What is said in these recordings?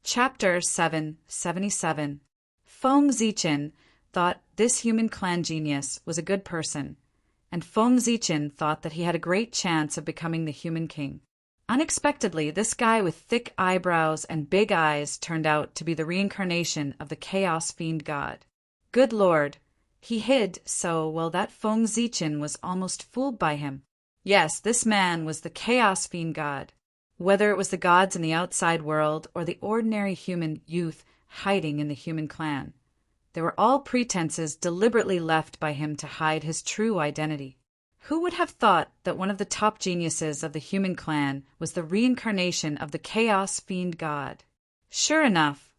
Chapter 777. Feng Zichen thought this human clan genius was a good person, and Feng Zichen thought that he had a great chance of becoming the human king. Unexpectedly, this guy with thick eyebrows and big eyes turned out to be the reincarnation of the Chaos Fiend God. Good Lord, he hid so well that Feng Zichen was almost fooled by him. Yes, this man was the Chaos Fiend God. Whether it was the gods in the outside world or the ordinary human youth hiding in the human clan, they were all pretenses deliberately left by him to hide his true identity. Who would have thought that one of the top geniuses of the human clan was the reincarnation of the Chaos Fiend God? Sure enough,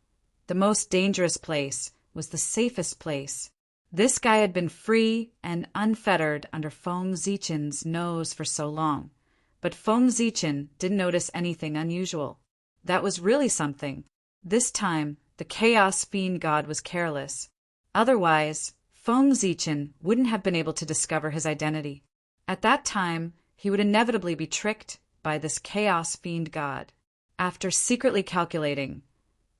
the most dangerous place was the safest place. This guy had been free and unfettered under Feng Zichen's nose for so long. But Feng Zichen didn't notice anything unusual. That was really something. This time, the Chaos Fiend God was careless. Otherwise, Feng Zichen wouldn't have been able to discover his identity. At that time, he would inevitably be tricked by this Chaos Fiend God. After secretly calculating,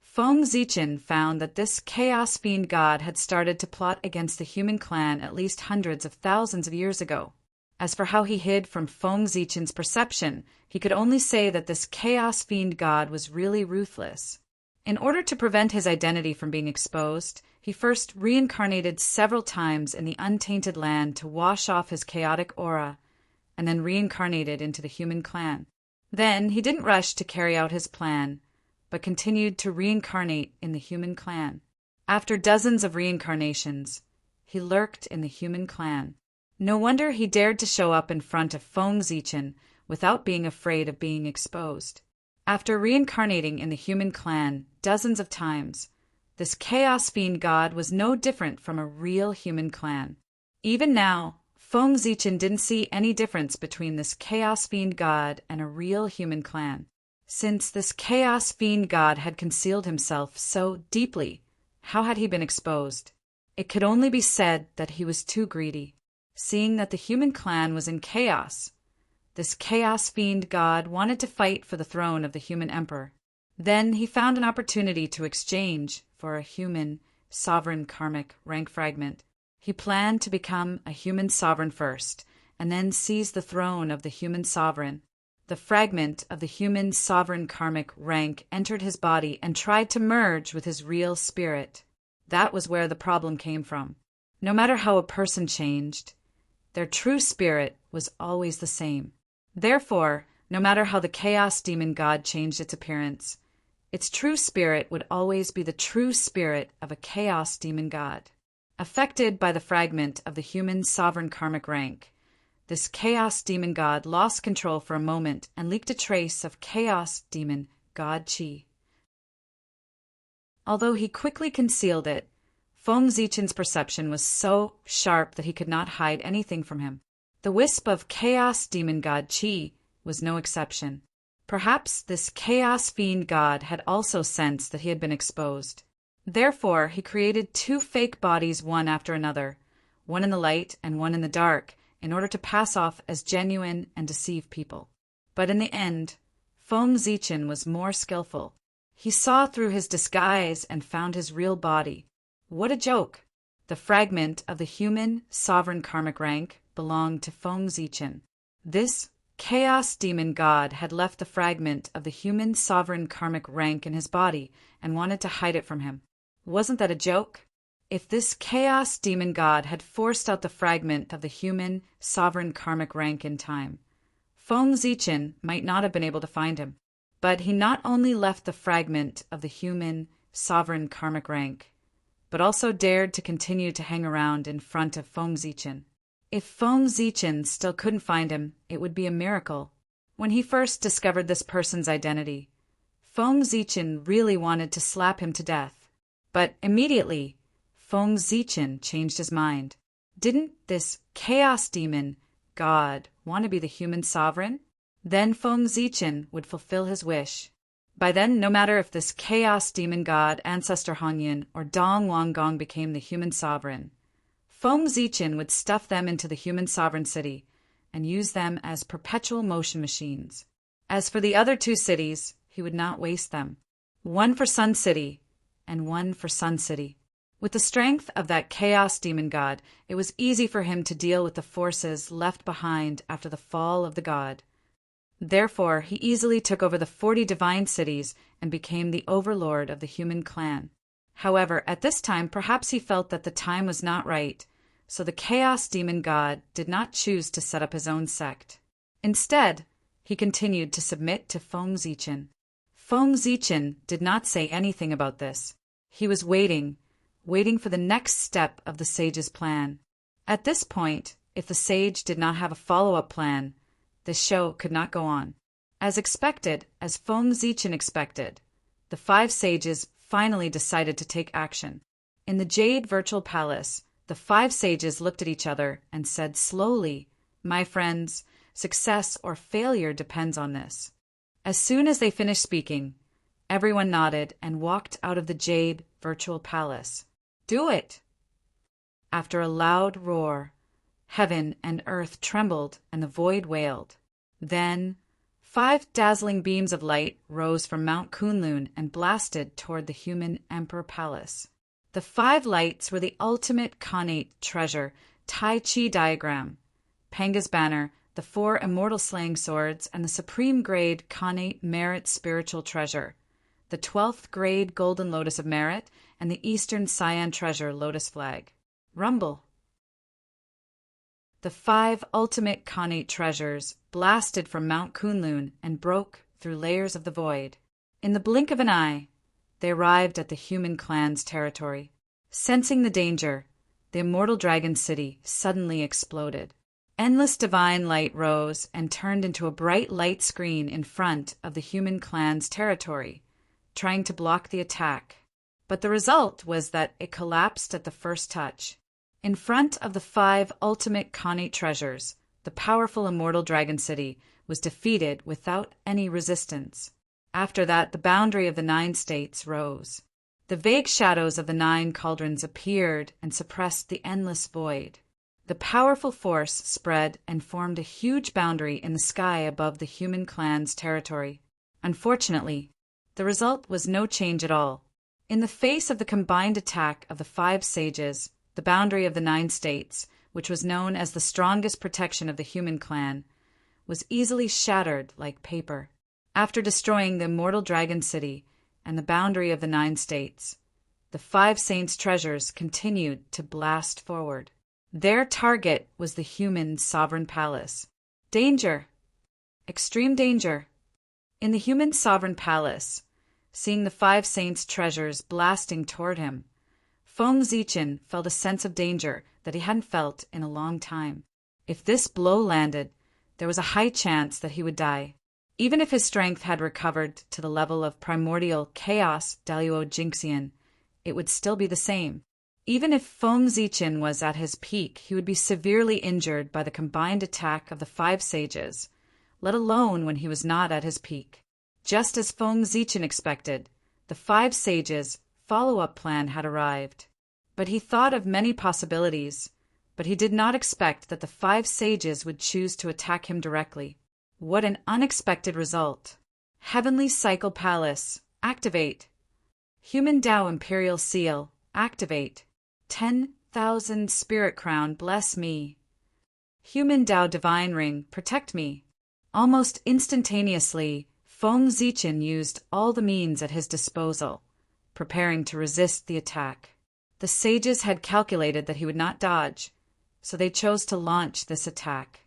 Feng Zichen found that this Chaos Fiend God had started to plot against the human clan at least hundreds of thousands of years ago. As for how he hid from Feng Zichen's perception, he could only say that this Chaos Fiend God was really ruthless. In order to prevent his identity from being exposed, he first reincarnated several times in the untainted land to wash off his chaotic aura, and then reincarnated into the human clan. Then he didn't rush to carry out his plan, but continued to reincarnate in the human clan. After dozens of reincarnations, he lurked in the human clan. No wonder he dared to show up in front of Feng Zichen without being afraid of being exposed. After reincarnating in the human clan dozens of times, this Chaos Fiend God was no different from a real human clan. Even now, Feng Zichen didn't see any difference between this Chaos Fiend God and a real human clan. Since this Chaos Fiend God had concealed himself so deeply, how had he been exposed? It could only be said that he was too greedy. Seeing that the human clan was in chaos, this Chaos Fiend God wanted to fight for the throne of the human emperor. Then he found an opportunity to exchange for a human sovereign karmic rank fragment. He planned to become a human sovereign first, and then seize the throne of the human sovereign. The fragment of the human sovereign karmic rank entered his body and tried to merge with his real spirit. That was where the problem came from. No matter how a person changed, their true spirit was always the same. Therefore, no matter how the Chaos Demon God changed its appearance, its true spirit would always be the true spirit of a Chaos Demon God. Affected by the fragment of the human sovereign karmic rank, this Chaos Demon God lost control for a moment and leaked a trace of Chaos Demon God Chi. Although he quickly concealed it, Feng Zichen's perception was so sharp that he could not hide anything from him. The wisp of Chaos Demon God Chi was no exception. Perhaps this Chaos Fiend God had also sensed that he had been exposed. Therefore, he created two fake bodies one after another, one in the light and one in the dark, in order to pass off as genuine and deceive people. But in the end, Feng Zichen was more skillful. He saw through his disguise and found his real body. What a joke! The fragment of the human sovereign karmic rank belonged to Feng Zichen. This Chaos Demon God had left the fragment of the human sovereign karmic rank in his body and wanted to hide it from him. Wasn't that a joke? If this Chaos Demon God had forced out the fragment of the human sovereign karmic rank in time, Feng Zichen might not have been able to find him. But he not only left the fragment of the human sovereign karmic rank, but also dared to continue to hang around in front of Feng Zichen. If Feng Zichen still couldn't find him, it would be a miracle. When he first discovered this person's identity, Feng Zichen really wanted to slap him to death. But immediately, Feng Zichen changed his mind. Didn't this Chaos Demon God want to be the human sovereign? Then Feng Zichen would fulfill his wish. By then, no matter if this Chaos Demon God, Ancestor Hongyan, or Dong Wanggong became the human sovereign, Feng Zichen would stuff them into the human sovereign city and use them as perpetual motion machines. As for the other two cities, he would not waste them. one for Sun City, and one for Sun City. With the strength of that chaos demon god, it was easy for him to deal with the forces left behind after the fall of the god. Therefore, he easily took over the 40 divine cities and became the overlord of the human clan. However, at this time, perhaps he felt that the time was not right, so the chaos demon god did not choose to set up his own sect. Instead, he continued to submit to Feng Zichin. Feng Zichin did not say anything about this. He was waiting for the next step of the sage's plan. At this point, if the sage did not have a follow-up plan, the show could not go on. As expected, as Feng Zichin expected, the 5 sages finally decided to take action. In the Jade Virtual Palace, the 5 sages looked at each other and said slowly, "My friends, success or failure depends on this." As soon as they finished speaking, everyone nodded and walked out of the Jade Virtual Palace. "Do it!" After a loud roar, heaven and earth trembled and the void wailed. Then 5 dazzling beams of light rose from Mount Kunlun and blasted toward the human Emperor Palace. The 5 lights were the ultimate Khanate treasure, Tai Chi diagram, Panga's banner, the 4 immortal slaying swords, and the supreme grade Khanate merit spiritual treasure, the 12th grade golden lotus of merit, and the eastern cyan treasure lotus flag. Rumble. The 5 ultimate Khanate treasures blasted from Mount Kunlun and broke through layers of the void. In the blink of an eye, they arrived at the human clan's territory. Sensing the danger, the immortal dragon city suddenly exploded. Endless divine light rose and turned into a bright light screen in front of the human clan's territory, trying to block the attack. But the result was that it collapsed at the first touch. In front of the 5 ultimate Khanate treasures, the powerful immortal dragon city was defeated without any resistance. After that, the boundary of the 9 states rose. The vague shadows of the 9 cauldrons appeared and suppressed the endless void. The powerful force spread and formed a huge boundary in the sky above the human clan's territory. Unfortunately, the result was no change at all. In the face of the combined attack of the 5 sages, the boundary of the 9 states, which was known as the strongest protection of the human clan, was easily shattered like paper. After destroying the immortal dragon city and the boundary of the 9 states, the 5 saints' treasures continued to blast forward. Their target was the human sovereign palace. Danger! Extreme danger! In the human sovereign palace, seeing the 5 saints' treasures blasting toward him, Feng Zichin felt a sense of danger that he hadn't felt in a long time. If this blow landed, there was a high chance that he would die. Even if his strength had recovered to the level of primordial chaos Daluo Jinxian, it would still be the same. Even if Feng Zichin was at his peak, he would be severely injured by the combined attack of the 5 sages, let alone when he was not at his peak. Just as Feng Zichin expected, the 5 sages' follow-up plan had arrived. But he thought of many possibilities, but he did not expect that the 5 sages would choose to attack him directly. What an unexpected result! Heavenly Cycle Palace, activate! Human Tao Imperial Seal, activate! 10,000 Spirit Crown, bless me! Human Tao Divine Ring, protect me! Almost instantaneously, Feng Zichin used all the means at his disposal, preparing to resist the attack. The sages had calculated that he would not dodge, so they chose to launch this attack.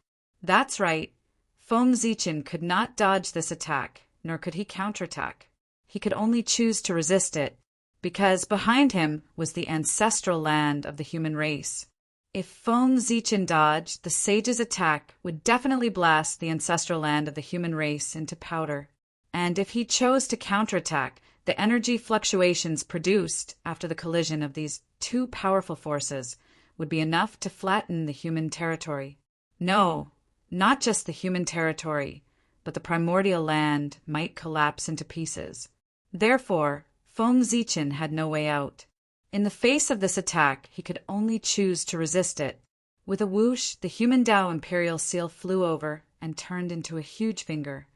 That's right, Feng Zichin could not dodge this attack, nor could he counterattack. He could only choose to resist it, because behind him was the ancestral land of the human race. If Feng Zichin dodged, the sage's attack would definitely blast the ancestral land of the human race into powder. And if he chose to counterattack, the energy fluctuations produced after the collision of these 2 powerful forces would be enough to flatten the human territory. No, not just the human territory, but the primordial land might collapse into pieces. Therefore, Feng Zichin had no way out. In the face of this attack, he could only choose to resist it. With a whoosh, the human Tao Imperial Seal flew over and turned into a huge finger.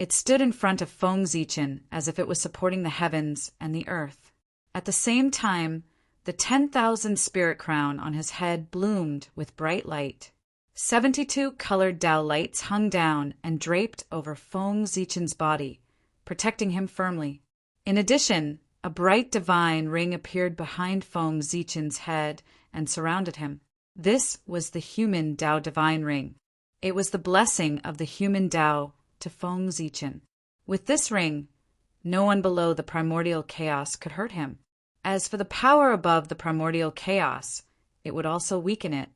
It stood in front of Feng Zichen as if it was supporting the heavens and the earth. At the same time, the 10,000 spirit crown on his head bloomed with bright light. 72 colored Tao lights hung down and draped over Feng Zichen's body, protecting him firmly. In addition, a bright divine ring appeared behind Feng Zichen's head and surrounded him. This was the human Tao divine ring. It was the blessing of the human Tao to Feng Zichen. With this ring, no one below the primordial chaos could hurt him. As for the power above the primordial chaos, it would also weaken it.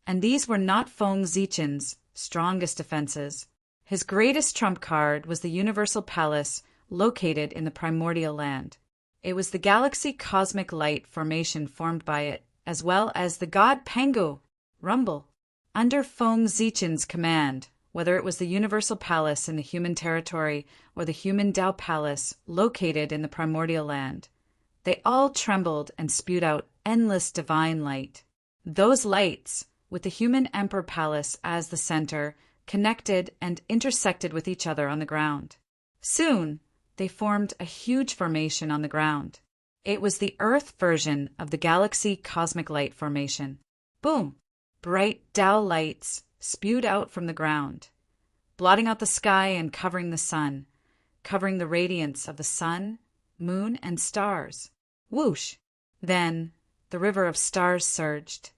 And these were not Feng Zichen's strongest defenses. His greatest trump card was the universal palace located in the primordial land. It was the galaxy cosmic light formation formed by it, as well as the god Pangu, Rumble. Under Feng Zichen's command, whether it was the universal palace in the human territory or the human Tao palace located in the primordial land, they all trembled and spewed out endless divine light. Those lights, with the human emperor palace as the center, connected and intersected with each other on the ground. Soon, they formed a huge formation on the ground. It was the Earth version of the galaxy cosmic light formation. Boom! Bright Tao lights spewed out from the ground, blotting out the sky and covering the sun, covering the radiance of the sun, moon, and stars. Whoosh! Then the river of stars surged,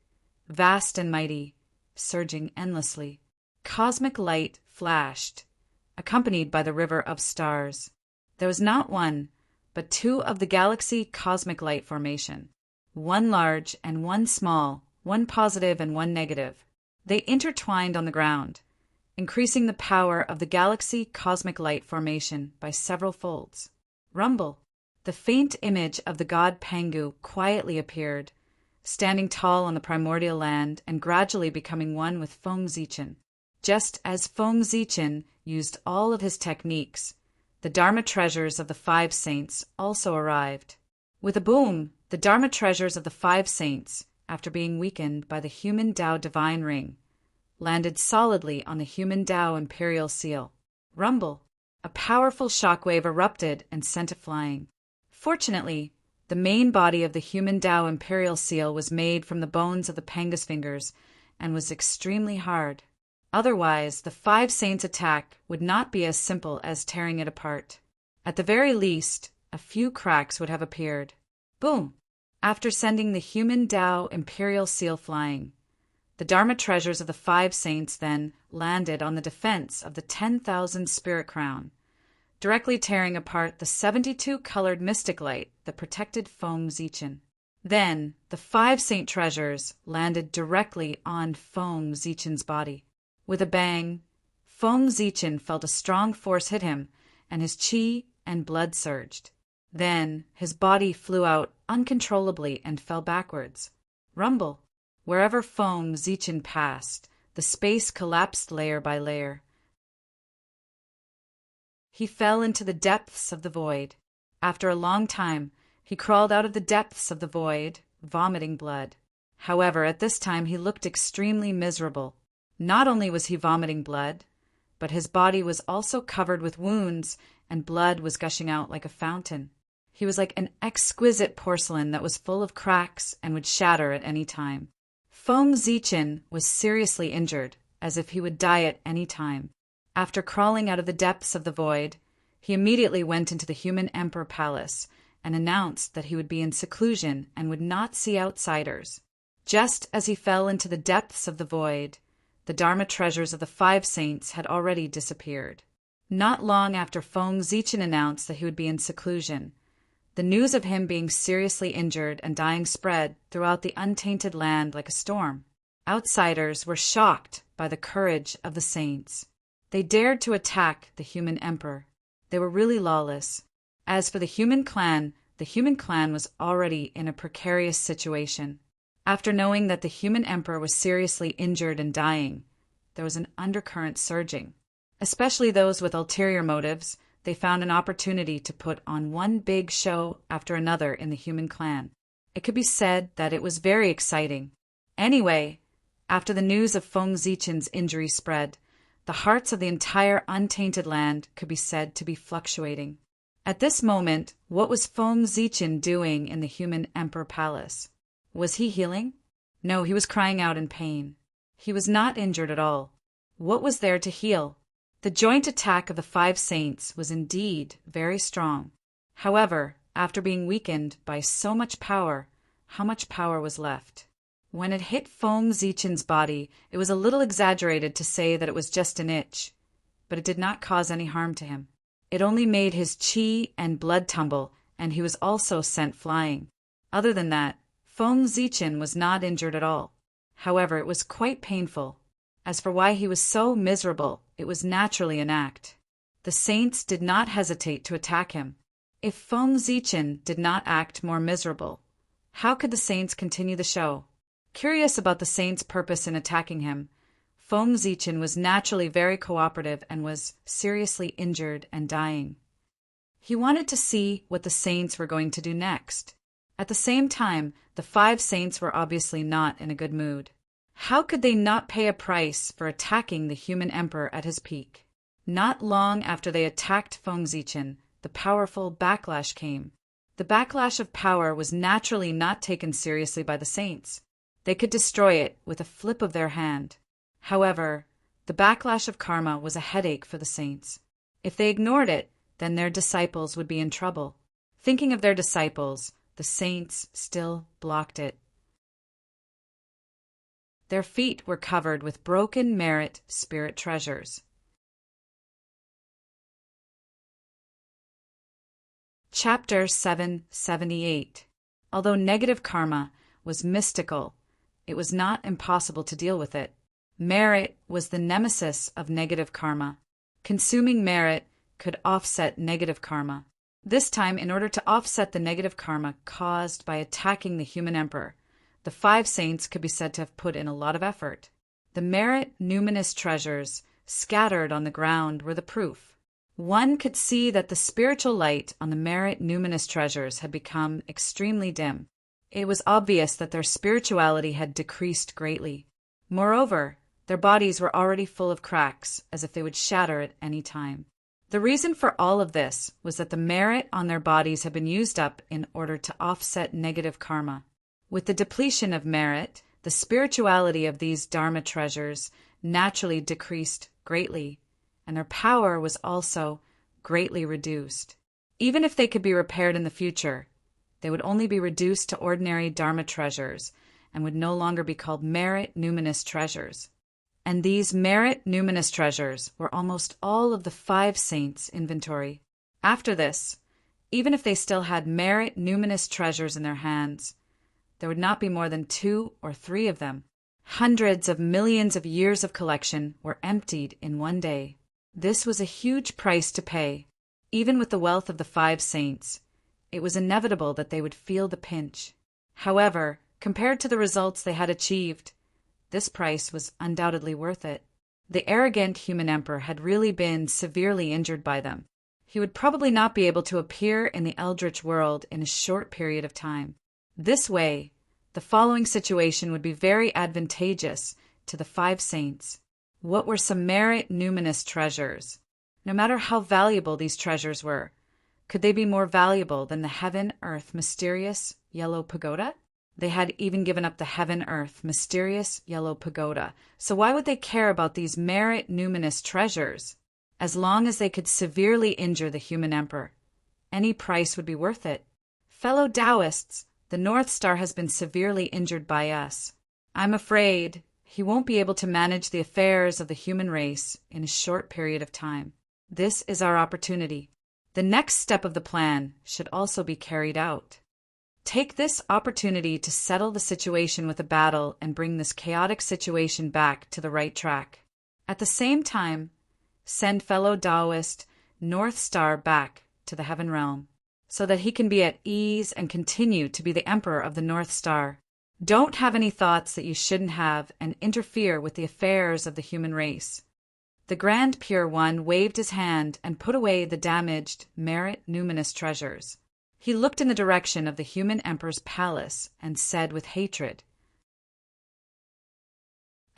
vast and mighty, surging endlessly. Cosmic light flashed, accompanied by the river of stars. There was not one, but two of the galaxy cosmic light formation, one large and one small, one positive and one negative. They intertwined on the ground, increasing the power of the galaxy cosmic light formation by several folds. Rumble! The faint image of the god Pangu quietly appeared, standing tall on the primordial land and gradually becoming one with Feng Zichen. Just as Feng Zichen used all of his techniques, the Dharma treasures of the 5 saints also arrived. With a boom, the Dharma treasures of the 5 saints, after being weakened by the human Tao divine ring, landed solidly on the human Tao imperial seal. Rumble! A powerful shockwave erupted and sent it flying. Fortunately, the main body of the human Tao imperial seal was made from the bones of the Pangus fingers and was extremely hard. Otherwise, the 5 saints' attack would not be as simple as tearing it apart. At the very least, a few cracks would have appeared. Boom! After sending the human Tao imperial seal flying, the Dharma treasures of the 5 saints then landed on the defense of the 10,000 spirit crown, directly tearing apart the 72 colored mystic light that protected Feng Zichen. Then, the 5 saint treasures landed directly on Feng Zichen's body. With a bang, Feng Zichen felt a strong force hit him, and his qi and blood surged. Then his body flew out uncontrollably and fell backwards. Rumble! Wherever Feng Zichen passed, the space collapsed layer by layer. He fell into the depths of the void. After a long time, he crawled out of the depths of the void, vomiting blood. However, at this time he looked extremely miserable. Not only was he vomiting blood, but his body was also covered with wounds, and blood was gushing out like a fountain. He was like an exquisite porcelain that was full of cracks and would shatter at any time. Feng Zichen was seriously injured, as if he would die at any time. After crawling out of the depths of the void, he immediately went into the human emperor palace and announced that he would be in seclusion and would not see outsiders. Just as he fell into the depths of the void, the Dharma treasures of the 5 saints had already disappeared. Not long after Feng Zichen announced that he would be in seclusion, the news of him being seriously injured and dying spread throughout the untainted land like a storm. Outsiders were shocked by the courage of the saints. They dared to attack the human emperor. They were really lawless. As for the human clan was already in a precarious situation. After knowing that the human emperor was seriously injured and dying, there was an undercurrent surging. Especially those with ulterior motives, they found an opportunity to put on one big show after another in the human clan. It could be said that it was very exciting. Anyway, after the news of Feng Zichen's injury spread, The hearts of the entire untainted land could be said to be fluctuating. At this moment, what was Feng Zichen doing in the human emperor palace? Was he healing? No, he was crying out in pain. He was not injured at all. What was there to heal? The joint attack of the 5 saints was indeed very strong. However, after being weakened by so much power, how much power was left? When it hit Feng Zichen's body, it was a little exaggerated to say that it was just an itch, but it did not cause any harm to him. It only made his qi and blood tumble, and he was also sent flying. Other than that, Feng Zichen was not injured at all. However, it was quite painful. As for why he was so miserable, it was naturally an act. The saints did not hesitate to attack him. If Feng Zichen did not act more miserable, how could the saints continue the show? Curious about the saints' purpose in attacking him, Feng Zichen was naturally very cooperative and was seriously injured and dying. He wanted to see what the saints were going to do next. At the same time, the 5 saints were obviously not in a good mood. How could they not pay a price for attacking the human emperor at his peak? Not long after they attacked Feng Zichen, the powerful backlash came. The backlash of power was naturally not taken seriously by the saints. They could destroy it with a flip of their hand. However, the backlash of karma was a headache for the saints. If they ignored it, then their disciples would be in trouble. Thinking of their disciples, the saints still blocked it. Their feet were covered with broken merit spirit treasures. Chapter 778. Although negative karma was mystical, it was not impossible to deal with it. Merit was the nemesis of negative karma. Consuming merit could offset negative karma. This time, in order to offset the negative karma caused by attacking the human emperor, the 5 saints could be said to have put in a lot of effort. The merit numinous treasures scattered on the ground were the proof. One could see that the spiritual light on the merit numinous treasures had become extremely dim. It was obvious that their spirituality had decreased greatly. Moreover, their bodies were already full of cracks, as if they would shatter at any time. The reason for all of this was that the merit on their bodies had been used up in order to offset negative karma. With the depletion of merit, the spirituality of these dharma treasures naturally decreased greatly, and their power was also greatly reduced. Even if they could be repaired in the future, they would only be reduced to ordinary dharma treasures and would no longer be called merit numinous treasures. And these merit numinous treasures were almost all of the 5 saints' inventory. After this, even if they still had merit numinous treasures in their hands, there would not be more than 2 or 3 of them. Hundreds of millions of years of collection were emptied in one day. This was a huge price to pay. Even with the wealth of the 5 saints, it was inevitable that they would feel the pinch. However, compared to the results they had achieved, this price was undoubtedly worth it. The arrogant human emperor had really been severely injured by them. He would probably not be able to appear in the eldritch world in a short period of time. This way, the following situation would be very advantageous to the 5 saints. What were some merit numinous treasures? No matter how valuable these treasures were, could they be more valuable than the heaven-earth mysterious yellow pagoda? They had even given up the heaven-earth mysterious yellow pagoda, so why would they care about these merit numinous treasures? As long as they could severely injure the human emperor, any price would be worth it. Fellow Taoists, the North Star has been severely injured by us. I'm afraid he won't be able to manage the affairs of the human race in a short period of time. This is our opportunity. The next step of the plan should also be carried out. Take this opportunity to settle the situation with a battle and bring this chaotic situation back to the right track. At the same time, send fellow Taoist North Star back to the heaven realm, so that he can be at ease and continue to be the emperor of the North Star. Don't have any thoughts that you shouldn't have and interfere with the affairs of the human race. The Grand Pure One waved his hand and put away the damaged merit numinous treasures. He looked in the direction of the human emperor's palace and said with hatred,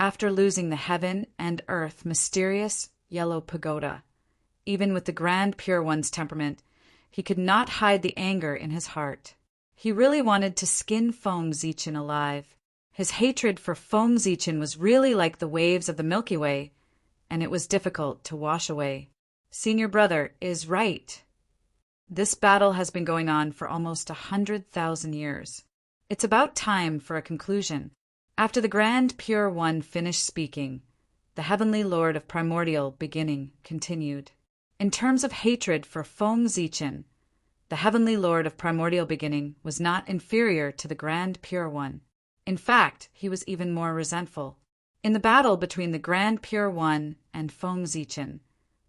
after losing the heaven and earth mysterious yellow pagoda. Even with the Grand Pure One's temperament, he could not hide the anger in his heart. He really wanted to skin Foam Zeechin alive. His hatred for Foam Zeechin was really like the waves of the Milky Way, and it was difficult to wash away. Senior brother is right. This battle has been going on for almost 100,000 years. It's about time for a conclusion. After the Grand Pure One finished speaking, the Heavenly Lord of Primordial Beginning continued. In terms of hatred for Foam Zeechin, the Heavenly Lord of Primordial Beginning was not inferior to the Grand Pure One. In fact, he was even more resentful. In the battle between the Grand Pure One and Foam Zeechin,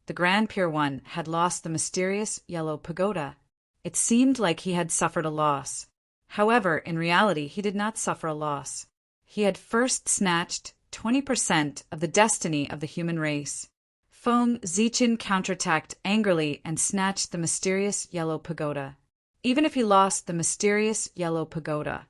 the Grand Pure One had lost the mysterious yellow pagoda. It seemed like he had suffered a loss. However, in reality, he did not suffer a loss. He had first snatched 20% of the destiny of the human race. Foam Zeechin counterattacked angrily and snatched the mysterious yellow pagoda. Even if he lost the mysterious yellow pagoda,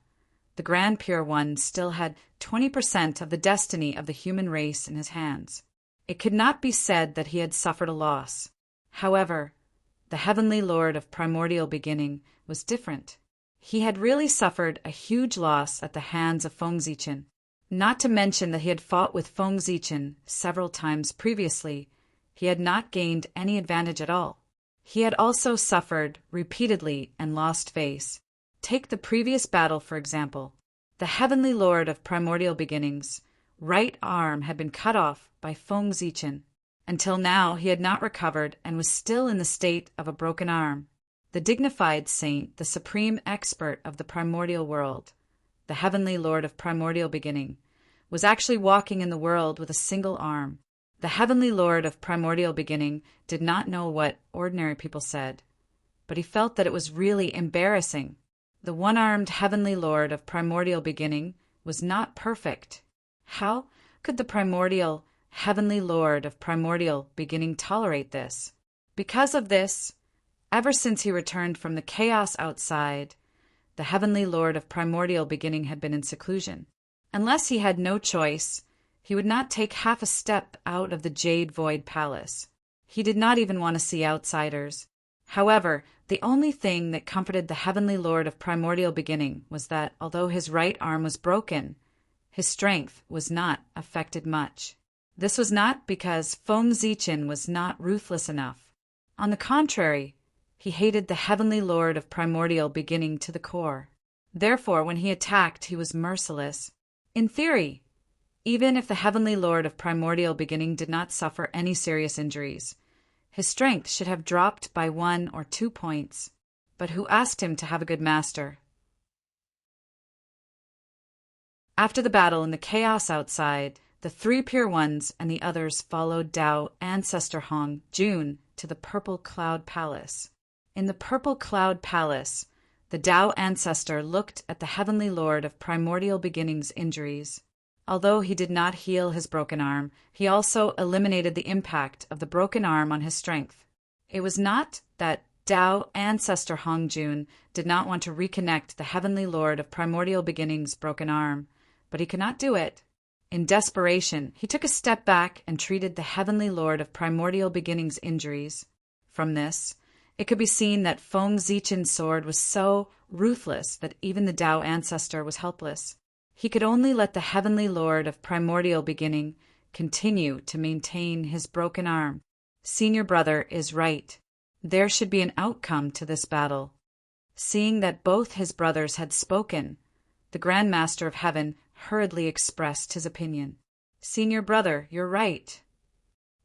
the Grand Pure One still had 20% of the destiny of the human race in his hands. It could not be said that he had suffered a loss. However, the Heavenly Lord of Primordial Beginning was different. He had really suffered a huge loss at the hands of Foam Zeechin. Not to mention that he had fought with Foam Zeechin several times previously, he had not gained any advantage at all. He had also suffered repeatedly and lost face. Take the previous battle, for example. The Heavenly Lord of Primordial Beginnings' right arm had been cut off by Foam Zeechin. Until now, he had not recovered and was still in the state of a broken arm. The dignified saint, the supreme expert of the primordial world, the Heavenly Lord of Primordial Beginning, was actually walking in the world with a single arm. The Heavenly Lord of Primordial Beginning did not know what ordinary people said, but he felt that it was really embarrassing. The one-armed Heavenly Lord of Primordial Beginning was not perfect. How could the primordial Heavenly Lord of Primordial Beginning tolerate this? Because of this, ever since he returned from the chaos outside, the Heavenly Lord of Primordial Beginning had been in seclusion. Unless he had no choice, he would not take half a step out of the Jade Void Palace. He did not even want to see outsiders. However, the only thing that comforted the Heavenly Lord of Primordial Beginning was that, although his right arm was broken, his strength was not affected much. This was not because Foam Zeechin was not ruthless enough. On the contrary, he hated the Heavenly Lord of Primordial Beginning to the core. Therefore, when he attacked, he was merciless. In theory, even if the Heavenly Lord of Primordial Beginning did not suffer any serious injuries, his strength should have dropped by 1 or 2 points. But who asked him to have a good master? After the battle in the chaos outside, the 3 Pure Ones and the others followed Tao Ancestor Hong Jun to the Purple Cloud Palace. In the Purple Cloud Palace, the Tao Ancestor looked at the Heavenly Lord of Primordial Beginning's injuries. Although he did not heal his broken arm, he also eliminated the impact of the broken arm on his strength. It was not that Tao Ancestor Hong Jun did not want to reconnect the Heavenly Lord of Primordial Beginning's broken arm, but he could not do it. In desperation, he took a step back and treated the Heavenly Lord of Primordial Beginning's injuries. From this, it could be seen that Foam Zeechin's sword was so ruthless that even the Tao Ancestor was helpless. He could only let the Heavenly Lord of Primordial Beginning continue to maintain his broken arm. Senior brother is right. There should be an outcome to this battle. Seeing that both his brothers had spoken, the Grand Master of Heaven hurriedly expressed his opinion. Senior brother, you're right.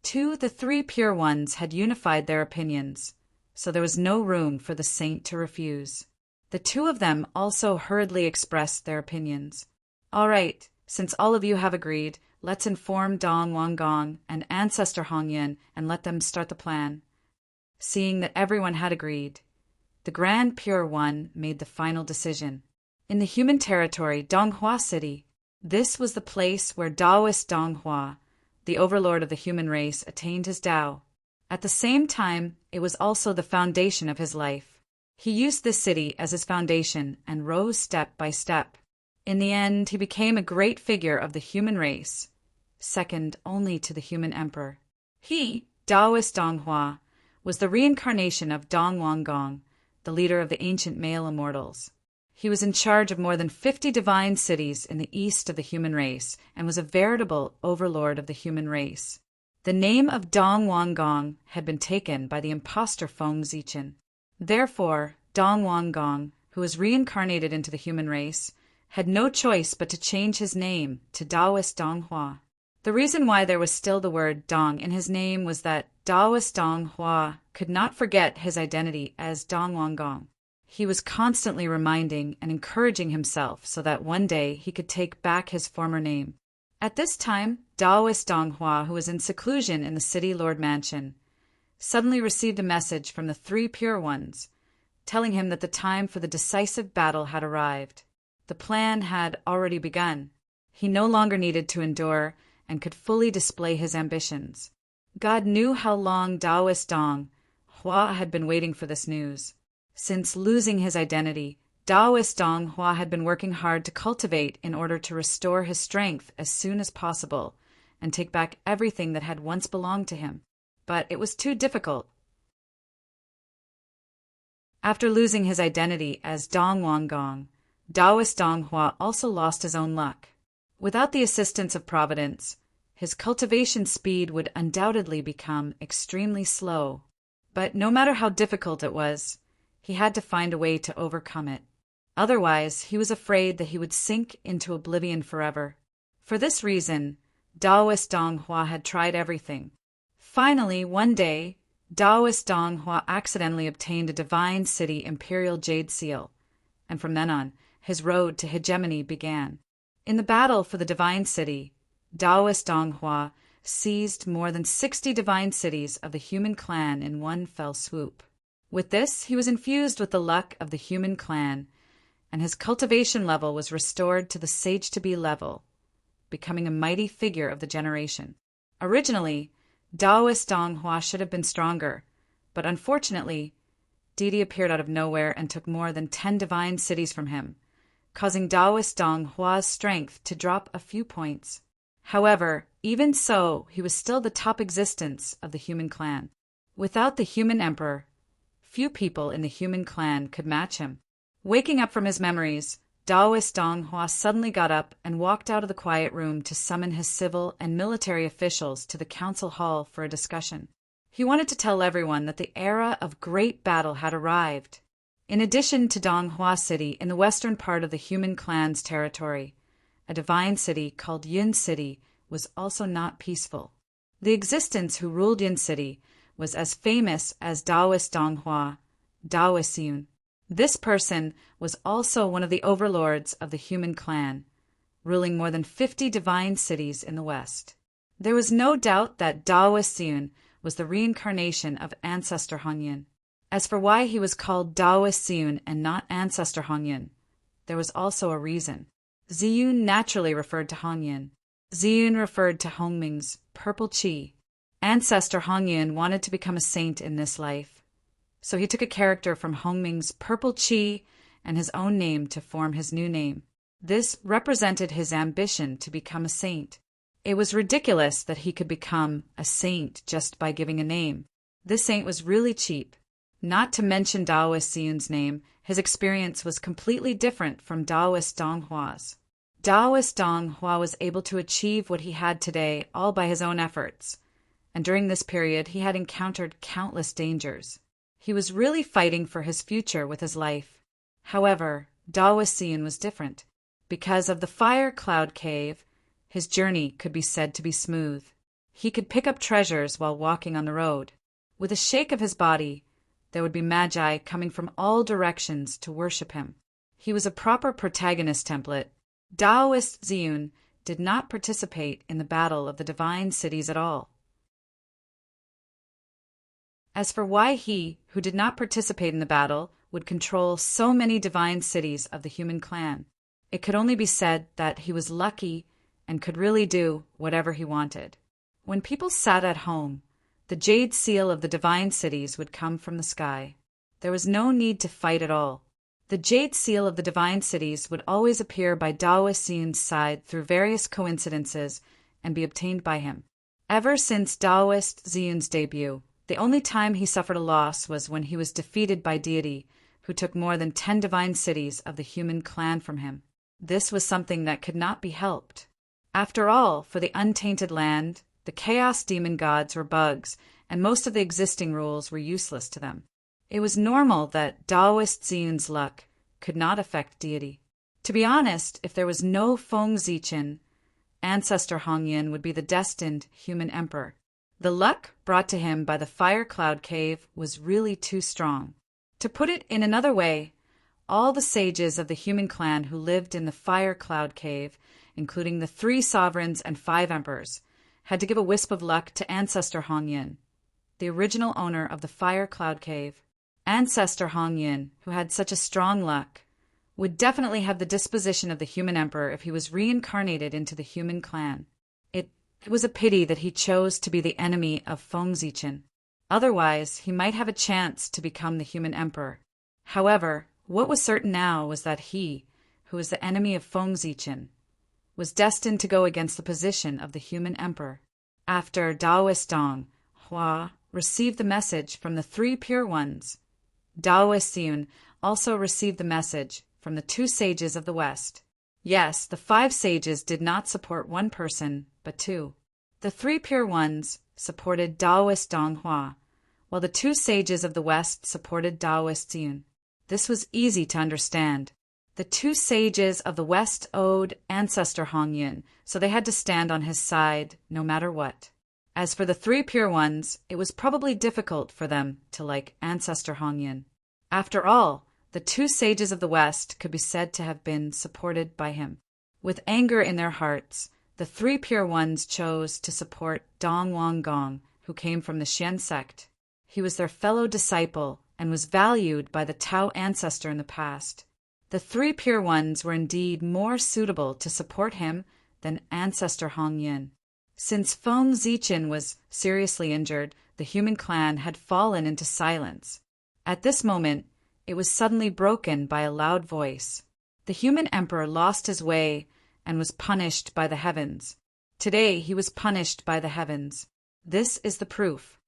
The 3 Pure Ones had unified their opinions, so there was no room for the saint to refuse. The 2 of them also hurriedly expressed their opinions. All right, since all of you have agreed, let's inform Dong Wanggong and Ancestor Hong Yin and let them start the plan. Seeing that everyone had agreed, the Grand Pure One made the final decision. In the human territory, Donghua City, this was the place where Taoist Donghua, the overlord of the human race, attained his Tao. At the same time, it was also the foundation of his life. He used this city as his foundation and rose step by step. In the end, he became a great figure of the human race, second only to the human emperor. He, Taoist Donghua, was the reincarnation of Dong Wanggong, the leader of the ancient male immortals. He was in charge of more than 50 divine cities in the east of the human race and was a veritable overlord of the human race. The name of Dong Wanggong had been taken by the impostor Feng Zichen. Therefore, Dong Wanggong, who was reincarnated into the human race, had no choice but to change his name to Taoist Donghua. The reason why there was still the word Dong in his name was that Taoist Donghua could not forget his identity as Dong Wanggong. He was constantly reminding and encouraging himself so that one day he could take back his former name. At this time, Taoist Donghua, who was in seclusion in the city Lord Mansion, suddenly received a message from the three Pure Ones, telling him that the time for the decisive battle had arrived. The plan had already begun. He no longer needed to endure and could fully display his ambitions. God knew how long Taoist Donghua had been waiting for this news. Since losing his identity, Taoist Donghua had been working hard to cultivate in order to restore his strength as soon as possible and take back everything that had once belonged to him. But it was too difficult. After losing his identity as Dong Wanggong, Taoist Donghua also lost his own luck. Without the assistance of Providence, his cultivation speed would undoubtedly become extremely slow. But no matter how difficult it was, he had to find a way to overcome it. Otherwise, he was afraid that he would sink into oblivion forever. For this reason, Taoist Donghua had tried everything. Finally, one day, Taoist Donghua accidentally obtained a divine city imperial jade seal, and from then on, his road to hegemony began. In the battle for the divine city, Taoist Donghua seized more than 60 divine cities of the human clan in one fell swoop. With this, he was infused with the luck of the human clan, and his cultivation level was restored to the sage-to-be level, becoming a mighty figure of the generation. Originally, Taoist Donghua should have been stronger, but unfortunately, Didi appeared out of nowhere and took more than 10 divine cities from him, causing Taoist Donghua's strength to drop a few points. However, even so, he was still the top existence of the human clan. Without the human emperor, few people in the human clan could match him. Waking up from his memories, Taoist Donghua suddenly got up and walked out of the quiet room to summon his civil and military officials to the council hall for a discussion. He wanted to tell everyone that the era of great battle had arrived. In addition to Donghua City in the western part of the human clan's territory, a divine city called Yin City was also not peaceful. The existence who ruled Yin City was as famous as Taoist Donghua, Taoist Yun. This person was also one of the overlords of the human clan, ruling more than 50 divine cities in the west. There was no doubt that Taoist Yun was the reincarnation of ancestor Hongyan. As for why he was called Taoist Ziyun and not ancestor Hongyan, there was also a reason. Ziyun naturally referred to Hongyan. Ziyun referred to Hongming's purple qi. Ancestor Hongyan wanted to become a saint in this life, so he took a character from Hongming's purple qi and his own name to form his new name. This represented his ambition to become a saint. It was ridiculous that he could become a saint just by giving a name. This saint was really cheap. Not to mention Taoist Ziyun's name, his experience was completely different from Taoist Donghua's. Taoist Donghua was able to achieve what he had today all by his own efforts, and during this period he had encountered countless dangers. He was really fighting for his future with his life. However, Taoist Ziyun was different. Because of the fire cloud cave, his journey could be said to be smooth. He could pick up treasures while walking on the road. With a shake of his body, there would be magi coming from all directions to worship him. He was a proper protagonist template. Taoist Ziyun did not participate in the battle of the divine cities at all. As for why he, who did not participate in the battle, would control so many divine cities of the human clan, it could only be said that he was lucky and could really do whatever he wanted. When people sat at home, the jade seal of the divine cities would come from the sky. There was no need to fight at all. The jade seal of the divine cities would always appear by Taoist Ziyun's side through various coincidences and be obtained by him. Ever since Taoist Ziyun's debut, the only time he suffered a loss was when he was defeated by deity, who took more than 10 divine cities of the human clan from him. This was something that could not be helped. After all, for the untainted land, the chaos demon gods were bugs, and most of the existing rules were useless to them. It was normal that Taoist Ziyun's luck could not affect deity. To be honest, if there was no Feng Zichen, ancestor Hongyan would be the destined human emperor. The luck brought to him by the Fire Cloud Cave was really too strong. To put it in another way, all the sages of the human clan who lived in the Fire Cloud Cave, including the 3 sovereigns and 5 emperors, had to give a wisp of luck to ancestor Hongyan, the original owner of the Fire Cloud Cave. Ancestor Hongyan, who had such a strong luck, would definitely have the disposition of the human emperor if he was reincarnated into the human clan. It was a pity that he chose to be the enemy of Feng Zichen. Otherwise, he might have a chance to become the human emperor. However, what was certain now was that he, who was the enemy of Feng Zichen, was destined to go against the position of the human emperor. After Taoist Dong Hua received the message from the 3 pure ones, Taoist Ziyun also received the message from the 2 sages of the West. Yes, the 5 sages did not support one person, but 2. The 3 pure ones supported Taoist Dong Hua, while the 2 sages of the West supported Taoist Ziyun. This was easy to understand. The 2 sages of the West owed ancestor Hongyan, so they had to stand on his side no matter what. As for the 3 pure ones, it was probably difficult for them to like ancestor Hongyan. After all, the 2 sages of the West could be said to have been supported by him. With anger in their hearts, the 3 pure ones chose to support Dong Wang Gong, who came from the Xian sect. He was their fellow disciple and was valued by the Tao ancestor in the past. The 3 pure ones were indeed more suitable to support him than ancestor Hongyan. Since Feng Zichen was seriously injured, the human clan had fallen into silence. At this moment, it was suddenly broken by a loud voice. The human emperor lost his way and was punished by the heavens. Today he was punished by the heavens. This is the proof.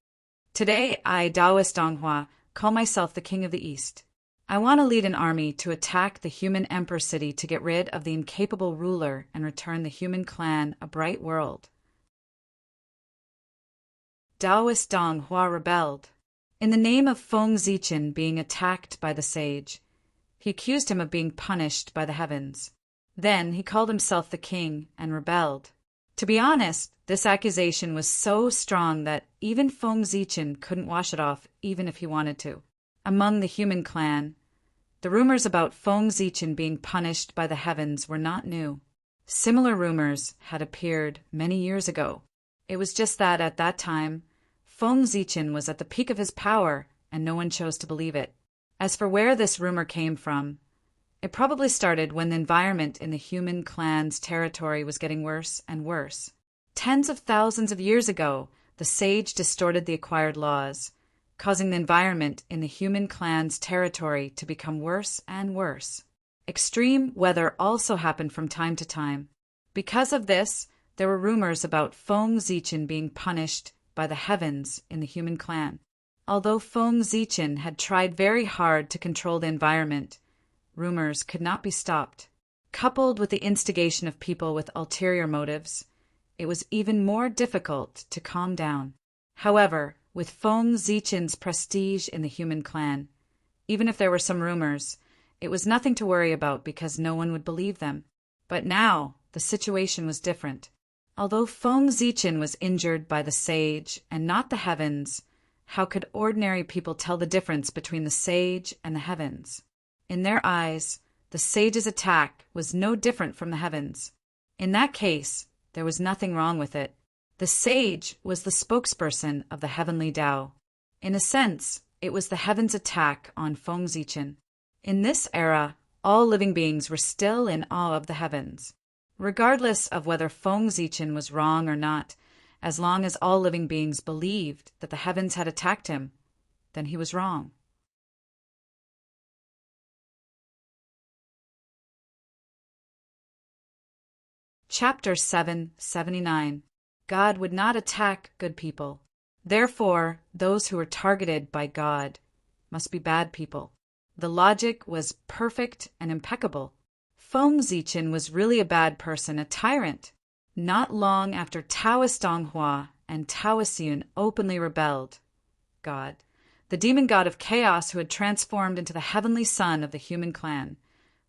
Today I, Taoist Donghua, call myself the King of the East. I want to lead an army to attack the human emperor city to get rid of the incapable ruler and return the human clan a bright world. Taoist Donghua rebelled. In the name of Feng Zichen being attacked by the sage, he accused him of being punished by the heavens. Then he called himself the king and rebelled. To be honest, this accusation was so strong that even Feng Zichen couldn't wash it off even if he wanted to. Among the human clan, the rumors about Feng Zichen being punished by the heavens were not new. Similar rumors had appeared many years ago. It was just that at that time, Feng Zichen was at the peak of his power, and no one chose to believe it. As for where this rumor came from, it probably started when the environment in the human clan's territory was getting worse and worse. Tens of thousands of years ago, the sage distorted the acquired laws, causing the environment in the human clan's territory to become worse and worse. Extreme weather also happened from time to time. Because of this, there were rumors about Feng Zichen being punished by the heavens in the human clan. Although Feng Zichen had tried very hard to control the environment, rumors could not be stopped. Coupled with the instigation of people with ulterior motives, it was even more difficult to calm down. However, with Feng Zichen's prestige in the human clan, even if there were some rumors, it was nothing to worry about because no one would believe them. But now, the situation was different. Although Feng Zichen was injured by the sage and not the heavens, how could ordinary people tell the difference between the sage and the heavens? In their eyes, the sage's attack was no different from the heavens. In that case, there was nothing wrong with it. The sage was the spokesperson of the heavenly Tao. In a sense, it was the heavens' attack on Feng Zichen. In this era, all living beings were still in awe of the heavens. Regardless of whether Feng Zichen was wrong or not, as long as all living beings believed that the heavens had attacked him, then he was wrong. Chapter 779. God would not attack good people. Therefore, those who were targeted by God must be bad people. The logic was perfect and impeccable. Feng Zichen was really a bad person, a tyrant. Not long after Taoist Donghua and Taoist Yun openly rebelled, God, the demon god of chaos who had transformed into the heavenly son of the human clan,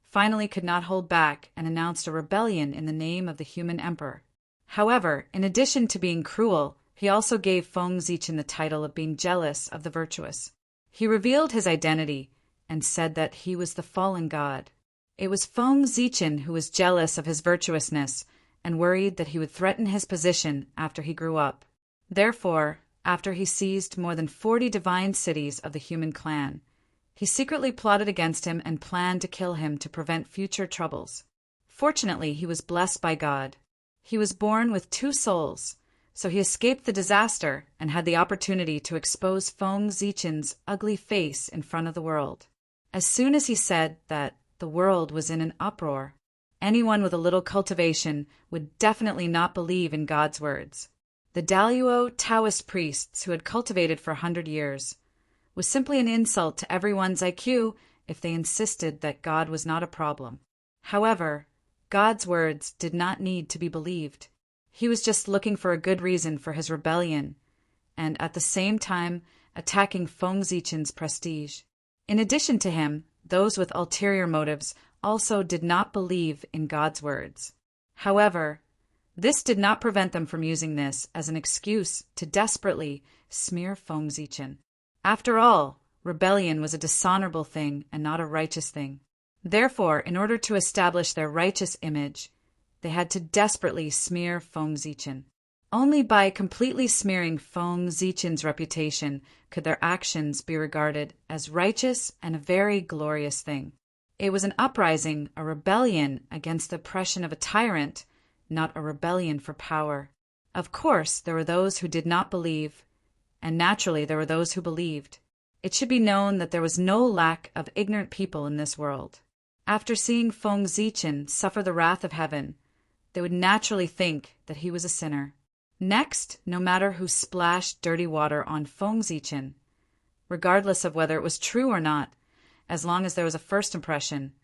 finally could not hold back and announced a rebellion in the name of the human emperor. However, in addition to being cruel, he also gave Feng Zichen the title of being jealous of the virtuous. He revealed his identity and said that he was the fallen god. It was Feng Zichen who was jealous of his virtuousness and worried that he would threaten his position after he grew up. Therefore, after he seized more than 40 divine cities of the human clan, he secretly plotted against him and planned to kill him to prevent future troubles. Fortunately, he was blessed by God. He was born with 2 souls, so he escaped the disaster and had the opportunity to expose Feng Zichen's ugly face in front of the world. As soon as he said that the world was in an uproar, anyone with a little cultivation would definitely not believe in God's words. The Daluo Taoist priests who had cultivated for 100 years was simply an insult to everyone's IQ if they insisted that God was not a problem. However, God's words did not need to be believed. He was just looking for a good reason for his rebellion, and at the same time attacking Feng Zichen's prestige. In addition to him, those with ulterior motives also did not believe in God's words. However, this did not prevent them from using this as an excuse to desperately smear Feng Zichen. After all, rebellion was a dishonorable thing and not a righteous thing. Therefore, in order to establish their righteous image, they had to desperately smear Feng Zichen. Only by completely smearing Feng Zichen's reputation could their actions be regarded as righteous and a very glorious thing. It was an uprising, a rebellion against the oppression of a tyrant, not a rebellion for power. Of course, there were those who did not believe, and naturally there were those who believed. It should be known that there was no lack of ignorant people in this world. After seeing Feng Zichen suffer the wrath of heaven, they would naturally think that he was a sinner. Next, no matter who splashed dirty water on Feng Zichen, regardless of whether it was true or not, as long as there was a first impression,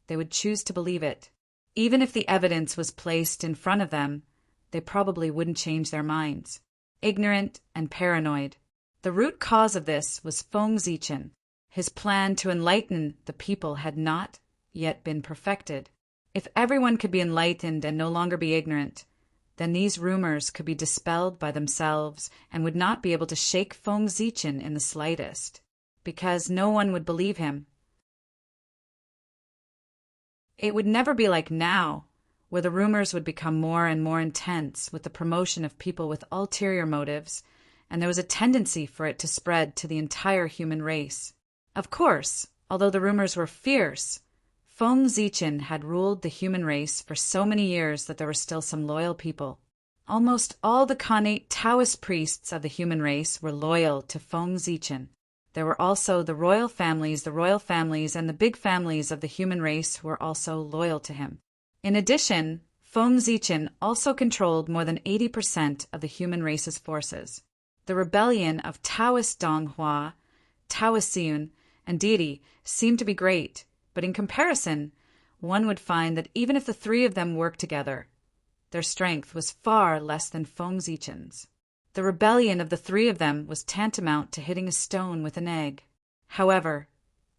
they would choose to believe it. Even if the evidence was placed in front of them, they probably wouldn't change their minds. Ignorant and paranoid. The root cause of this was Feng Zichen. His plan to enlighten the people had not yet been perfected. If everyone could be enlightened and no longer be ignorant, then these rumors could be dispelled by themselves and would not be able to shake Feng Zichen in the slightest, because no one would believe him. It would never be like now, where the rumors would become more and more intense with the promotion of people with ulterior motives, and there was a tendency for it to spread to the entire human race. Of course, although the rumors were fierce, Feng Zichen had ruled the human race for so many years that there were still some loyal people. Almost all the Khanate Taoist priests of the human race were loyal to Feng Zichen. There were also the royal families, and the big families of the human race who were also loyal to him. In addition, Feng Zichen also controlled more than 80% of the human race's forces. The rebellion of Taoist Donghua, Taoist Yun, and deity seemed to be great, but in comparison, one would find that even if the 3 of them worked together, their strength was far less than Feng Zichen's. The rebellion of the 3 of them was tantamount to hitting a stone with an egg. However,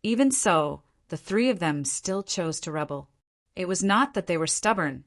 even so, the 3 of them still chose to rebel. It was not that they were stubborn,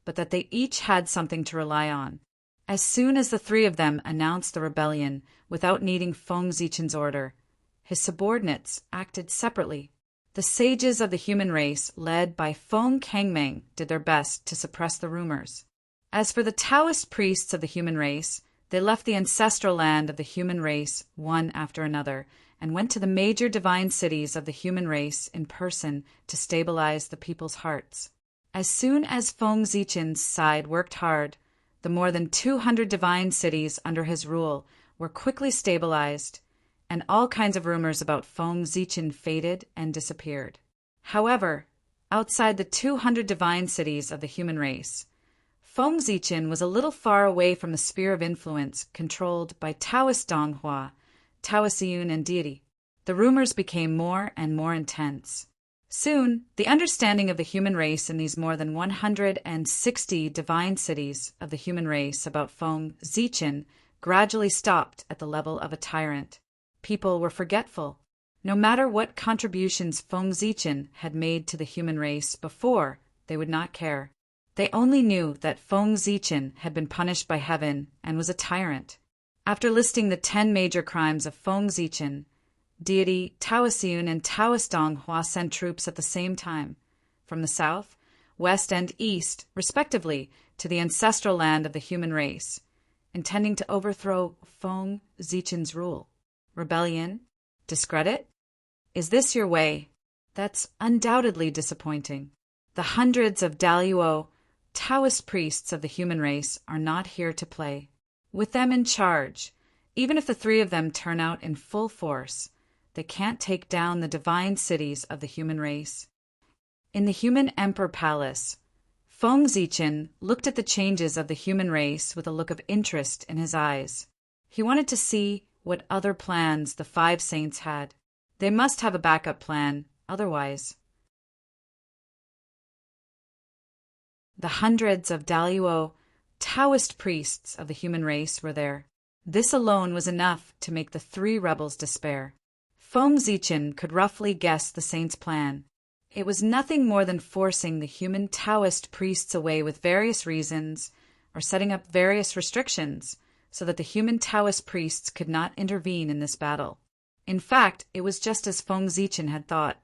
but that they each had something to rely on. As soon as the 3 of them announced the rebellion without needing Feng Zichen's order, his subordinates acted separately. The sages of the human race, led by Feng Kangmeng, did their best to suppress the rumors. As for the Taoist priests of the human race, they left the ancestral land of the human race one after another and went to the major divine cities of the human race in person to stabilize the people's hearts. As soon as Feng Zichen's side worked hard, the more than 200 divine cities under his rule were quickly stabilized, and all kinds of rumors about Feng Zichen faded and disappeared. However, outside the 200 divine cities of the human race, Feng Zichen was a little far away from the sphere of influence controlled by Taoist Donghua, Taoist Yun, and deity. The rumors became more and more intense. Soon, the understanding of the human race in these more than 160 divine cities of the human race about Feng Zichen gradually stopped at the level of a tyrant. People were forgetful. No matter what contributions Feng Zichen had made to the human race before, they would not care. They only knew that Feng Zichen had been punished by heaven and was a tyrant. After listing the 10 major crimes of Feng Zichen, deity Taoist Yun and Taoist Donghua sent troops at the same time, from the south, west, and east, respectively, to the ancestral land of the human race, intending to overthrow Feng Zichen's rule. Rebellion? Discredit? Is this your way? That's undoubtedly disappointing. The hundreds of Daluo, Taoist priests of the human race are not here to play. With them in charge, even if the 3 of them turn out in full force, they can't take down the divine cities of the human race. In the human emperor palace, Feng Zichen looked at the changes of the human race with a look of interest in his eyes. He wanted to see what other plans the 5 saints had. They must have a backup plan, otherwise. The hundreds of Daluo, Taoist priests of the human race were there. This alone was enough to make the 3 rebels despair. Feng Zichen could roughly guess the saints' plan. It was nothing more than forcing the human Taoist priests away with various reasons, or setting up various restrictions, so that the human Taoist priests could not intervene in this battle. In fact, it was just as Feng Zichen had thought.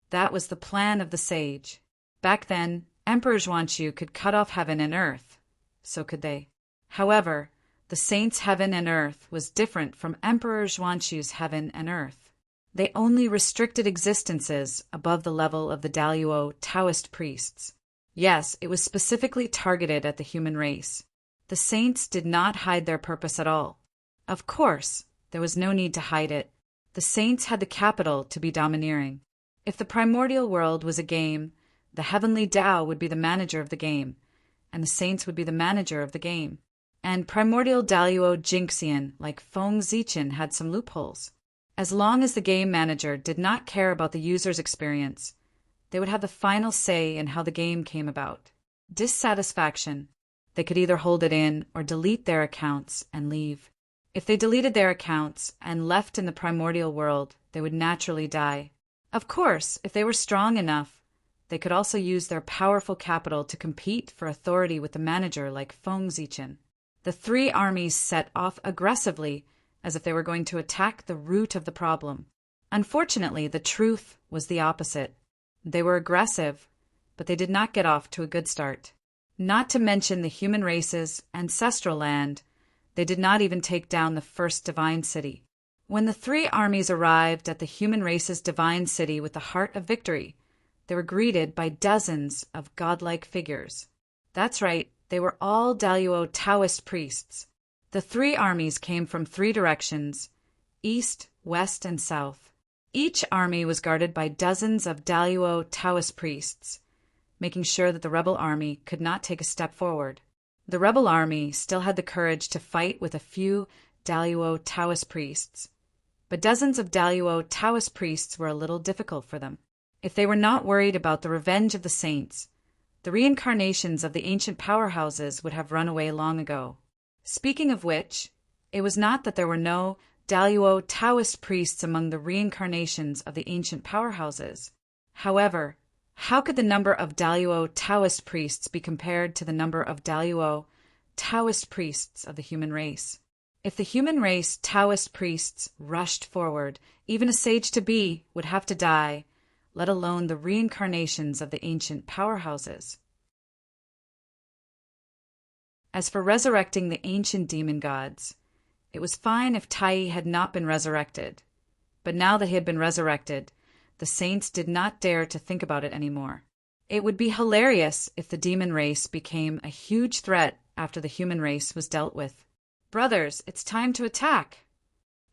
That was the plan of the sage. Back then, Emperor Zhuanxu could cut off heaven and earth. So could they. However, the saints' heaven and earth was different from Emperor Zhuanxu's heaven and earth. They only restricted existences above the level of the Daluo Taoist priests. Yes, it was specifically targeted at the human race. The saints did not hide their purpose at all. Of course, there was no need to hide it. The saints had the capital to be domineering. If the primordial world was a game, the heavenly Tao would be the manager of the game, and the saints would be the manager of the game. And primordial Daluo Jinxian, like Feng Zichen, had some loopholes. As long as the game manager did not care about the user's experience, they would have the final say in how the game came about. Dissatisfaction. They could either hold it in or delete their accounts and leave. If they deleted their accounts and left in the primordial world, they would naturally die. Of course, if they were strong enough, they could also use their powerful capital to compete for authority with the manager like Feng Zichen. The 3 armies set off aggressively, as if they were going to attack the root of the problem. Unfortunately, the truth was the opposite. They were aggressive, but they did not get off to a good start. Not to mention the human race's ancestral land, they did not even take down the first divine city. When the 3 armies arrived at the human race's divine city with the heart of victory, they were greeted by dozens of godlike figures. That's right, they were all Daluo Taoist priests. The 3 armies came from 3 directions, east, west, and south. Each army was guarded by dozens of Daluo Taoist priests, making sure that the rebel army could not take a step forward. The rebel army still had the courage to fight with a few Daluo Taoist priests, but dozens of Daluo Taoist priests were a little difficult for them. If they were not worried about the revenge of the saints, the reincarnations of the ancient powerhouses would have run away long ago. Speaking of which, it was not that there were no Daluo Taoist priests among the reincarnations of the ancient powerhouses. However, how could the number of Daluo Taoist priests be compared to the number of Daluo Taoist priests of the human race? If the human race Taoist priests rushed forward, even a sage-to-be would have to die, let alone the reincarnations of the ancient powerhouses. As for resurrecting the ancient demon gods, it was fine if Tai had not been resurrected. But now that he had been resurrected, the saints did not dare to think about it anymore. It would be hilarious if the demon race became a huge threat after the human race was dealt with. Brothers, it's time to attack.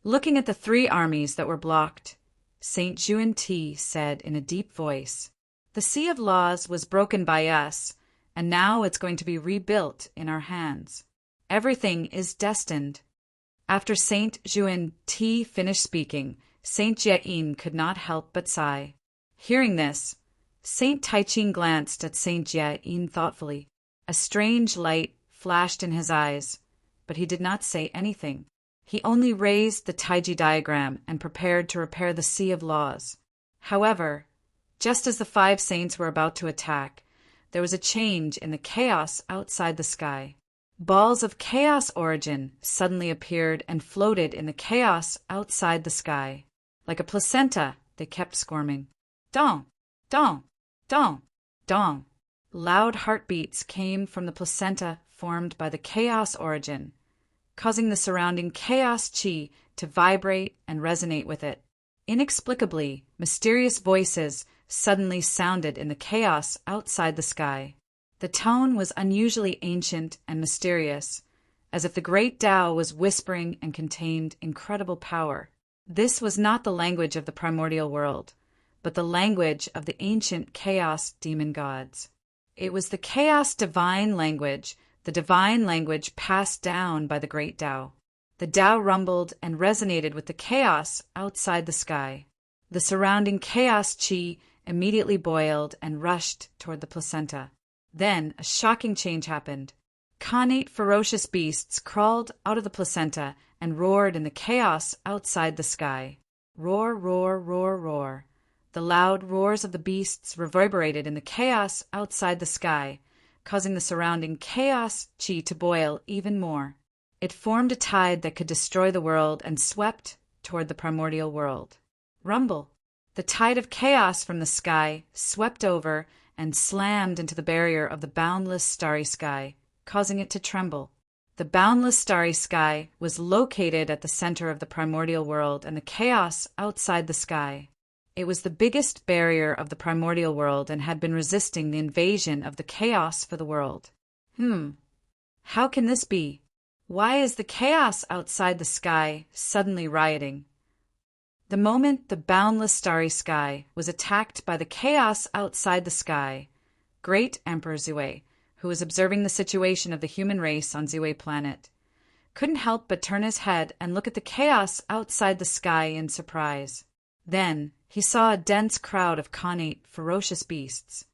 Looking at the 3 armies that were blocked, Saint Zhuan Ti said in a deep voice, "The sea of laws was broken by us, and now it's going to be rebuilt in our hands. Everything is destined. After Saint Juin Ti finished speaking, Saint Jieyin could not help but sigh. Hearing this, Saint Taiching glanced at Saint Jieyin thoughtfully. A strange light flashed in his eyes, but he did not say anything. He only raised the Taiji diagram and prepared to repair the Sea of Laws. However, just as the 5 saints were about to attack, there was a change in the chaos outside the sky. Balls of chaos origin suddenly appeared and floated in the chaos outside the sky. Like a placenta, they kept squirming. Dong! Dong! Dong! Dong! Loud heartbeats came from the placenta formed by the chaos origin, causing the surrounding chaos chi to vibrate and resonate with it. Inexplicably, mysterious voices suddenly sounded in the chaos outside the sky. The tone was unusually ancient and mysterious, as if the great Tao was whispering and contained incredible power. This was not the language of the primordial world, but the language of the ancient chaos demon gods. It was the chaos divine language, the divine language passed down by the great Tao. The Tao rumbled and resonated with the chaos outside the sky. The surrounding chaos chi immediately boiled and rushed toward the placenta. Then a shocking change happened. Khanate ferocious beasts crawled out of the placenta and roared in the chaos outside the sky. Roar, roar, roar, roar. The loud roars of the beasts reverberated in the chaos outside the sky, causing the surrounding chaos chi to boil even more. It formed a tide that could destroy the world and swept toward the primordial world. Rumble! The tide of chaos from the sky swept over and slammed into the barrier of the boundless starry sky, causing it to tremble. The boundless starry sky was located at the center of the primordial world and the chaos outside the sky. It was the biggest barrier of the primordial world and had been resisting the invasion of the chaos for the world. How can this be? Why is the chaos outside the sky suddenly rioting? The moment the boundless starry sky was attacked by the chaos outside the sky, Great Emperor Zue, who was observing the situation of the human race on Zue planet, couldn't help but turn his head and look at the chaos outside the sky in surprise. Then he saw a dense crowd of Khanate ferocious beasts.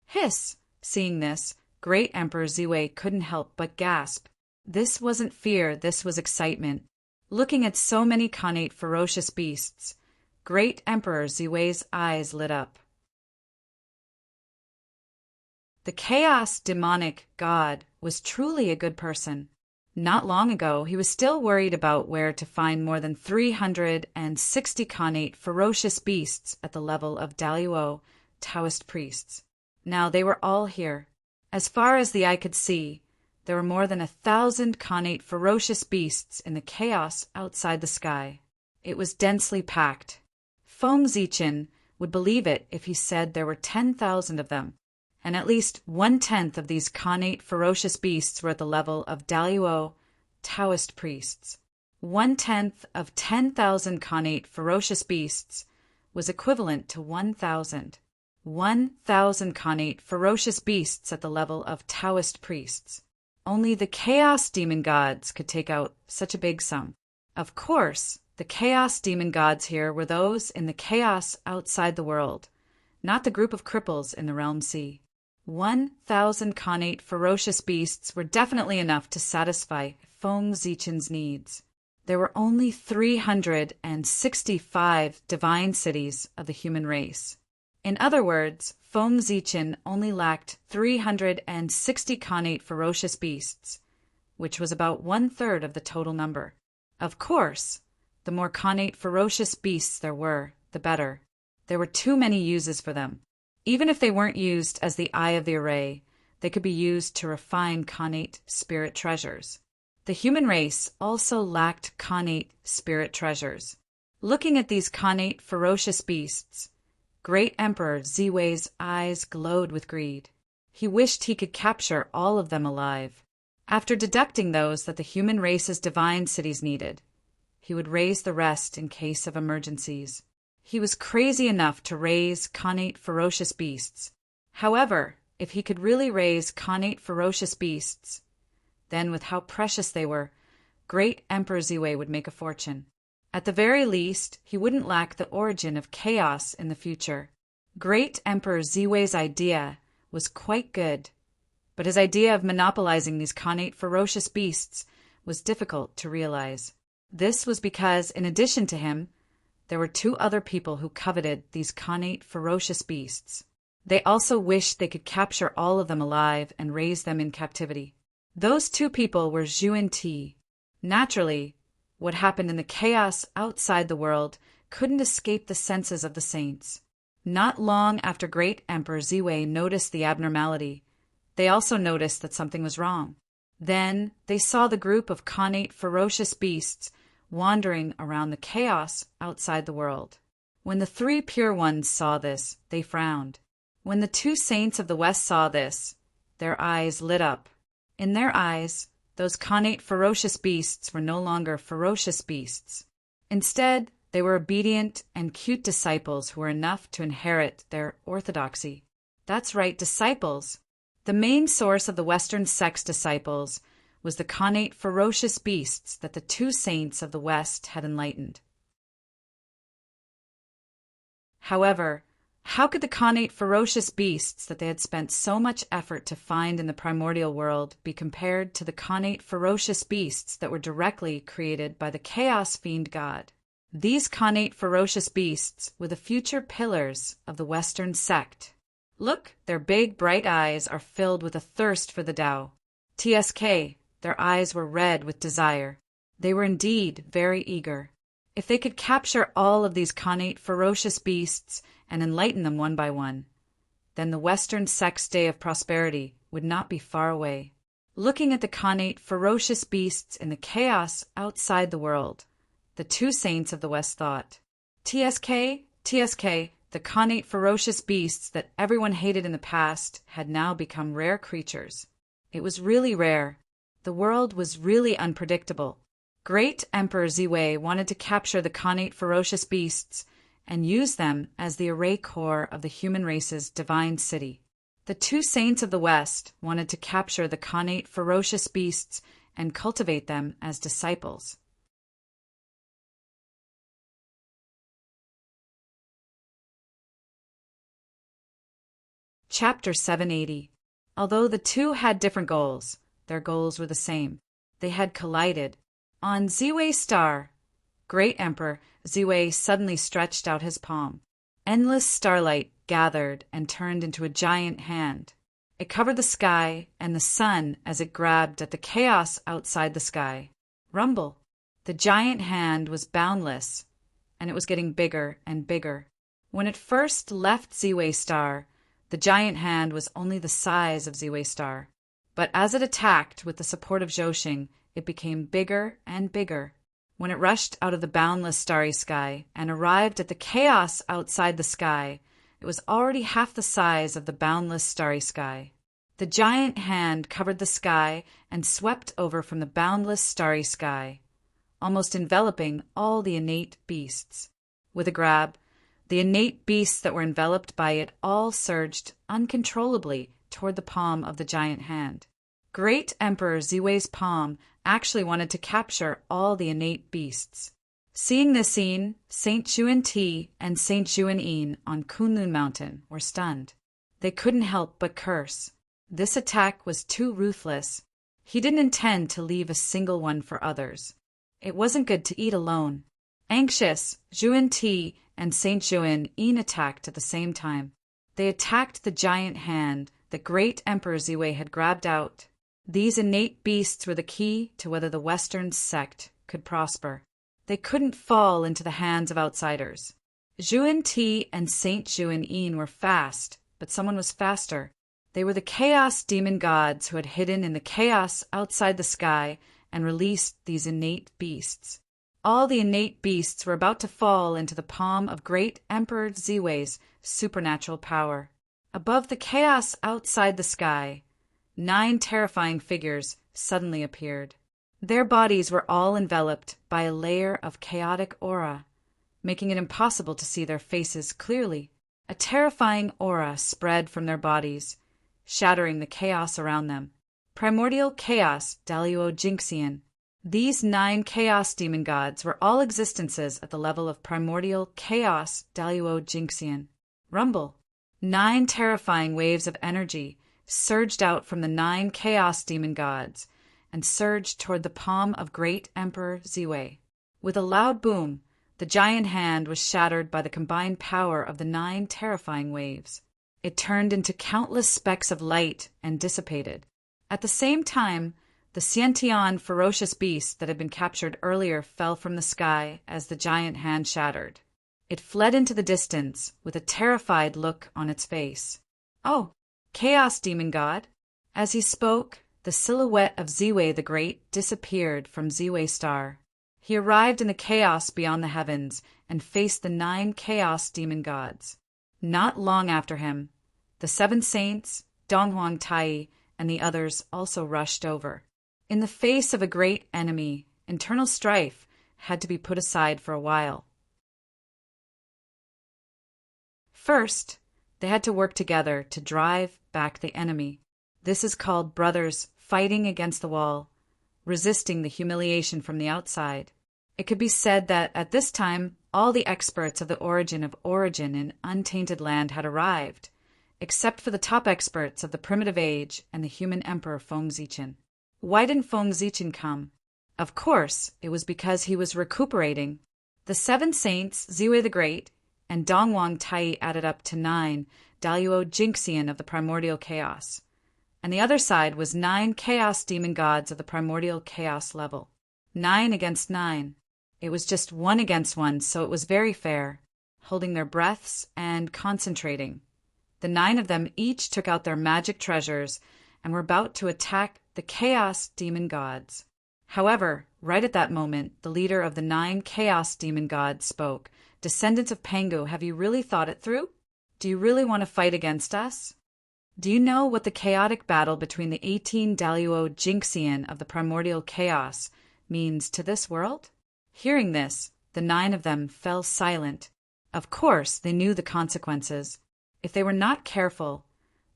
Hiss! Seeing this, Great Emperor Zue couldn't help but gasp. This wasn't fear, this was excitement. Looking at so many Khanate ferocious beasts, Great Emperor Ziwei's eyes lit up. The chaos demonic god was truly a good person. Not long ago, he was still worried about where to find more than 360 Khanate ferocious beasts at the level of Daluo Taoist priests. Now they were all here. As far as the eye could see, there were more than 1,000 Khanate ferocious beasts in the chaos outside the sky. It was densely packed. Foam Zichin would believe it if he said there were 10,000 of them, and at least 1/10 of these Khanate ferocious beasts were at the level of Daluo Taoist priests. 1/10 of 10,000 Khanate ferocious beasts was equivalent to 1,000. 1,000 Khanate ferocious beasts at the level of Taoist priests. Only the chaos demon gods could take out such a big sum. Of course, the chaos demon gods here were those in the chaos outside the world, not the group of cripples in the realm sea. 1,000 Khanate ferocious beasts were definitely enough to satisfy Foam Zichin's needs. There were only 365 divine cities of the human race. In other words, Foam Zichin only lacked 360 Khanate ferocious beasts, which was about 1/3 of the total number. Of course, the more Khanate ferocious beasts there were, the better. There were too many uses for them. Even if they weren't used as the eye of the array, they could be used to refine Khanate spirit treasures. The human race also lacked Khanate spirit treasures. Looking at these Khanate ferocious beasts, Great Emperor Ziwei's eyes glowed with greed. He wished he could capture all of them alive. After deducting those that the human race's divine cities needed, he would raise the rest in case of emergencies. He was crazy enough to raise Khanate ferocious beasts. However, if he could really raise connate ferocious beasts, then with how precious they were, great Emperor Ziwei would make a fortune. At the very least, he wouldn't lack the origin of chaos in the future. Great Emperor Ziwei's idea was quite good, but his idea of monopolizing these connate ferocious beasts was difficult to realize. This was because, in addition to him, there were two other people who coveted these connate ferocious beasts. They also wished they could capture all of them alive and raise them in captivity. Those two people were Zhu and Ti. Naturally, what happened in the chaos outside the world couldn't escape the senses of the saints. Not long after great Emperor Ziwei noticed the abnormality, they also noticed that something was wrong. Then they saw the group of connate ferocious beasts wandering around the chaos outside the world. When the three pure ones saw this, they frowned. When the two saints of the West saw this, their eyes lit up. In their eyes, those connate ferocious beasts were no longer ferocious beasts. Instead, they were obedient and cute disciples who were enough to inherit their orthodoxy. That's right, disciples. The main source of the Western sect's disciples was the connate ferocious beasts that the two saints of the West had enlightened. However, how could the connate ferocious beasts that they had spent so much effort to find in the primordial world be compared to the connate ferocious beasts that were directly created by the chaos fiend god? These connate ferocious beasts were the future pillars of the Western sect. Look, their big, bright eyes are filled with a thirst for the Tao. TSK, their eyes were red with desire. They were indeed very eager. If they could capture all of these connate ferocious beasts and enlighten them one by one, then the Western sect's day of prosperity would not be far away. Looking at the connate ferocious beasts in the chaos outside the world, the two saints of the West thought, TSK, the connate ferocious beasts that everyone hated in the past had now become rare creatures. It was really rare. The world was really unpredictable. Great Emperor Ziwei wanted to capture the connate ferocious beasts and use them as the array core of the human race's divine city. The two saints of the West wanted to capture the connate ferocious beasts and cultivate them as disciples. Chapter 780. Although the two had different goals, their goals were the same. They had collided. On Ziwei's star, Great Emperor Ziwei suddenly stretched out his palm. Endless starlight gathered and turned into a giant hand. It covered the sky and the sun as it grabbed at the chaos outside the sky. Rumble. The giant hand was boundless, and it was getting bigger and bigger. When it first left Ziwei's star, the giant hand was only the size of Ziwei's star. But as it attacked with the support of Zhouxing, it became bigger and bigger. When it rushed out of the boundless starry sky and arrived at the chaos outside the sky, it was already half the size of the boundless starry sky. The giant hand covered the sky and swept over from the boundless starry sky, almost enveloping all the innate beasts. With a grab, the innate beasts that were enveloped by it all surged uncontrollably toward the palm of the giant hand. Great Emperor Ziwei's palm actually wanted to capture all the innate beasts. Seeing this scene, Saint Zhu Ti and Saint Zhu Yin on Kunlun Mountain were stunned. They couldn't help but curse. This attack was too ruthless. He didn't intend to leave a single one for others. It wasn't good to eat alone. Anxious, Zhu Ti and Saint Zhu Yin attacked at the same time. They attacked the giant hand that Great Emperor Ziwei had grabbed out. These innate beasts were the key to whether the Western sect could prosper. They couldn't fall into the hands of outsiders. Zhu Ti and Saint Zhu Yin were fast, but someone was faster. They were the chaos demon gods who had hidden in the chaos outside the sky and released these innate beasts. All the innate beasts were about to fall into the palm of Great Emperor Ziwei's supernatural power. Above the chaos outside the sky, 9 terrifying figures suddenly appeared. Their bodies were all enveloped by a layer of chaotic aura, making it impossible to see their faces clearly. A terrifying aura spread from their bodies, shattering the chaos around them. Primordial Chaos Daluo Jinxian. These 9 chaos demon gods were all existences at the level of Primordial Chaos Daluo Jinxian. Rumble. 9 terrifying waves of energy surged out from the 9 chaos demon gods and surged toward the palm of great Emperor Ziwei. With a loud boom, the giant hand was shattered by the combined power of the 9 terrifying waves. It turned into countless specks of light and dissipated. At the same time, the Xiantian ferocious beast that had been captured earlier fell from the sky as the giant hand shattered. It fled into the distance with a terrified look on its face. "Oh, Chaos Demon God." As he spoke, the silhouette of Ziwei the Great disappeared from Ziwei Star. He arrived in the chaos beyond the heavens and faced the 9 chaos demon gods. Not long after him, the 7 saints, Donghuang Tai, and the others also rushed over. In the face of a great enemy, internal strife had to be put aside for a while. First, they had to work together to drive back the enemy. This is called brothers fighting against the wall, resisting the humiliation from the outside. It could be said that at this time, all the experts of the origin in Untainted Land had arrived, except for the top experts of the primitive age and the human emperor Feng Zichen. Why didn't Feng Zichen come? Of course, it was because he was recuperating. The 7 saints, Ziwei the Great, and Donghuang Tai added up to 9, Daluo Jinxian of the primordial chaos. And the other side was 9 chaos demon gods of the primordial chaos level. 9 against 9. It was just 1 against 1, so it was very fair, holding their breaths and concentrating. The 9 of them each took out their magic treasures and were about to attack the chaos demon gods. However, right at that moment, the leader of the 9 chaos demon gods spoke. "Descendants of Pangu, have you really thought it through? Do you really want to fight against us? Do you know what the chaotic battle between the 18 Daluo Jinxian of the primordial chaos means to this world?" Hearing this, the 9 of them fell silent. Of course, they knew the consequences. If they were not careful,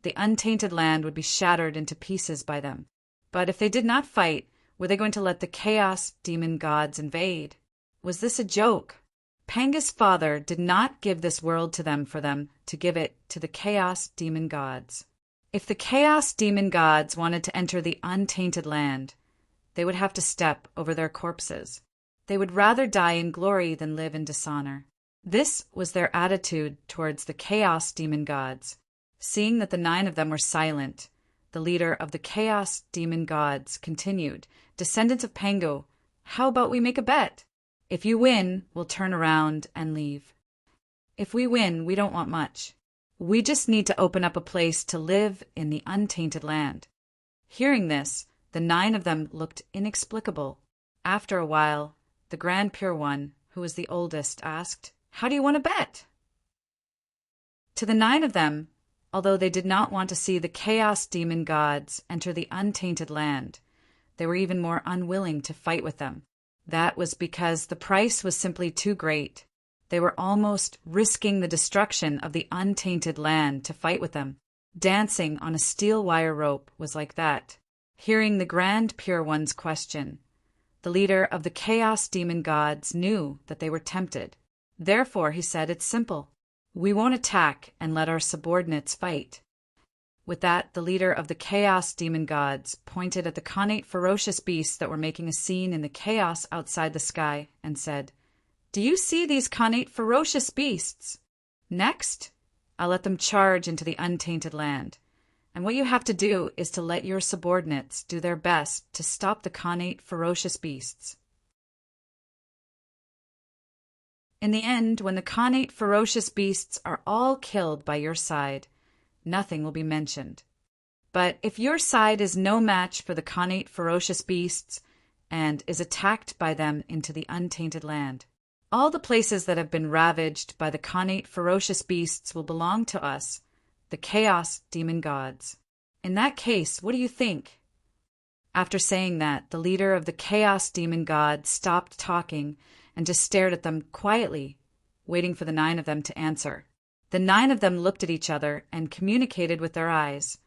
the untainted land would be shattered into pieces by them. But if they did not fight, were they going to let the chaos demon gods invade? Was this a joke? Panga's father did not give this world to them for them to give it to the chaos demon gods. If the chaos demon gods wanted to enter the untainted land, they would have to step over their corpses. They would rather die in glory than live in dishonor. This was their attitude towards the chaos demon gods. Seeing that the 9 of them were silent, the leader of the chaos demon gods continued, "Descendants of Pangu, how about we make a bet? If you win, we'll turn around and leave. If we win, we don't want much. We just need to open up a place to live in the untainted land." Hearing this, the 9 of them looked inexplicable. After a while, the Grand Pure One, who was the oldest, asked, "How do you want to bet?" To the 9 of them, although they did not want to see the chaos demon gods enter the untainted land, they were even more unwilling to fight with them. That was because the price was simply too great. They were almost risking the destruction of the untainted land to fight with them. Dancing on a steel wire rope was like that. Hearing the Grand Pure One's question, the leader of the chaos demon gods knew that they were tempted. Therefore, he said, "It's simple. We won't attack and let our subordinates fight." With that, the leader of the chaos demon gods pointed at the connate ferocious beasts that were making a scene in the chaos outside the sky and said, "Do you see these connate ferocious beasts? Next, I'll let them charge into the untainted land. And what you have to do is to let your subordinates do their best to stop the connate ferocious beasts." In the end, when the connate ferocious beasts are all killed by your side, nothing will be mentioned. But if your side is no match for the connate ferocious beasts and is attacked by them into the untainted land, all the places that have been ravaged by the connate ferocious beasts will belong to us, the chaos demon gods. In that case, what do you think? After saying that, the leader of the chaos demon gods stopped talking and just stared at them quietly, waiting for the 9 of them to answer. The 9 of them looked at each other and communicated with their eyes,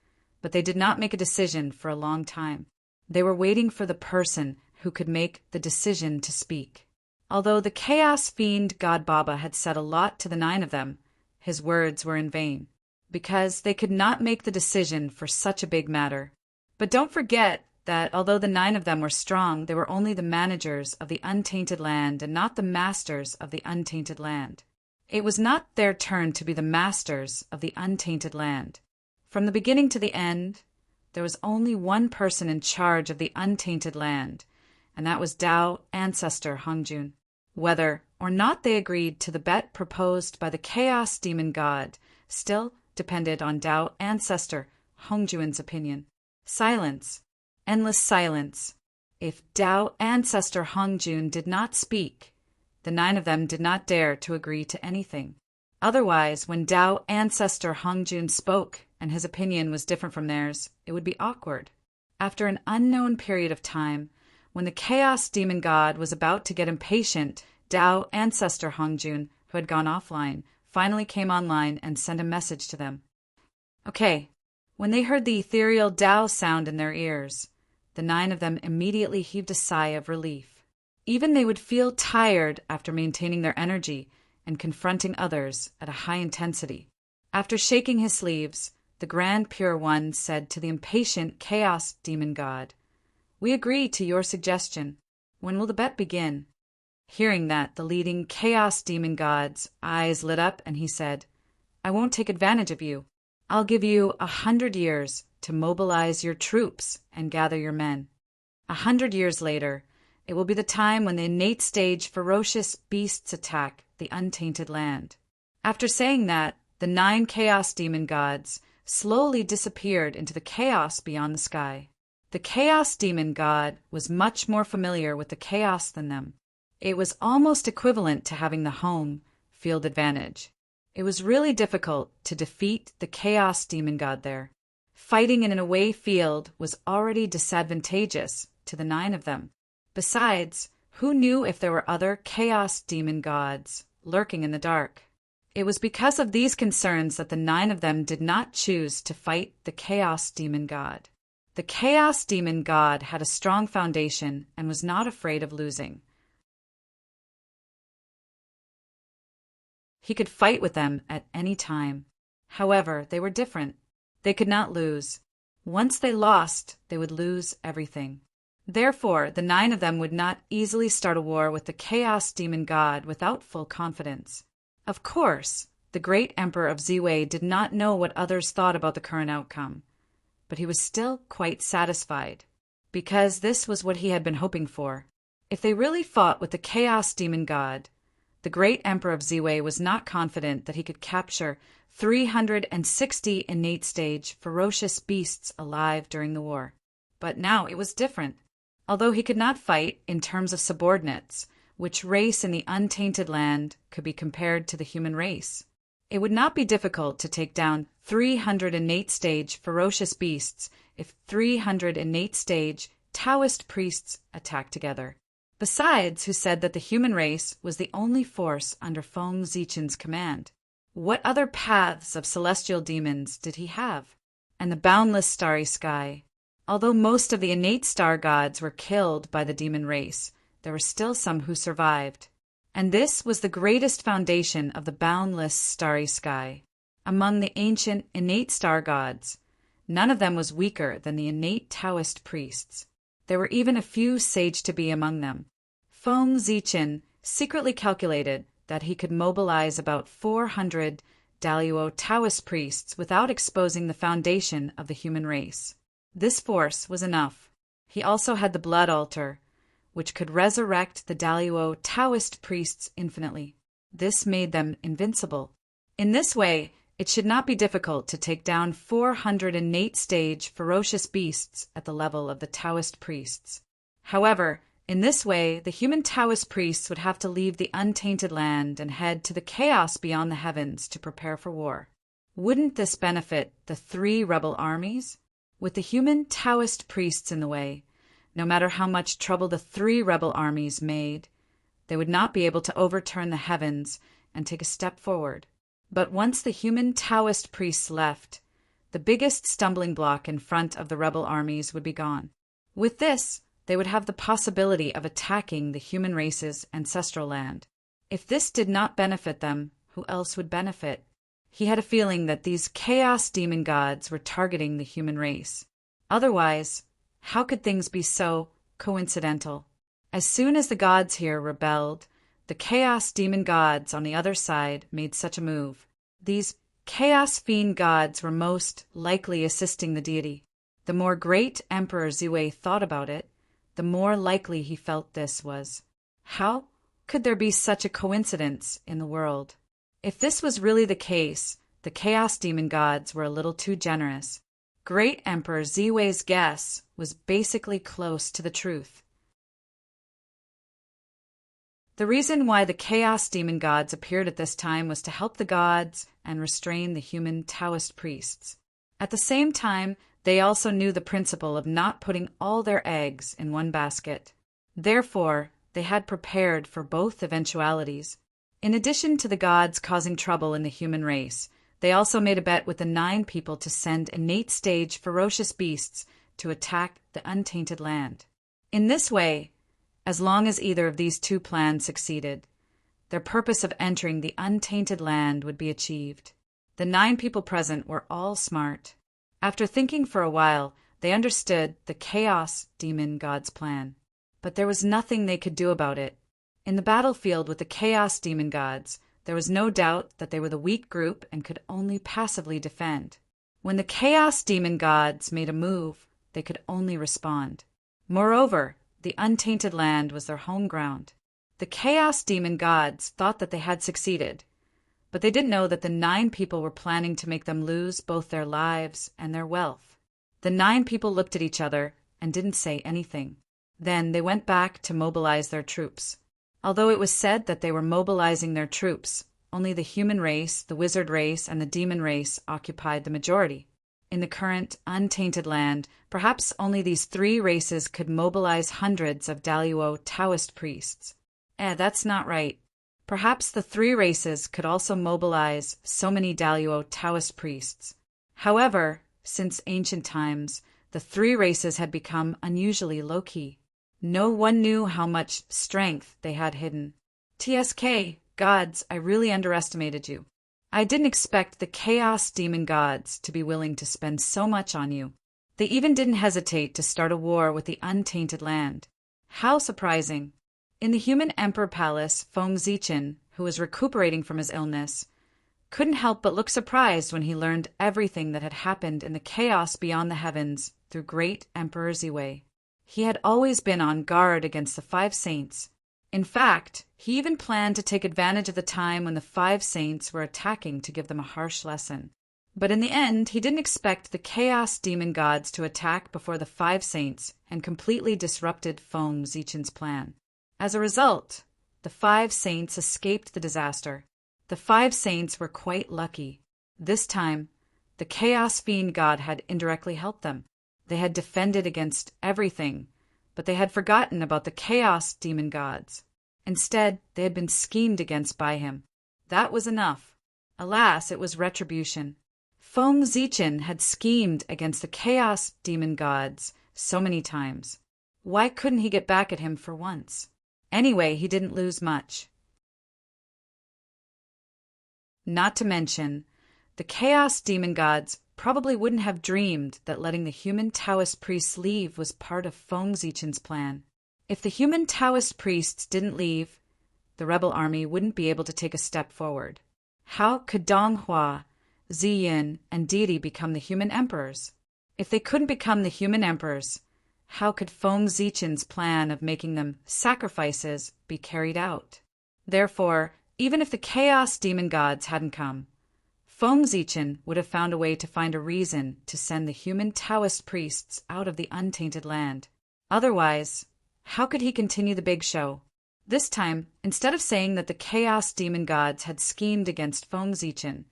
but they did not make a decision for a long time. They were waiting for the person who could make the decision to speak. Although the Chaos Fiend God Baba had said a lot to the 9 of them, his words were in vain, because they could not make the decision for such a big matter. But don't forget that although the 9 of them were strong, they were only the managers of the untainted land and not the masters of the untainted land. It was not their turn to be the masters of the untainted land. From the beginning to the end, there was only one person in charge of the untainted land, and that was Tao ancestor Hongjun. Whether or not they agreed to the bet proposed by the Chaos Demon God still depended on Tao ancestor Hongjun's opinion. Silence. Endless silence. If Tao ancestor Hongjun did not speak, the 9 of them did not dare to agree to anything. Otherwise, when Tao ancestor Hongjun spoke and his opinion was different from theirs, it would be awkward. After an unknown period of time, when the Chaos Demon God was about to get impatient, Tao ancestor Hongjun, who had gone offline, finally came online and sent a message to them. Okay. When they heard the ethereal Tao sound in their ears, the 9 of them immediately heaved a sigh of relief. Even they would feel tired after maintaining their energy and confronting others at a high intensity. After shaking his sleeves, the Grand Pure One said to the impatient Chaos Demon God, "We agree to your suggestion. When will the bet begin?" Hearing that, the leading Chaos Demon God's eyes lit up and he said, "I won't take advantage of you. I'll give you 100 years to mobilize your troops and gather your men. 100 years later, it will be the time when the innate stage ferocious beasts attack the untainted land." After saying that, the 9 Chaos Demon Gods slowly disappeared into the chaos beyond the sky. The Chaos Demon God was much more familiar with the chaos than them. It was almost equivalent to having the home field advantage. It was really difficult to defeat the Chaos Demon God there. Fighting in an away field was already disadvantageous to the 9 of them. Besides, who knew if there were other Chaos Demon Gods lurking in the dark? It was because of these concerns that the 9 of them did not choose to fight the Chaos Demon God. The Chaos Demon God had a strong foundation and was not afraid of losing. He could fight with them at any time. However, they were different. They could not lose. Once they lost, they would lose everything. Therefore, the 9 of them would not easily start a war with the Chaos Demon God without full confidence. Of course, the great Emperor of Ziwei did not know what others thought about the current outcome, but he was still quite satisfied, because this was what he had been hoping for. If they really fought with the Chaos Demon God, the great Emperor of Ziwei was not confident that he could capture 360 innate stage ferocious beasts alive during the war. But now it was different. Although he could not fight in terms of subordinates, which race in the untainted land could be compared to the human race, it would not be difficult to take down 300 innate stage ferocious beasts if 300 innate stage Taoist priests attacked together. Besides, who said that the human race was the only force under Feng Zichen's command? What other paths of celestial demons did he have? And the boundless starry sky. Although most of the innate star gods were killed by the demon race, there were still some who survived. And this was the greatest foundation of the boundless starry sky. Among the ancient innate star gods, none of them was weaker than the innate Taoist priests. There were even a few sage-to-be among them. Feng Zichen secretly calculated that he could mobilize about 400 Daluo Taoist priests without exposing the foundation of the human race. This force was enough. He also had the blood altar, which could resurrect the Daluo Taoist priests infinitely. This made them invincible. In this way, it should not be difficult to take down 400 innate stage ferocious beasts at the level of the Taoist priests. However, in this way, the human Taoist priests would have to leave the untainted land and head to the chaos beyond the heavens to prepare for war. Wouldn't this benefit the 3 rebel armies? With the human Taoist priests in the way, no matter how much trouble the 3 rebel armies made, they would not be able to overturn the heavens and take a step forward. But once the human Taoist priests left, the biggest stumbling block in front of the rebel armies would be gone. With this, they would have the possibility of attacking the human race's ancestral land. If this did not benefit them, who else would benefit? He had a feeling that these chaos demon gods were targeting the human race. Otherwise, how could things be so coincidental? As soon as the gods here rebelled, the chaos demon gods on the other side made such a move. These chaos fiend gods were most likely assisting the deity. The more great Emperor Zue thought about it, the more likely he felt this was. How could there be such a coincidence in the world? If this was really the case, the chaos demon gods were a little too generous. Great Emperor Ziwe's guess was basically close to the truth. The reason why the chaos demon gods appeared at this time was to help the gods and restrain the human Taoist priests. At the same time, they also knew the principle of not putting all their eggs in one basket. Therefore, they had prepared for both eventualities. In addition to the gods causing trouble in the human race, they also made a bet with the 9 people to send innate stage ferocious beasts to attack the untainted land. In this way, as long as either of these 2 plans succeeded, their purpose of entering the untainted land would be achieved. The 9 people present were all smart. After thinking for a while, they understood the chaos demon god's plan. But there was nothing they could do about it. In the battlefield with the chaos demon gods, there was no doubt that they were the weak group and could only passively defend. When the chaos demon gods made a move, they could only respond. Moreover, the untainted land was their home ground. The chaos demon gods thought that they had succeeded, but they didn't know that the 9 people were planning to make them lose both their lives and their wealth. The 9 people looked at each other and didn't say anything. Then they went back to mobilize their troops. Although it was said that they were mobilizing their troops, only the human race, the wizard race, and the demon race occupied the majority. In the current untainted land, perhaps only these 3 races could mobilize hundreds of Daluo Taoist priests. That's not right. Perhaps the 3 races could also mobilize so many Daluo Taoist priests. However, since ancient times, the 3 races had become unusually low-key. No one knew how much strength they had hidden. TSK, gods, I really underestimated you. I didn't expect the chaos demon gods to be willing to spend so much on you. They even didn't hesitate to start a war with the untainted land. How surprising. In the human emperor palace, Feng Zichen, who was recuperating from his illness, couldn't help but look surprised when he learned everything that had happened in the chaos beyond the heavens through great Emperor Ziwei. He had always been on guard against the 5 saints. In fact, he even planned to take advantage of the time when the 5 saints were attacking to give them a harsh lesson. But in the end, he didn't expect the chaos demon gods to attack before the 5 saints and completely disrupted Feng Zichen's plan. As a result, the 5 saints escaped the disaster. The 5 saints were quite lucky. This time, the chaos fiend god had indirectly helped them. They had defended against everything, but they had forgotten about the chaos demon gods. Instead, they had been schemed against by him. That was enough. Alas, it was retribution. Feng Zichen had schemed against the chaos demon gods so many times. Why couldn't he get back at him for once? Anyway, he didn't lose much. Not to mention, the chaos demon gods probably wouldn't have dreamed that letting the human Taoist priests leave was part of Feng Zichen's plan. If the human Taoist priests didn't leave, the rebel army wouldn't be able to take a step forward. How could Donghua, Ziyin, and Didi become the human emperors? If they couldn't become the human emperors, how could Feng Zichen's plan of making them sacrifices be carried out? Therefore, even if the chaos demon gods hadn't come, Feng Zichen would have found a way to find a reason to send the human Taoist priests out of the untainted land. Otherwise, how could he continue the big show? This time, instead of saying that the chaos demon gods had schemed against Feng Zichen,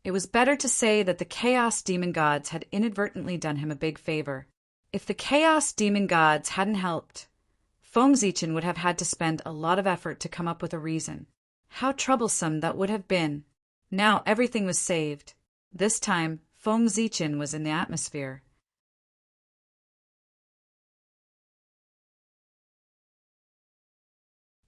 it was better to say that the chaos demon gods had inadvertently done him a big favor. If the chaos demon gods hadn't helped, Feng Zichen would have had to spend a lot of effort to come up with a reason. How troublesome that would have been. Now everything was saved. This time, Feng Zichen was in the atmosphere.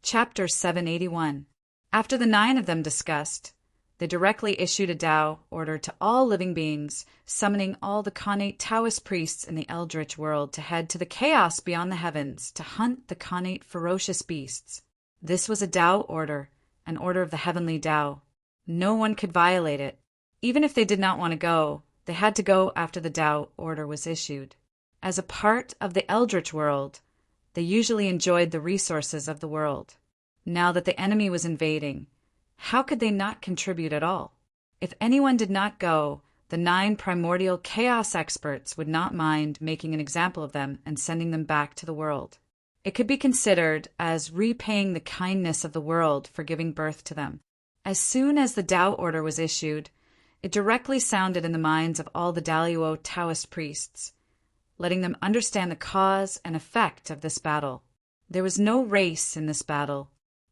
Chapter 781. After the 9 of them discussed, they directly issued a Tao order to all living beings, summoning all the Khanate Taoist priests in the Eldritch world to head to the chaos beyond the heavens to hunt the Khanate ferocious beasts. This was a Tao order, an order of the heavenly Tao. No one could violate it. Even if they did not want to go, they had to go after the Tao order was issued. As a part of the Eldritch world, they usually enjoyed the resources of the world. Now that the enemy was invading, how could they not contribute at all? If anyone did not go, the 9 primordial chaos experts would not mind making an example of them and sending them back to the world. It could be considered as repaying the kindness of the world for giving birth to them. As soon as the Tao order was issued, it directly sounded in the minds of all the Daluo Taoist priests, letting them understand the cause and effect of this battle. There was no race in this battle.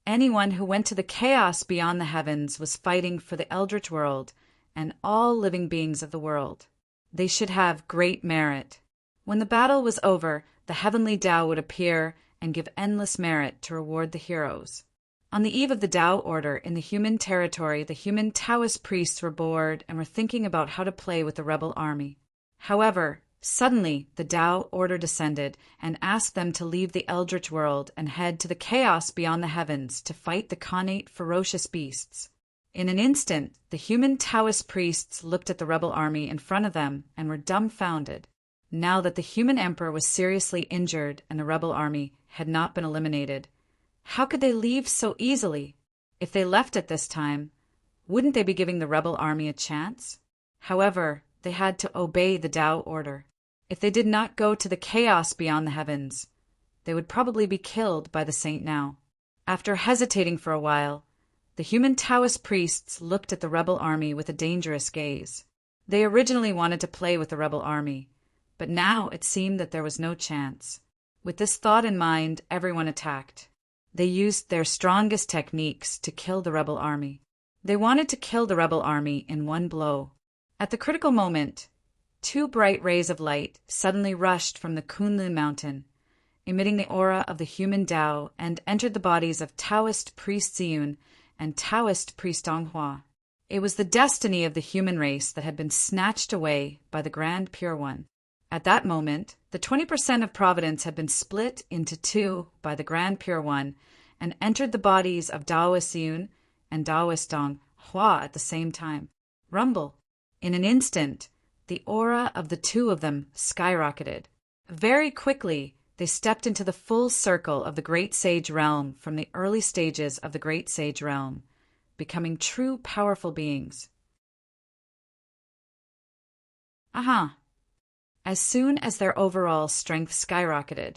Anyone who went to the chaos beyond the heavens was fighting for the Eldritch world and all living beings of the world. They should have great merit. When the battle was over, the heavenly Tao would appear and give endless merit to reward the heroes. On the eve of the Tao order in the human territory, the human Taoist priests were bored and were thinking about how to play with the rebel army. However, suddenly the Tao order descended and asked them to leave the Eldritch world and head to the chaos beyond the heavens to fight the Khanate ferocious beasts. In an instant, the human Taoist priests looked at the rebel army in front of them and were dumbfounded. Now that the human emperor was seriously injured and the rebel army had not been eliminated, how could they leave so easily? If they left at this time, wouldn't they be giving the rebel army a chance? However, they had to obey the Tao order. If they did not go to the chaos beyond the heavens, they would probably be killed by the Saint now. After hesitating for a while, the human Taoist priests looked at the rebel army with a dangerous gaze. They originally wanted to play with the rebel army, but now it seemed that there was no chance. With this thought in mind, everyone attacked. They used their strongest techniques to kill the rebel army. They wanted to kill the rebel army in one blow. At the critical moment, 2 bright rays of light suddenly rushed from the Kunlun mountain, emitting the aura of the human Tao, and entered the bodies of Taoist priest Ziyun and Taoist priest Donghua. It was the destiny of the human race that had been snatched away by the Grand Pure One. At that moment, the 20% of providence had been split into 2 by the Grand Pure One and entered the bodies of Taoist Ziyun and Taoist Donghua at the same time. Rumble. In an instant, the aura of the 2 of them skyrocketed. Very quickly, they stepped into the full circle of the Great Sage Realm from the early stages of the Great Sage Realm, becoming true powerful beings. As soon as their overall strength skyrocketed,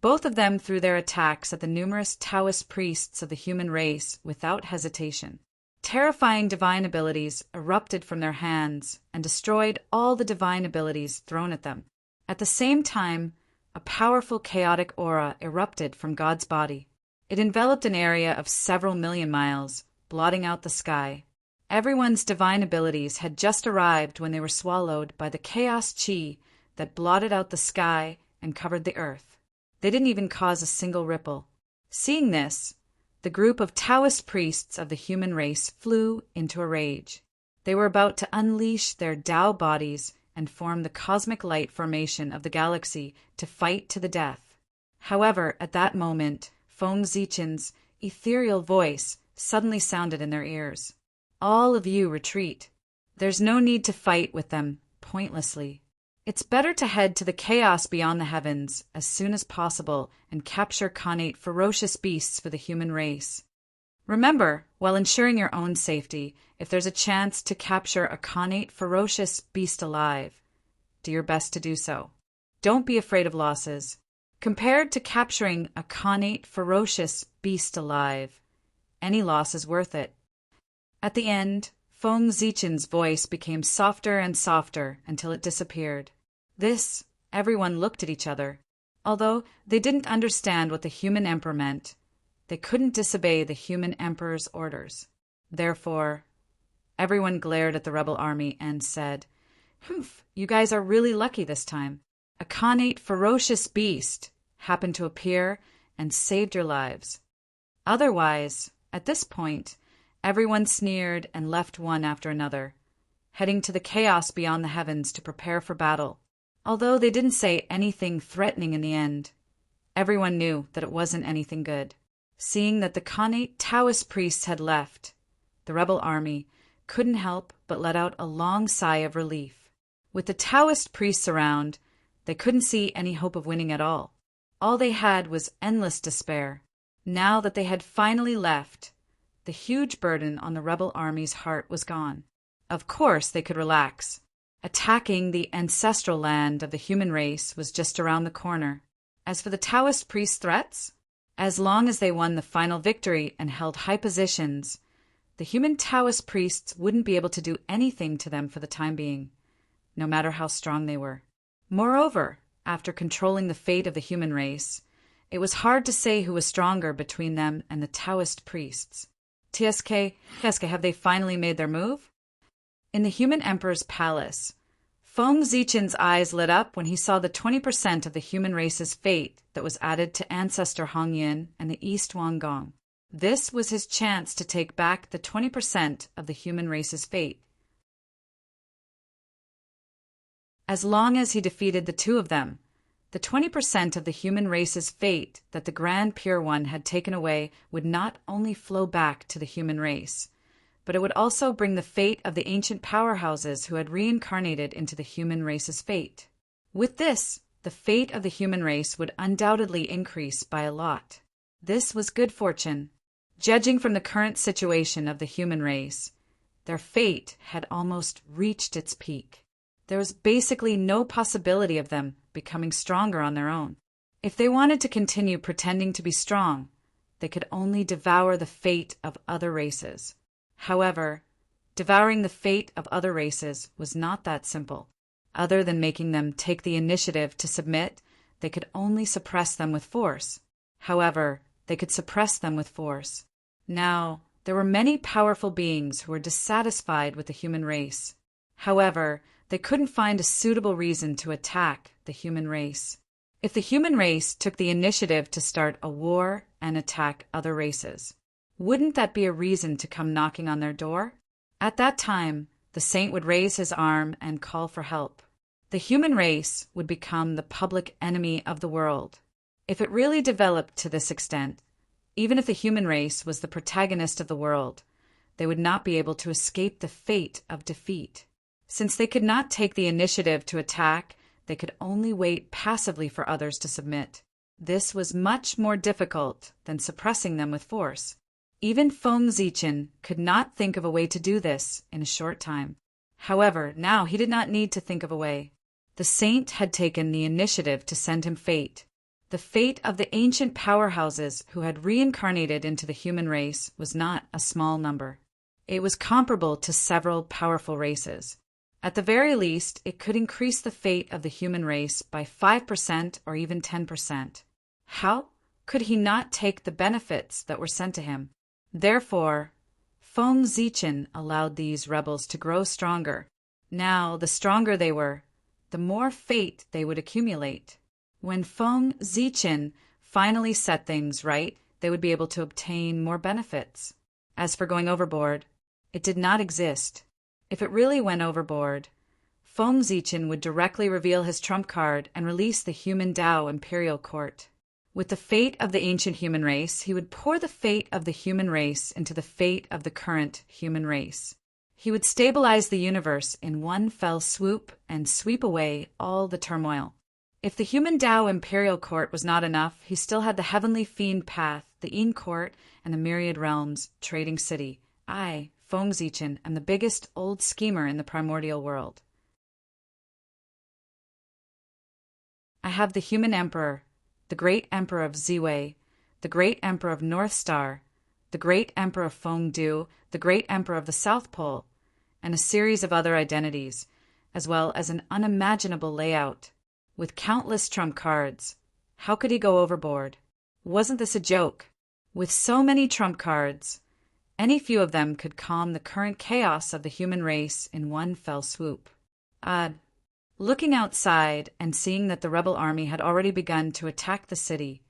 both of them threw their attacks at the numerous Taoist priests of the human race without hesitation. Terrifying divine abilities erupted from their hands and destroyed all the divine abilities thrown at them. At the same time, a powerful chaotic aura erupted from God's body. It enveloped an area of several million miles, blotting out the sky. Everyone's divine abilities had just arrived when they were swallowed by the chaos chi that blotted out the sky and covered the earth. They didn't even cause a single ripple. Seeing this, the group of Taoist priests of the human race flew into a rage. They were about to unleash their Tao bodies and form the cosmic light formation of the galaxy to fight to the death. However, at that moment, Feng Zichen's ethereal voice suddenly sounded in their ears. All of you retreat. There's no need to fight with them pointlessly. It's better to head to the chaos beyond the heavens as soon as possible and capture Khanate ferocious beasts for the human race. Remember, while ensuring your own safety, if there's a chance to capture a Khanate ferocious beast alive, do your best to do so. Don't be afraid of losses. Compared to capturing a Khanate ferocious beast alive, any loss is worth it. At the end, Feng Zichen's voice became softer and softer until it disappeared. This, everyone looked at each other. Although they didn't understand what the human emperor meant, they couldn't disobey the human emperor's orders. Therefore, everyone glared at the rebel army and said, Humph, you guys are really lucky this time. A Khanate ferocious beast happened to appear and saved your lives. Otherwise, at this point, everyone sneered and left one after another, heading to the chaos beyond the heavens to prepare for battle. Although they didn't say anything threatening in the end, everyone knew that it wasn't anything good. Seeing that the Khanate Taoist priests had left, the rebel army couldn't help but let out a long sigh of relief. With the Taoist priests around, they couldn't see any hope of winning at all. All they had was endless despair. Now that they had finally left, the huge burden on the rebel army's heart was gone. Of course they could relax. Attacking the ancestral land of the human race was just around the corner. As for the Taoist priests' threats, as long as they won the final victory and held high positions, the human Taoist priests wouldn't be able to do anything to them for the time being, no matter how strong they were. Moreover, after controlling the fate of the human race, it was hard to say who was stronger between them and the Taoist priests. TSK, have they finally made their move? In the human emperor's palace, Feng Zichen's eyes lit up when he saw the 20% of the human race's fate that was added to ancestor Hong Yin and the East Wanggong. This was his chance to take back the 20% of the human race's fate. As long as he defeated the two of them, the 20% of the human race's fate that the Grand Pure One had taken away would not only flow back to the human race, but it would also bring the fate of the ancient powerhouses who had reincarnated into the human race's fate. With this, the fate of the human race would undoubtedly increase by a lot. This was good fortune. Judging from the current situation of the human race, their fate had almost reached its peak. There was basically no possibility of them becoming stronger on their own. If they wanted to continue pretending to be strong, they could only devour the fate of other races. However, devouring the fate of other races was not that simple. Other than making them take the initiative to submit, they could only suppress them with force. However, they could suppress them with force. Now, there were many powerful beings who were dissatisfied with the human race. However, they couldn't find a suitable reason to attack the human race. If the human race took the initiative to start a war and attack other races, wouldn't that be a reason to come knocking on their door? At that time, the saint would raise his arm and call for help. The human race would become the public enemy of the world. If it really developed to this extent, even if the human race was the protagonist of the world, they would not be able to escape the fate of defeat. Since they could not take the initiative to attack, they could only wait passively for others to submit. This was much more difficult than suppressing them with force. Even Feng Zichen could not think of a way to do this in a short time. However, now he did not need to think of a way. The saint had taken the initiative to send him fate. The fate of the ancient powerhouses who had reincarnated into the human race was not a small number. It was comparable to several powerful races. At the very least, it could increase the fate of the human race by 5% or even 10%. How could he not take the benefits that were sent to him? Therefore, Feng Zichen allowed these rebels to grow stronger. Now, the stronger they were, the more fate they would accumulate. When Feng Zichen finally set things right, they would be able to obtain more benefits. As for going overboard, it did not exist. If it really went overboard, Feng Zichen would directly reveal his trump card and release the human Tao Imperial Court. With the fate of the ancient human race, he would pour the fate of the human race into the fate of the current human race. He would stabilize the universe in one fell swoop and sweep away all the turmoil. If the human Tao Imperial Court was not enough, he still had the heavenly fiend path, the Yin Court, and the myriad realms trading city. I, Feng Zichen, am the biggest old schemer in the primordial world. I have the human emperor, the great emperor of Ziwei, the great emperor of North Star, the great emperor of Fengdu, the great emperor of the South Pole, and a series of other identities, as well as an unimaginable layout, with countless trump cards. How could he go overboard? Wasn't this a joke? With so many trump cards, any few of them could calm the current chaos of the human race in one fell swoop. Uh, Looking outside and seeing that the rebel army had already begun to attack the city,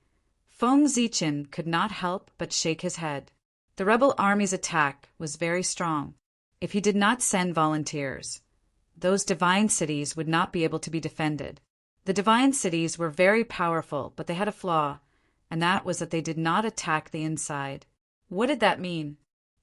Feng Zichen could not help but shake his head. The rebel army's attack was very strong. If he did not send volunteers, those divine cities would not be able to be defended. The divine cities were very powerful, but they had a flaw, and that was that they did not attack the inside. What did that mean?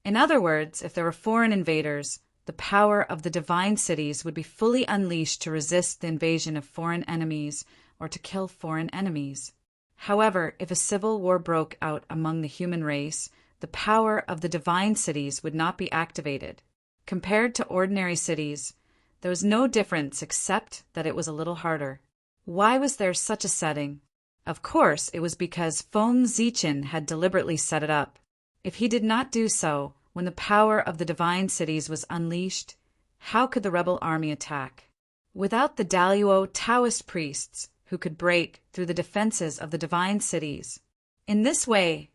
In other words, if there were foreign invaders, the power of the divine cities would be fully unleashed to resist the invasion of foreign enemies or to kill foreign enemies. However, if a civil war broke out among the human race, the power of the divine cities would not be activated. Compared to ordinary cities, there was no difference except that it was a little harder. Why was there such a setting? Of course, it was because Feng Zichen had deliberately set it up. If he did not do so, when the power of the divine cities was unleashed, how could the rebel army attack? Without the Daluo Taoist priests who could break through the defenses of the divine cities. In this way,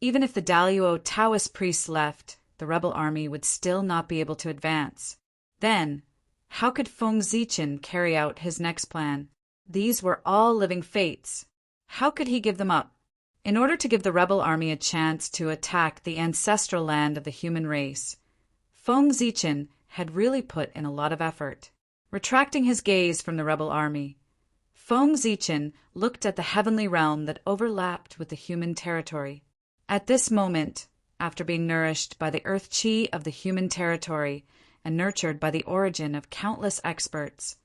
even if the Daluo Taoist priests left, the rebel army would still not be able to advance. Then, how could Feng Zichen carry out his next plan? These were all living fates. How could he give them up? In order to give the rebel army a chance to attack the ancestral land of the human race, Feng Zichen had really put in a lot of effort. Retracting his gaze from the rebel army, Feng Zichen looked at the heavenly realm that overlapped with the human territory. At this moment, after being nourished by the earth chi of the human territory and nurtured by the origin of countless experts,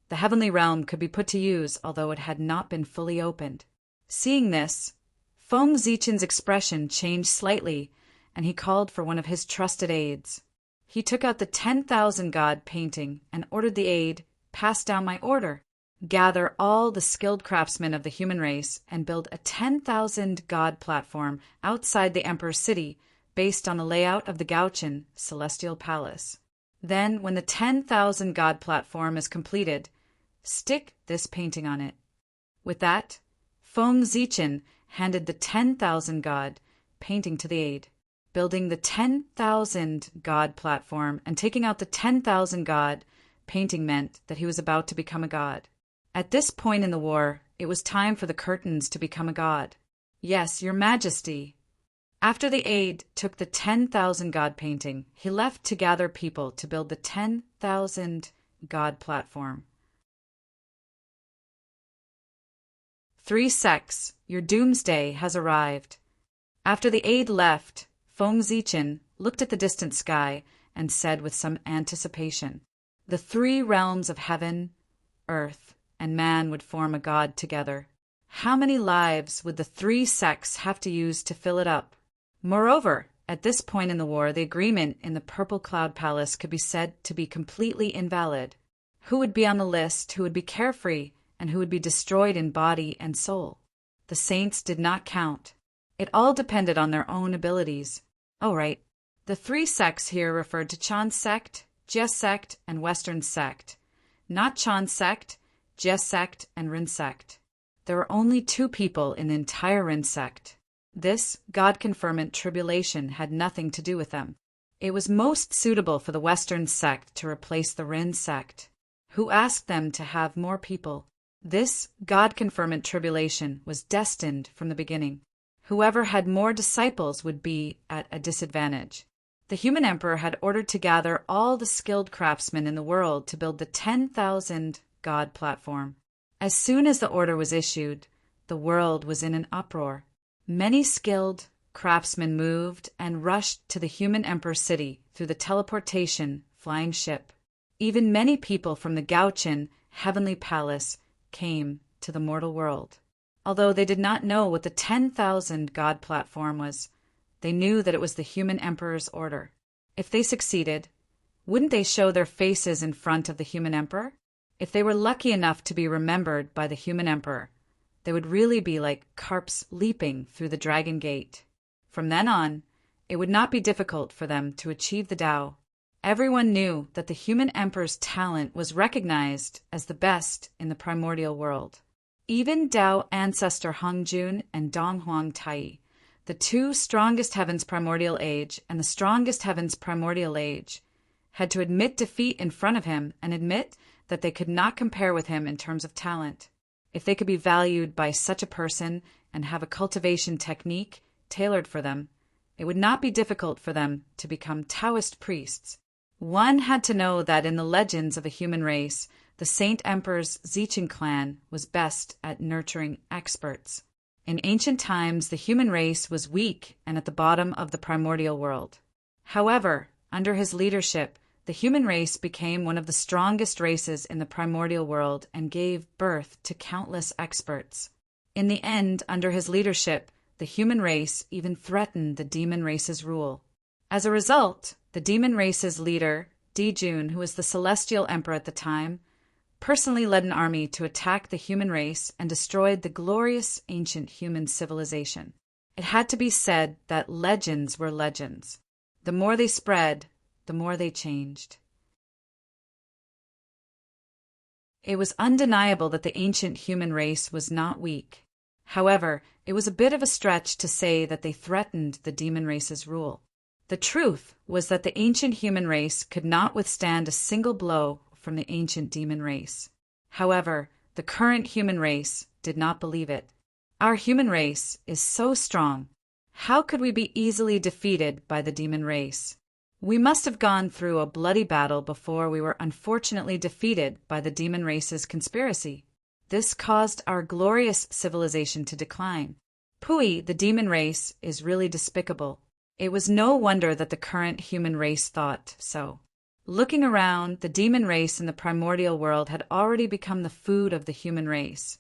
the heavenly realm could be put to use, although it had not been fully opened. Seeing this, Feng Zichen's expression changed slightly, and he called for one of his trusted aides. He took out the 10,000 God painting and ordered the aide, "Pass down my order. Gather all the skilled craftsmen of the human race and build a 10,000 God platform outside the Emperor's city based on the layout of the Gaochen Celestial Palace. Then, when the 10,000 God platform is completed, stick this painting on it." With that, Feng Zichen handed the 10,000 God painting to the aide. Building the 10,000 God platform and taking out the 10,000 God painting meant that he was about to become a god. At this point in the war, it was time for the curtains to become a god. "Yes, your majesty." After the aide took the 10,000 God painting, he left to gather people to build the 10,000 God platform. 3 secs, your doomsday has arrived. After the aide left, Feng Zichen looked at the distant sky and said with some anticipation, "The 3 realms of heaven, earth, and man would form a god together. How many lives would the 3 sects have to use to fill it up?" Moreover, at this point in the war, the agreement in the Purple Cloud Palace could be said to be completely invalid. Who would be on the list, who would be carefree, and who would be destroyed in body and soul? The saints did not count. It all depended on their own abilities. Oh, right. The 3 sects here referred to Chan sect, Jia sect, and Western sect. Not Chan sect, Jia sect, and Rin sect. There were only 2 people in the entire Rin sect. This God-conferment tribulation had nothing to do with them. It was most suitable for the Western sect to replace the Rin sect. Who asked them to have more people? This God-conferment tribulation was destined from the beginning. Whoever had more disciples would be at a disadvantage. The human emperor had ordered to gather all the skilled craftsmen in the world to build the 10,000 God platform. As soon as the order was issued, the world was in an uproar. Many skilled craftsmen moved and rushed to the human emperor's city through the teleportation flying ship. Even many people from the Gaochen heavenly palace came to the mortal world. Although they did not know what the 10,000 God platform was, they knew that it was the human emperor's order. If they succeeded, wouldn't they show their faces in front of the human emperor? If they were lucky enough to be remembered by the human emperor, they would really be like carps leaping through the dragon gate. From then on, it would not be difficult for them to achieve the Tao. Everyone knew that the human emperor's talent was recognized as the best in the primordial world. Even Tao ancestor Hongjun and Donghuang Tai, the 2 strongest heavens primordial age and the strongest heavens primordial age, had to admit defeat in front of him and admit that they could not compare with him in terms of talent. If they could be valued by such a person and have a cultivation technique tailored for them, it would not be difficult for them to become Taoist priests. One had to know that in the legends of a human race, the Saint Emperor's Zichen clan was best at nurturing experts. In ancient times, the human race was weak and at the bottom of the primordial world. However, under his leadership, the human race became one of the strongest races in the primordial world and gave birth to countless experts. In the end, under his leadership, the human race even threatened the demon race's rule. As a result, the demon race's leader, Dijun, who was the celestial emperor at the time, personally led an army to attack the human race and destroyed the glorious ancient human civilization. It had to be said that legends were legends. The more they spread, the more they changed. It was undeniable that the ancient human race was not weak. However, it was a bit of a stretch to say that they threatened the demon race's rule. The truth was that the ancient human race could not withstand a single blow from the ancient demon race. However, the current human race did not believe it. Our human race is so strong. How could we be easily defeated by the demon race? We must have gone through a bloody battle before we were unfortunately defeated by the demon race's conspiracy. This caused our glorious civilization to decline. Pui, the demon race, is really despicable. It was no wonder that the current human race thought so. Looking around, the demon race in the primordial world had already become the food of the human race,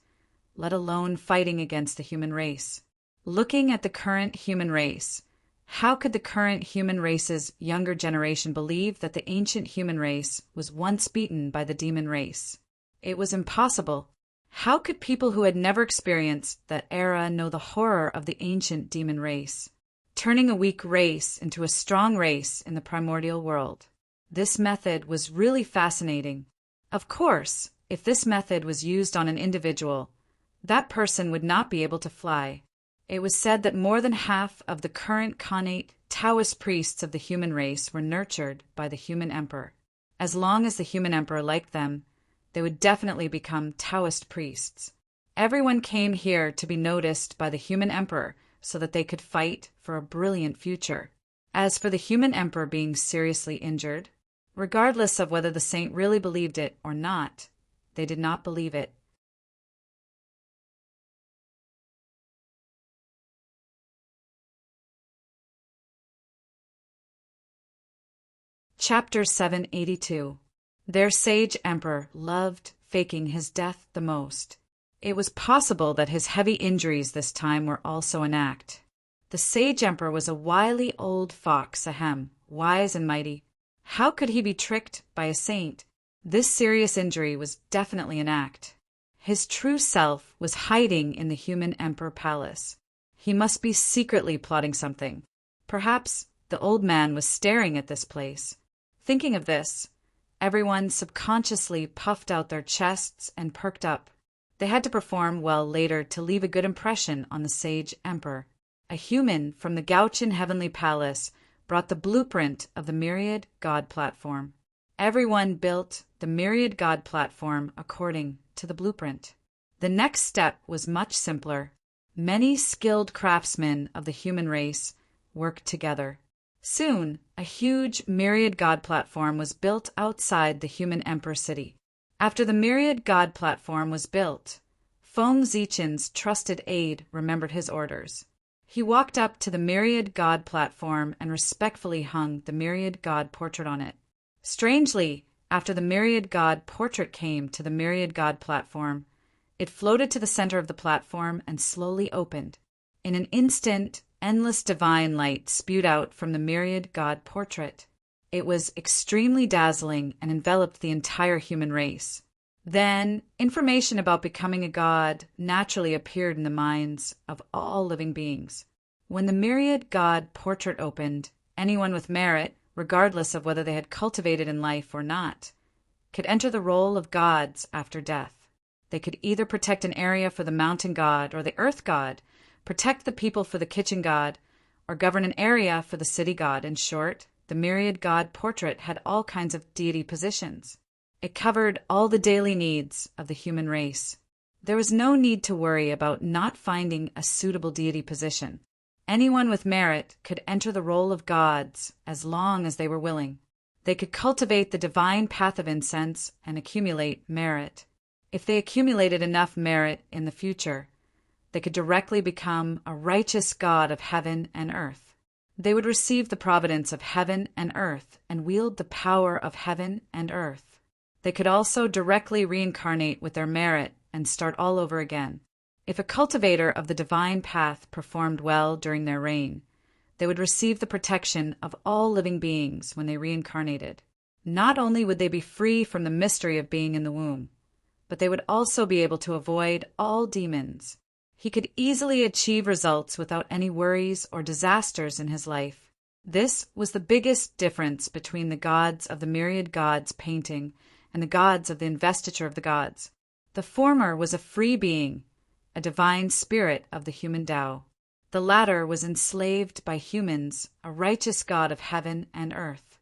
let alone fighting against the human race. Looking at the current human race, how could the current human race's younger generation believe that the ancient human race was once beaten by the demon race? It was impossible. How could people who had never experienced that era know the horror of the ancient demon race, turning a weak race into a strong race in the primordial world? This method was really fascinating. Of course, if this method was used on an individual, that person would not be able to fly. It was said that more than half of the current Khanate Taoist priests of the human race were nurtured by the human emperor. As long as the human emperor liked them, they would definitely become Taoist priests. Everyone came here to be noticed by the human emperor so that they could fight for a brilliant future. As for the human emperor being seriously injured, regardless of whether the saint really believed it or not, they did not believe it. Chapter 782. Their sage emperor loved faking his death the most. It was possible that his heavy injuries this time were also an act. The sage emperor was a wily old fox, ahem, wise and mighty. How could he be tricked by a saint? This serious injury was definitely an act. His true self was hiding in the human emperor palace. He must be secretly plotting something. Perhaps the old man was staring at this place. Thinking of this, everyone subconsciously puffed out their chests and perked up. They had to perform well later to leave a good impression on the sage emperor. A human from the Gauchin Heavenly Palace brought the blueprint of the Myriad God platform. Everyone built the Myriad God platform according to the blueprint. The next step was much simpler. Many skilled craftsmen of the human race worked together. Soon, a huge Myriad God platform was built outside the human emperor city. After the Myriad God platform was built, Feng Zichen's trusted aide remembered his orders. He walked up to the Myriad God platform and respectfully hung the Myriad God portrait on it. Strangely, after the Myriad God portrait came to the Myriad God platform, it floated to the center of the platform and slowly opened. In an instant, endless divine light spewed out from the Myriad God portrait. It was extremely dazzling and enveloped the entire human race. Then, information about becoming a god naturally appeared in the minds of all living beings. When the Myriad God portrait opened, anyone with merit, regardless of whether they had cultivated in life or not, could enter the role of gods after death. They could either protect an area for the mountain god or the earth god, protect the people for the kitchen god, or govern an area for the city god. In short, the Myriad God portrait had all kinds of deity positions. It covered all the daily needs of the human race. There was no need to worry about not finding a suitable deity position. Anyone with merit could enter the role of gods as long as they were willing. They could cultivate the divine path of incense and accumulate merit. If they accumulated enough merit in the future, they could directly become a righteous god of heaven and earth. They would receive the providence of heaven and earth and wield the power of heaven and earth. They could also directly reincarnate with their merit and start all over again. If a cultivator of the divine path performed well during their reign, they would receive the protection of all living beings when they reincarnated. Not only would they be free from the mystery of being in the womb, but they would also be able to avoid all demons. He could easily achieve results without any worries or disasters in his life. This was the biggest difference between the gods of the myriad gods painting and the gods of the investiture of the gods. The former was a free being, a divine spirit of the human Tao. The latter was enslaved by humans, a righteous god of heaven and earth.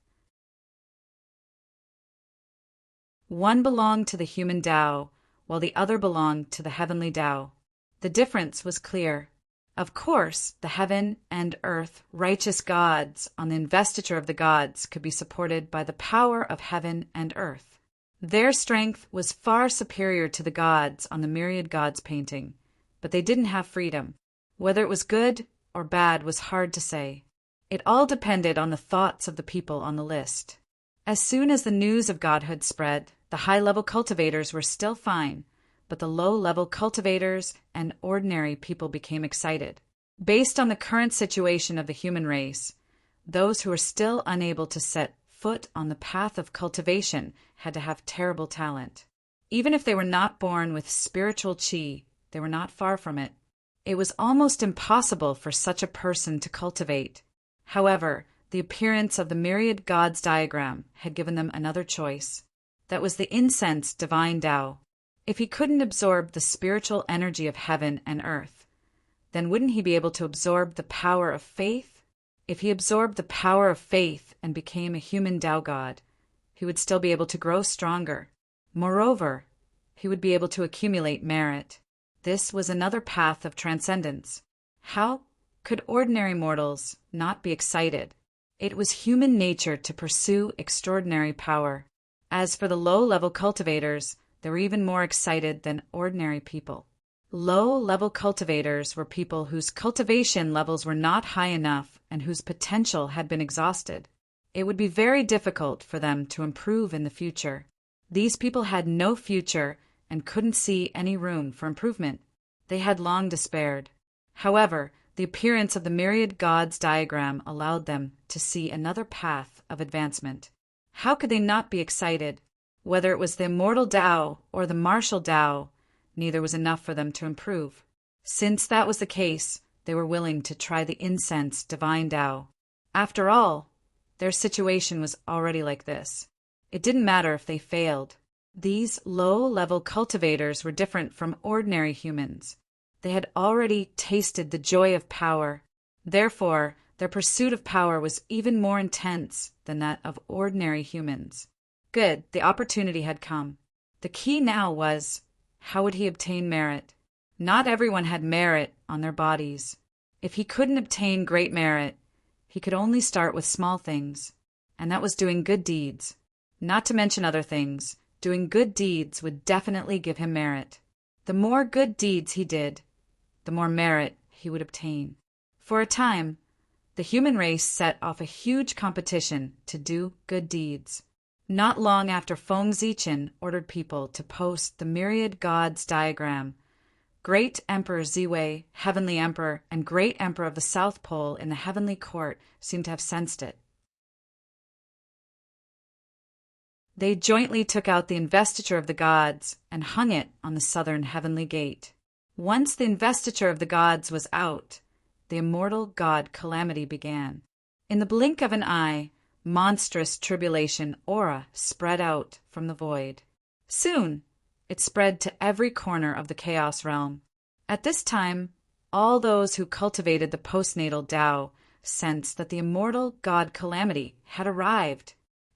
One belonged to the human Tao, while the other belonged to the heavenly Tao. The difference was clear. Of course, the heaven and earth righteous gods on the investiture of the gods could be supported by the power of heaven and earth. Their strength was far superior to the gods on the myriad gods painting, but they didn't have freedom. Whether it was good or bad was hard to say. It all depended on the thoughts of the people on the list. As soon as the news of godhood spread, the high-level cultivators were still fine, but the low-level cultivators and ordinary people became excited. Based on the current situation of the human race, those who were still unable to set foot on the path of cultivation had to have terrible talent. Even if they were not born with spiritual chi, they were not far from it. It was almost impossible for such a person to cultivate. However, the appearance of the myriad gods diagram had given them another choice. That was the incense divine Tao. If he couldn't absorb the spiritual energy of heaven and earth, then wouldn't he be able to absorb the power of faith? If he absorbed the power of faith and became a human Tao god, he would still be able to grow stronger. Moreover, he would be able to accumulate merit. This was another path of transcendence. How could ordinary mortals not be excited? It was human nature to pursue extraordinary power. As for the low-level cultivators, they were even more excited than ordinary people. Low-level cultivators were people whose cultivation levels were not high enough and whose potential had been exhausted. It would be very difficult for them to improve in the future. These people had no future and couldn't see any room for improvement. They had long despaired. However, the appearance of the myriad gods diagram allowed them to see another path of advancement. How could they not be excited? Whether it was the immortal Tao or the martial Tao, neither was enough for them to improve. Since that was the case, they were willing to try the incense divine Tao. After all, their situation was already like this. It didn't matter if they failed. These low-level cultivators were different from ordinary humans. They had already tasted the joy of power. Therefore, their pursuit of power was even more intense than that of ordinary humans. Good, the opportunity had come. The key now was, how would he obtain merit? Not everyone had merit on their bodies. If he couldn't obtain great merit, he could only start with small things, and that was doing good deeds. Not to mention other things, doing good deeds would definitely give him merit. The more good deeds he did, the more merit he would obtain. For a time, the human race set off a huge competition to do good deeds. Not long after Feng Zichen ordered people to post the myriad gods diagram, Great Emperor Ziwei, Heavenly Emperor, and Great Emperor of the South Pole in the Heavenly Court seemed to have sensed it. They jointly took out the investiture of the gods and hung it on the southern heavenly gate. Once the investiture of the gods was out, the immortal god calamity began. In the blink of an eye, monstrous tribulation aura spread out from the void. Soon, it spread to every corner of the chaos realm. At this time, all those who cultivated the postnatal Tao sensed that the immortal god calamity had arrived.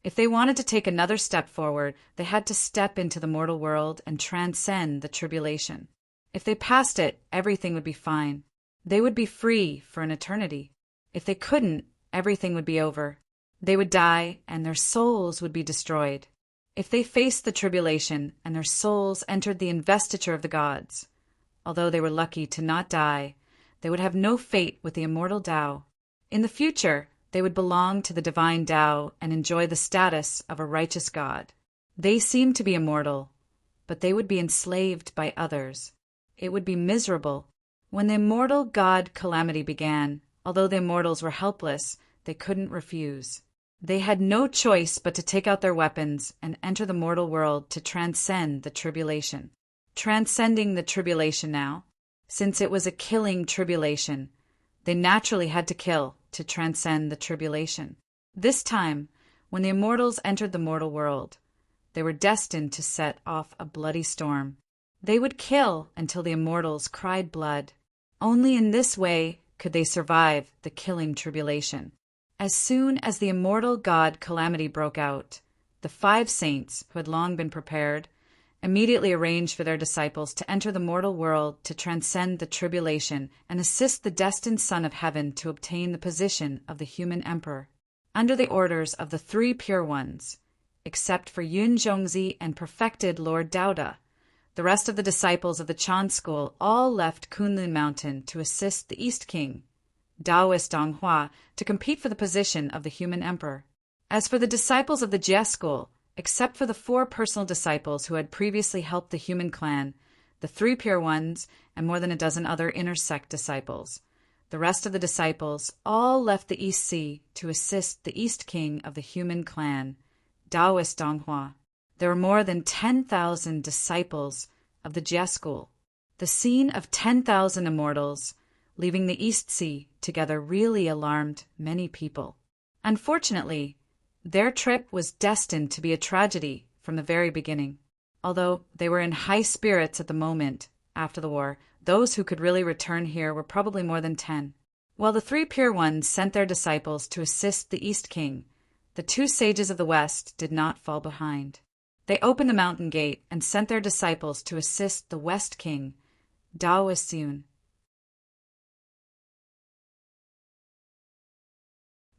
If they wanted to take another step forward, they had to step into the mortal world and transcend the tribulation. If they passed it, everything would be fine. They would be free for an eternity. If they couldn't, everything would be over. They would die, and their souls would be destroyed. If they faced the tribulation and their souls entered the investiture of the gods, although they were lucky to not die, they would have no fate with the immortal Tao. In the future, they would belong to the divine Tao and enjoy the status of a righteous god. They seemed to be immortal, but they would be enslaved by others. It would be miserable. When the immortal god calamity began, although the immortals were helpless, they couldn't refuse. They had no choice but to take out their weapons and enter the mortal world to transcend the tribulation. Transcending the tribulation now, since it was a killing tribulation, they naturally had to kill to transcend the tribulation. This time, when the immortals entered the mortal world, they were destined to set off a bloody storm. They would kill until the immortals cried blood. Only in this way could they survive the killing tribulation. As soon as the immortal god calamity broke out, the 5 saints, who had long been prepared, immediately arranged for their disciples to enter the mortal world to transcend the tribulation and assist the destined Son of Heaven to obtain the position of the human emperor. Under the orders of the 3 pure ones, except for Yun Zhongzi and perfected Lord Daoda, the rest of the disciples of the Chan school all left Kunlun Mountain to assist the East King, Taoist Donghua, to compete for the position of the human emperor. As for the disciples of the Jie school, except for the 4 personal disciples who had previously helped the human clan, the 3 pure ones, and more than a dozen other inner sect disciples, the rest of the disciples all left the East Sea to assist the East King of the human clan, Taoist Donghua. There were more than 10,000 disciples of the Jie school. The scene of 10,000 immortals leaving the East Sea together really alarmed many people. Unfortunately, their trip was destined to be a tragedy from the very beginning. Although they were in high spirits at the moment after the war, those who could really return here were probably more than 10. While the 3 pure ones sent their disciples to assist the East King, the 2 sages of the West did not fall behind. They opened the mountain gate and sent their disciples to assist the West King, Taoist Yun.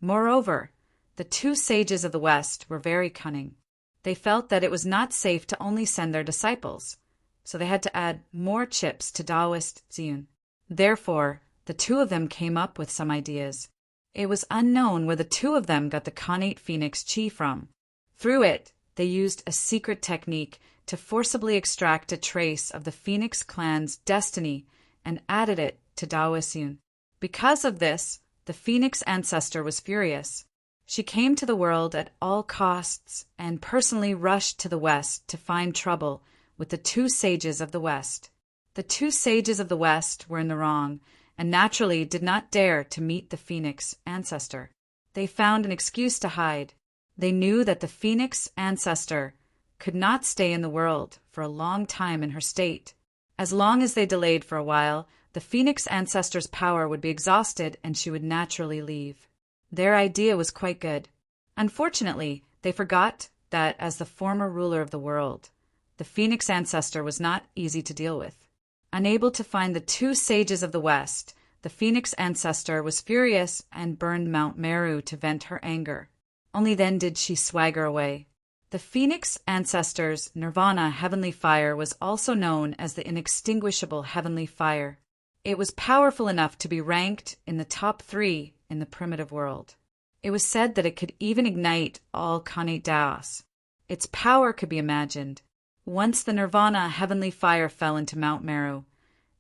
Moreover, the 2 sages of the West were very cunning. They felt that it was not safe to only send their disciples, so they had to add more chips to Taoist Yun. Therefore, the 2 of them came up with some ideas. It was unknown where the 2 of them got the connate phoenix chi from. Through it, they used a secret technique to forcibly extract a trace of the Phoenix clan's destiny and added it to Taoist Yun. Because of this, the Phoenix ancestor was furious. She came to the world at all costs and personally rushed to the West to find trouble with the 2 sages of the West. The 2 sages of the West were in the wrong and naturally did not dare to meet the Phoenix ancestor. They found an excuse to hide. They knew that the Phoenix ancestor could not stay in the world for a long time in her state. As long as they delayed for a while, the Phoenix ancestor's power would be exhausted and she would naturally leave. Their idea was quite good. Unfortunately, they forgot that as the former ruler of the world, the Phoenix ancestor was not easy to deal with. Unable to find the 2 sages of the West, the Phoenix ancestor was furious and burned Mount Meru to vent her anger. Only then did she swagger away. The Phoenix ancestor's nirvana heavenly fire was also known as the inextinguishable heavenly fire. It was powerful enough to be ranked in the top 3 in the primitive world. It was said that it could even ignite all connate Daos. Its power could be imagined. Once the nirvana heavenly fire fell into Mount Meru,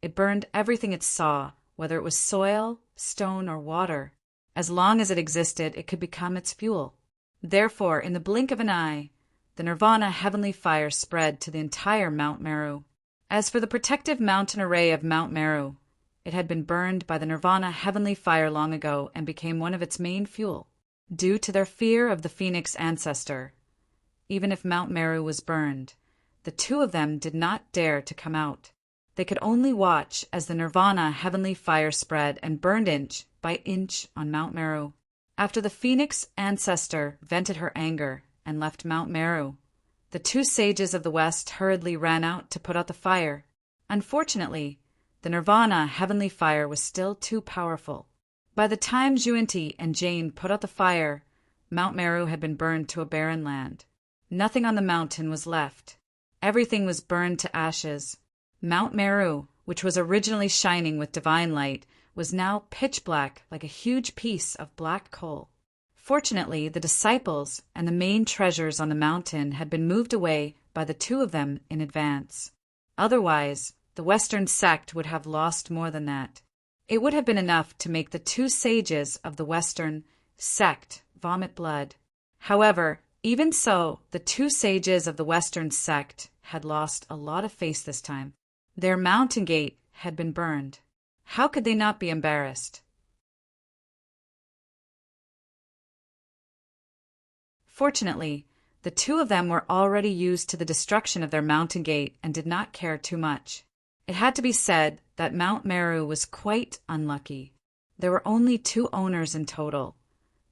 it burned everything it saw, whether it was soil, stone, or water. As long as it existed, it could become its fuel. Therefore, in the blink of an eye, the nirvana heavenly fire spread to the entire Mount Meru. As for the protective mountain array of Mount Meru, it had been burned by the nirvana heavenly fire long ago and became one of its main fuel. Due to their fear of the Phoenix ancestor, even if Mount Meru was burned, the 2 of them did not dare to come out. They could only watch as the nirvana heavenly fire spread and burned inch by inch on Mount Meru. After the Phoenix ancestor vented her anger and left Mount Meru. The two sages of the west hurriedly ran out to put out the fire. Unfortunately, the Nirvana heavenly fire was still too powerful. By the time Juinti and Jane put out the fire, Mount Meru had been burned to a barren land. Nothing on the mountain was left. Everything was burned to ashes. Mount Meru, which was originally shining with divine light, was now pitch black like a huge piece of black coal. Fortunately, the disciples and the main treasures on the mountain had been moved away by the two of them in advance. Otherwise, the Western sect would have lost more than that. It would have been enough to make the two sages of the Western sect vomit blood. However, even so, the two sages of the Western sect had lost a lot of face this time. Their mountain gate had been burned. How could they not be embarrassed? Fortunately, the two of them were already used to the destruction of their mountain gate and did not care too much. It had to be said that Mount Meru was quite unlucky. There were only two owners in total,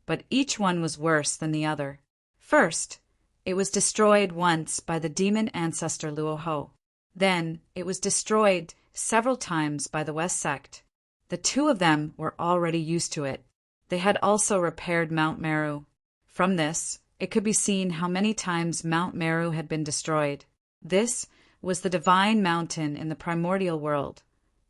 but each one was worse than the other. First, it was destroyed once by the demon ancestor Luoho. Then, it was destroyed several times by the West sect. The two of them were already used to it. They had also repaired Mount Meru. From this, it could be seen how many times Mount Meru had been destroyed. This was the divine mountain in the primordial world,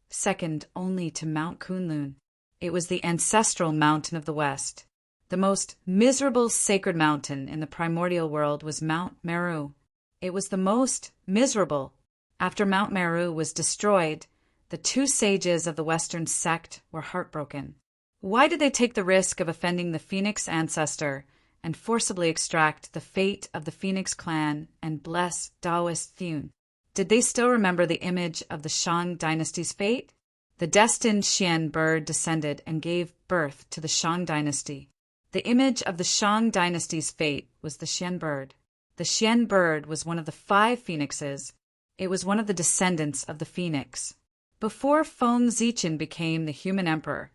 second only to Mount Kunlun. It was the ancestral mountain of the West. The most miserable sacred mountain in the primordial world was Mount Meru. It was the most miserable. After Mount Meru was destroyed, the two sages of the Western sect were heartbroken. Why did they take the risk of offending the Phoenix ancestor and forcibly extract the fate of the Phoenix clan and bless Taoist Thune? Did they still remember the image of the Shang dynasty's fate? The destined Xian bird descended and gave birth to the Shang dynasty. The image of the Shang dynasty's fate was the Xian bird. The Xian bird was one of the 5 phoenixes. It was one of the descendants of the phoenix. Before Feng Zichen became the human emperor,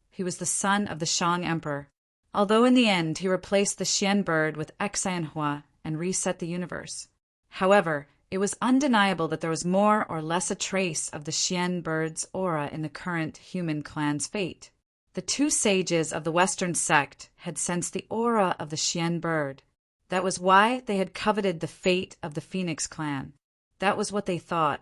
he was the son of the Shang emperor, although in the end he replaced the Xian bird with Xianhua and reset the universe. However, it was undeniable that there was more or less a trace of the Xian bird's aura in the current human clan's fate. The two sages of the Western sect had sensed the aura of the Xian bird. That was why they had coveted the fate of the Phoenix clan. That was what they thought.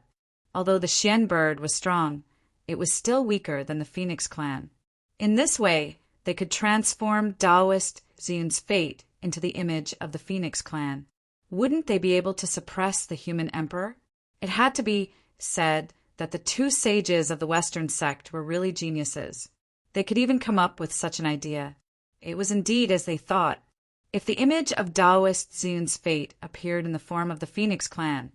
Although the Xian bird was strong, it was still weaker than the Phoenix clan. In this way, they could transform Taoist Xune's fate into the image of the Phoenix clan. Wouldn't they be able to suppress the human emperor? It had to be said that the two sages of the Western sect were really geniuses. They could even come up with such an idea. It was indeed as they thought. If the image of Taoist Xune's fate appeared in the form of the Phoenix clan,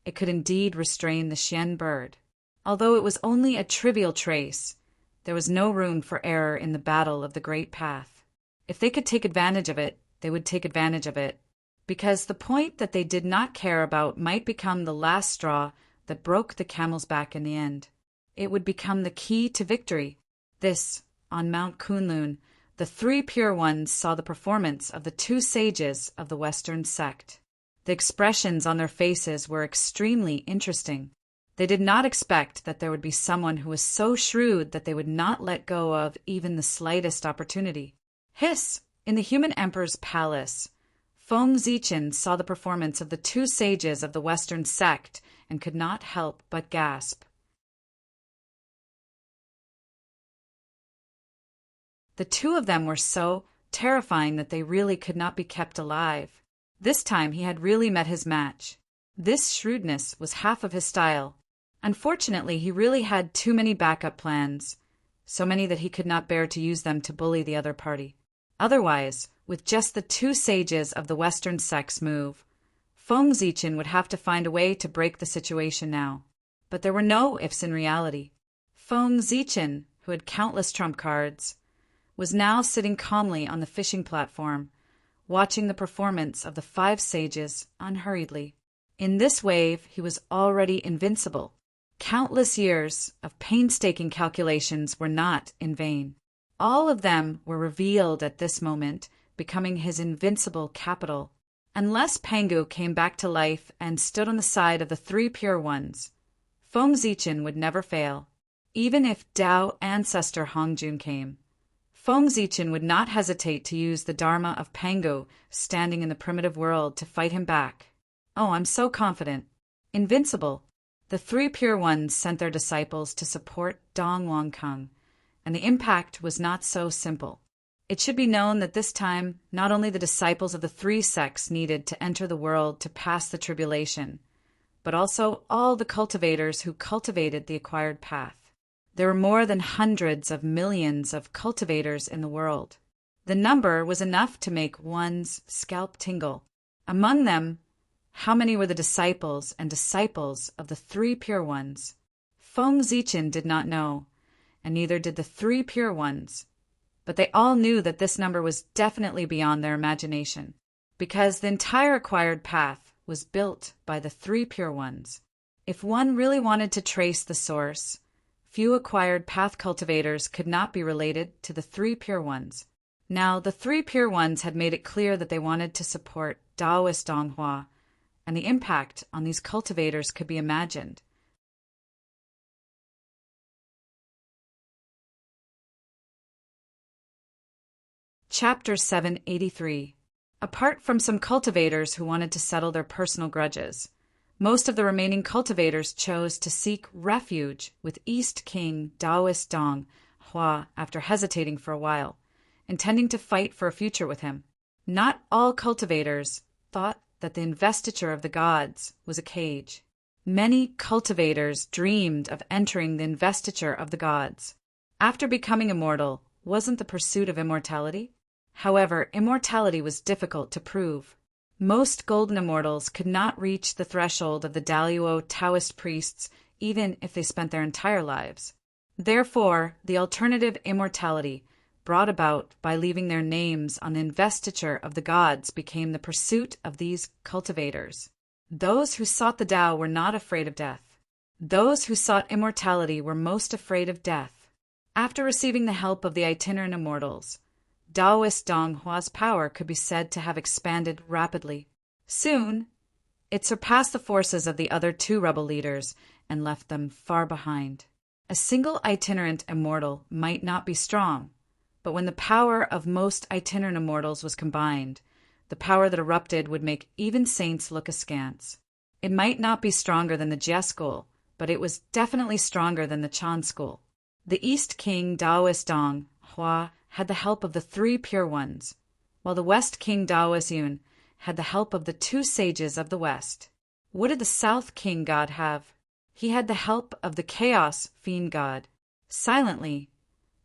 it could indeed restrain the Xian bird. Although it was only a trivial trace, there was no room for error in the battle of the Great Path. If they could take advantage of it, they would take advantage of it, because the point that they did not care about might become the last straw that broke the camel's back in the end. It would become the key to victory. This, on Mount Kunlun, the 3 pure ones saw the performance of the two sages of the Western sect. The expressions on their faces were extremely interesting. They did not expect that there would be someone who was so shrewd that they would not let go of even the slightest opportunity. Hiss! In the human emperor's palace, Feng Zichen saw the performance of the two sages of the Western sect and could not help but gasp. The two of them were so terrifying that they really could not be kept alive. This time he had really met his match. This shrewdness was half of his style. Unfortunately, he really had too many backup plans, so many that he could not bear to use them to bully the other party. Otherwise, with just the two sages of the Western sect's move, Feng Zichen would have to find a way to break the situation now. But there were no ifs in reality. Feng Zichen, who had countless trump cards, was now sitting calmly on the fishing platform, watching the performance of the 5 sages unhurriedly. In this wave, he was already invincible. Countless years of painstaking calculations were not in vain. All of them were revealed at this moment, becoming his invincible capital. Unless Pangu came back to life and stood on the side of the three pure ones, Feng Zichen would never fail. Even if Tao ancestor Hongjun came, Feng Zichen would not hesitate to use the Dharma of Pangu standing in the primitive world to fight him back. Oh, I'm so confident. Invincible. The three pure ones sent their disciples to support Dong Wang Kung, and the impact was not so simple. It should be known that this time, not only the disciples of the three sects needed to enter the world to pass the tribulation, but also all the cultivators who cultivated the acquired path. There were more than hundreds of millions of cultivators in the world. The number was enough to make one's scalp tingle. Among them, how many were the disciples and disciples of the three pure ones? Feng Zichen did not know, and neither did the three pure ones. But they all knew that this number was definitely beyond their imagination, because the entire acquired path was built by the three pure ones. If one really wanted to trace the source, few acquired path cultivators could not be related to the three pure ones. Now, the three pure ones had made it clear that they wanted to support Taoist Donghua, and the impact on these cultivators could be imagined. Chapter 783. Apart from some cultivators who wanted to settle their personal grudges, most of the remaining cultivators chose to seek refuge with East King Taoist Dong Hua after hesitating for a while, intending to fight for a future with him. Not all cultivators thought that the investiture of the gods was a cage. Many cultivators dreamed of entering the investiture of the gods. After becoming immortal, wasn't the pursuit of immortality? However, immortality was difficult to prove. Most golden immortals could not reach the threshold of the Daluo Taoist priests even if they spent their entire lives. Therefore, the alternative immortality brought about by leaving their names on the investiture of the gods became the pursuit of these cultivators. Those who sought the Tao were not afraid of death. Those who sought immortality were most afraid of death. After receiving the help of the itinerant immortals, Taoist Dong Hua's power could be said to have expanded rapidly. Soon, it surpassed the forces of the other two rebel leaders and left them far behind. A single itinerant immortal might not be strong, but when the power of most itinerant immortals was combined, the power that erupted would make even saints look askance. It might not be stronger than the Jia school, but it was definitely stronger than the Chan school. The East King Taoist Dong Hua had the help of the three pure ones, while the West King Taoist Yun had the help of the two sages of the West. What did the South King God have? He had the help of the Chaos Fiend God. Silently,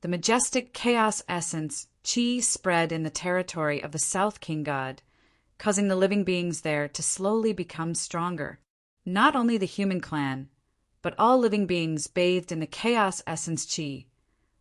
the majestic chaos essence Qi spread in the territory of the South King God, causing the living beings there to slowly become stronger. Not only the human clan, but all living beings bathed in the chaos essence Qi,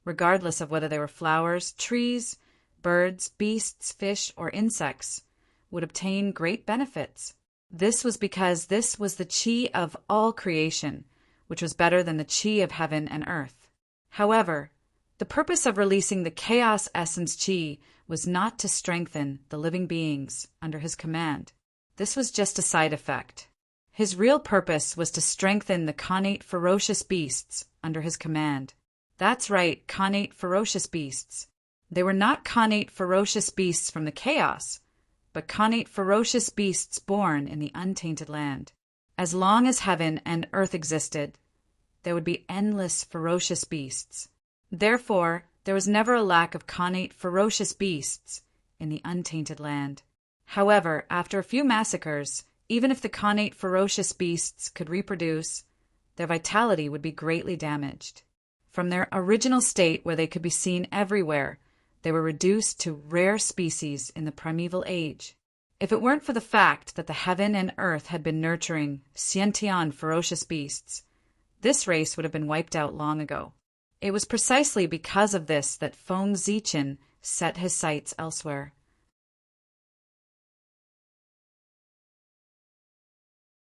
regardless of whether they were flowers, trees, birds, beasts, fish, or insects, would obtain great benefits. This was because this was the Qi of all creation, which was better than the Qi of heaven and earth. However, the purpose of releasing the chaos essence Qi was not to strengthen the living beings under his command. This was just a side effect. His real purpose was to strengthen the connate ferocious beasts under his command. That's right, connate ferocious beasts. They were not connate ferocious beasts from the chaos, but connate ferocious beasts born in the untainted land. As long as heaven and earth existed, there would be endless ferocious beasts. Therefore, there was never a lack of connate ferocious beasts in the untainted land. However, after a few massacres, even if the connate ferocious beasts could reproduce, their vitality would be greatly damaged. From their original state where they could be seen everywhere, they were reduced to rare species in the primeval age. If it weren't for the fact that the heaven and earth had been nurturing Xiantian ferocious beasts, this race would have been wiped out long ago. It was precisely because of this that Feng Zichen set his sights elsewhere.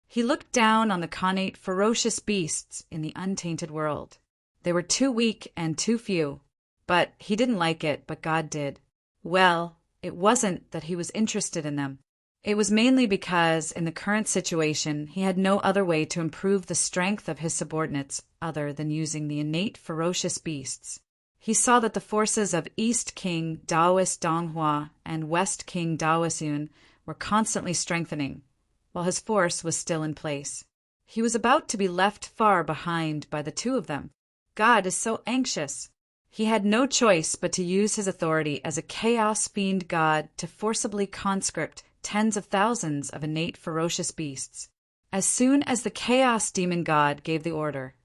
He looked down on the connate ferocious beasts in the untainted world. They were too weak and too few, but he didn't like it, but God did. Well, it wasn't that he was interested in them. It was mainly because, in the current situation, he had no other way to improve the strength of his subordinates other than using the innate ferocious beasts. He saw that the forces of East King Daoist Donghua and West King Daoisun were constantly strengthening, while his force was still in place. He was about to be left far behind by the two of them. God is so anxious. He had no choice but to use his authority as a chaos fiend god to forcibly conscript tens of thousands of innate ferocious beasts. As soon as the chaos demon god gave the order,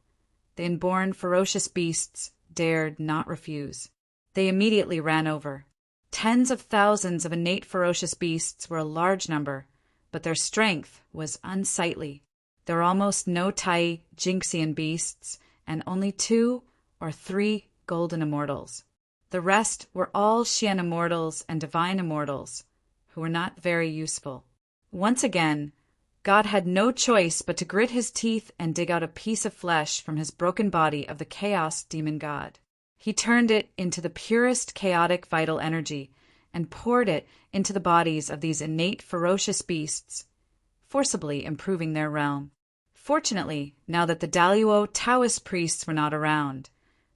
the inborn ferocious beasts dared not refuse. They immediately ran over. Tens of thousands of innate ferocious beasts were a large number, but their strength was unsightly. There were almost no Tai Jinxian beasts, and only 2 or 3 golden immortals. The rest were all Xian immortals and divine immortals, who were not very useful. Once again, God had no choice but to grit his teeth and dig out a piece of flesh from his broken body of the chaos demon god. He turned it into the purest chaotic vital energy and poured it into the bodies of these innate ferocious beasts, forcibly improving their realm. Fortunately, now that the Daluo Taoist priests were not around,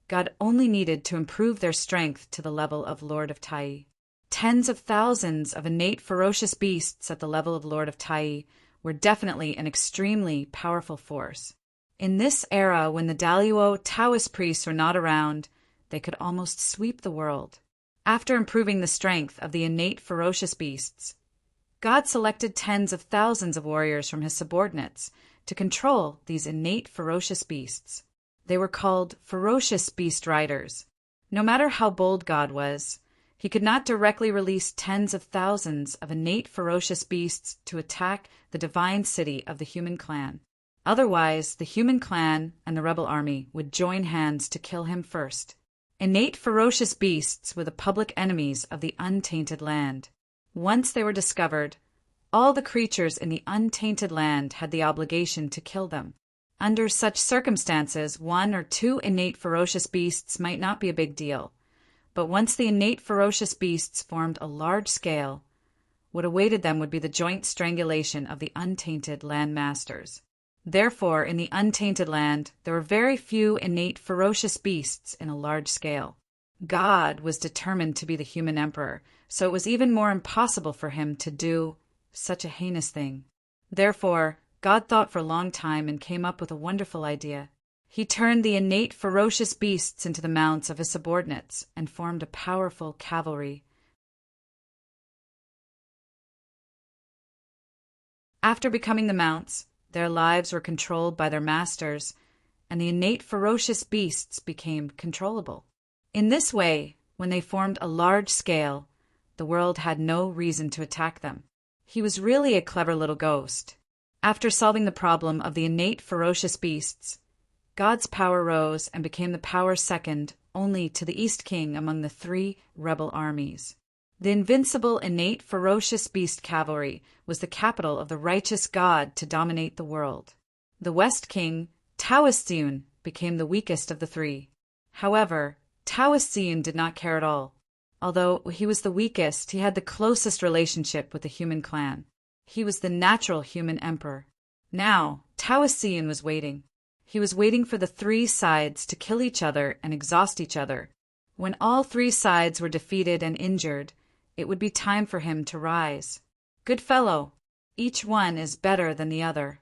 God only needed to improve their strength to the level of Lord of Tai. Tens of thousands of innate ferocious beasts at the level of Lord of Tai were definitely an extremely powerful force. In this era, when the Daluo Taoist priests were not around, they could almost sweep the world. After improving the strength of the innate ferocious beasts, God selected tens of thousands of warriors from his subordinates to control these innate ferocious beasts. They were called ferocious beast riders. No matter how bold God was, he could not directly release tens of thousands of innate ferocious beasts to attack the divine city of the human clan. Otherwise, the human clan and the rebel army would join hands to kill him first. Innate ferocious beasts were the public enemies of the untainted land. Once they were discovered, all the creatures in the untainted land had the obligation to kill them. Under such circumstances, 1 or 2 innate ferocious beasts might not be a big deal. But once the innate ferocious beasts formed a large scale, what awaited them would be the joint strangulation of the untainted land masters. Therefore, in the untainted land, there were very few innate ferocious beasts in a large scale. God was determined to be the human emperor, so it was even more impossible for him to do such a heinous thing. Therefore, God thought for a long time and came up with a wonderful idea. He turned the innate ferocious beasts into the mounts of his subordinates and formed a powerful cavalry. After becoming the mounts, their lives were controlled by their masters, and the innate ferocious beasts became controllable. In this way, when they formed a large scale, the world had no reason to attack them. He was really a clever little ghost. After solving the problem of the innate ferocious beasts, God's power rose and became the power second only to the East King among the 3 rebel armies. The invincible innate ferocious beast cavalry was the capital of the righteous God to dominate the world. The West King, Taoist Ziyun, became the weakest of the 3. However, Taoist Ziyun did not care at all. Although he was the weakest, he had the closest relationship with the human clan. He was the natural human emperor. Now, Taoist Ziyun was waiting. He was waiting for the 3 sides to kill each other and exhaust each other. When all 3 sides were defeated and injured, it would be time for him to rise. Good fellow, each one is better than the other.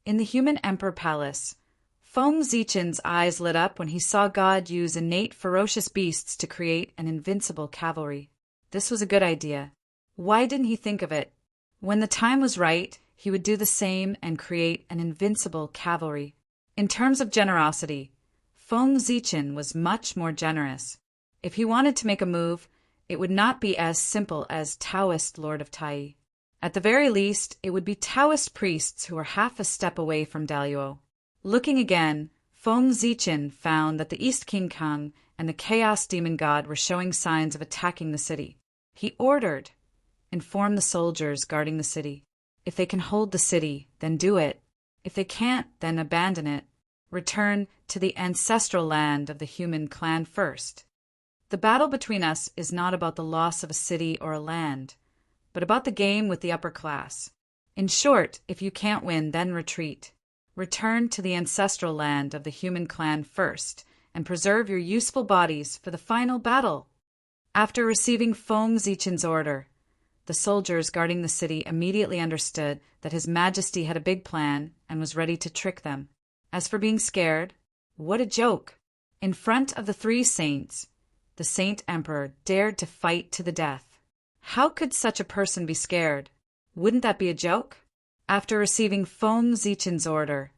In the human emperor palace, Feng Zichen's eyes lit up when he saw God use innate ferocious beasts to create an invincible cavalry. This was a good idea. Why didn't he think of it? When the time was right, he would do the same and create an invincible cavalry. In terms of generosity, Feng Zichen was much more generous. If he wanted to make a move, it would not be as simple as Taoist Lord of Tai. At the very least, it would be Taoist priests who were half a step away from Daluo. Looking again, Feng Zichen found that the East King Kang and the Chaos Demon God were showing signs of attacking the city. He ordered, "Inform the soldiers guarding the city. If they can hold the city, then do it. If they can't, then abandon it. Return to the ancestral land of the human clan first. The battle between us is not about the loss of a city or a land, but about the game with the upper class. In short, if you can't win, then retreat. Return to the ancestral land of the human clan first, and preserve your useful bodies for the final battle. After receiving Feng Zichen's order, the soldiers guarding the city immediately understood that His Majesty had a big plan and was ready to trick them. As for being scared, what a joke! In front of the three saints, the Saint Emperor dared to fight to the death. How could such a person be scared? Wouldn't that be a joke? After receiving Feng Zichen's order,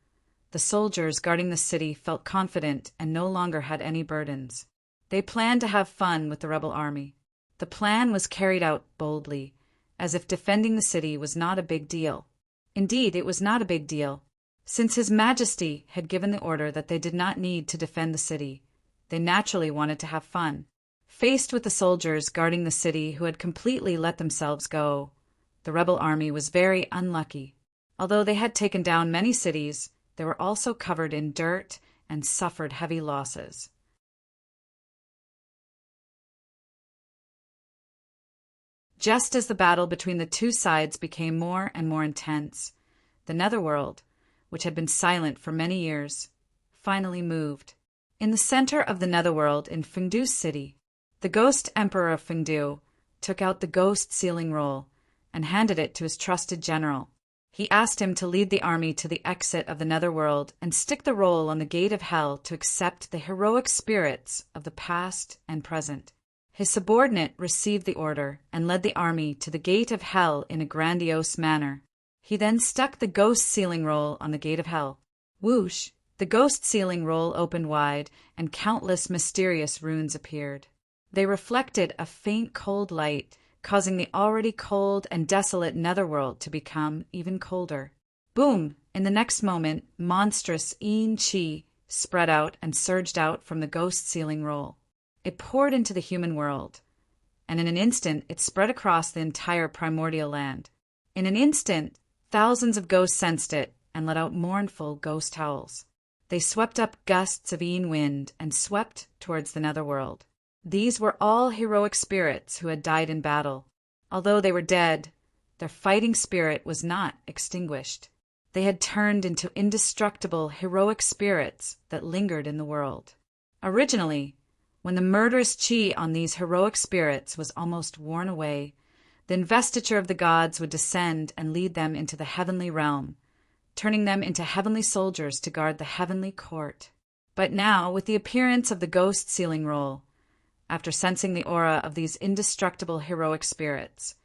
the soldiers guarding the city felt confident and no longer had any burdens. They planned to have fun with the rebel army. The plan was carried out boldly, as if defending the city was not a big deal. Indeed, it was not a big deal. Since His Majesty had given the order that they did not need to defend the city, they naturally wanted to have fun. Faced with the soldiers guarding the city who had completely let themselves go, the rebel army was very unlucky. Although they had taken down many cities, they were also covered in dirt and suffered heavy losses. Just as the battle between the two sides became more and more intense, the netherworld, which had been silent for many years, finally moved. In the center of the netherworld in Fengdu City, the ghost emperor of Fengdu took out the ghost sealing roll and handed it to his trusted general. He asked him to lead the army to the exit of the netherworld and stick the roll on the gate of hell to accept the heroic spirits of the past and present. His subordinate received the order and led the army to the gate of hell in a grandiose manner. He then stuck the ghost sealing roll on the gate of hell. Whoosh! The ghost sealing roll opened wide, and countless mysterious runes appeared. They reflected a faint cold light, causing the already cold and desolate netherworld to become even colder. Boom! In the next moment, monstrous Yin Qi spread out and surged out from the ghost sealing roll. It poured into the human world, and in an instant it spread across the entire primordial land. In an instant, thousands of ghosts sensed it and let out mournful ghost howls. They swept up gusts of Yin wind and swept towards the netherworld. These were all heroic spirits who had died in battle. Although they were dead, their fighting spirit was not extinguished. They had turned into indestructible heroic spirits that lingered in the world. Originally, when the murderous qi on these heroic spirits was almost worn away, the investiture of the gods would descend and lead them into the heavenly realm, turning them into heavenly soldiers to guard the heavenly court. But now, with the appearance of the ghost sealing roll, after sensing the aura of these indestructible heroic spirits,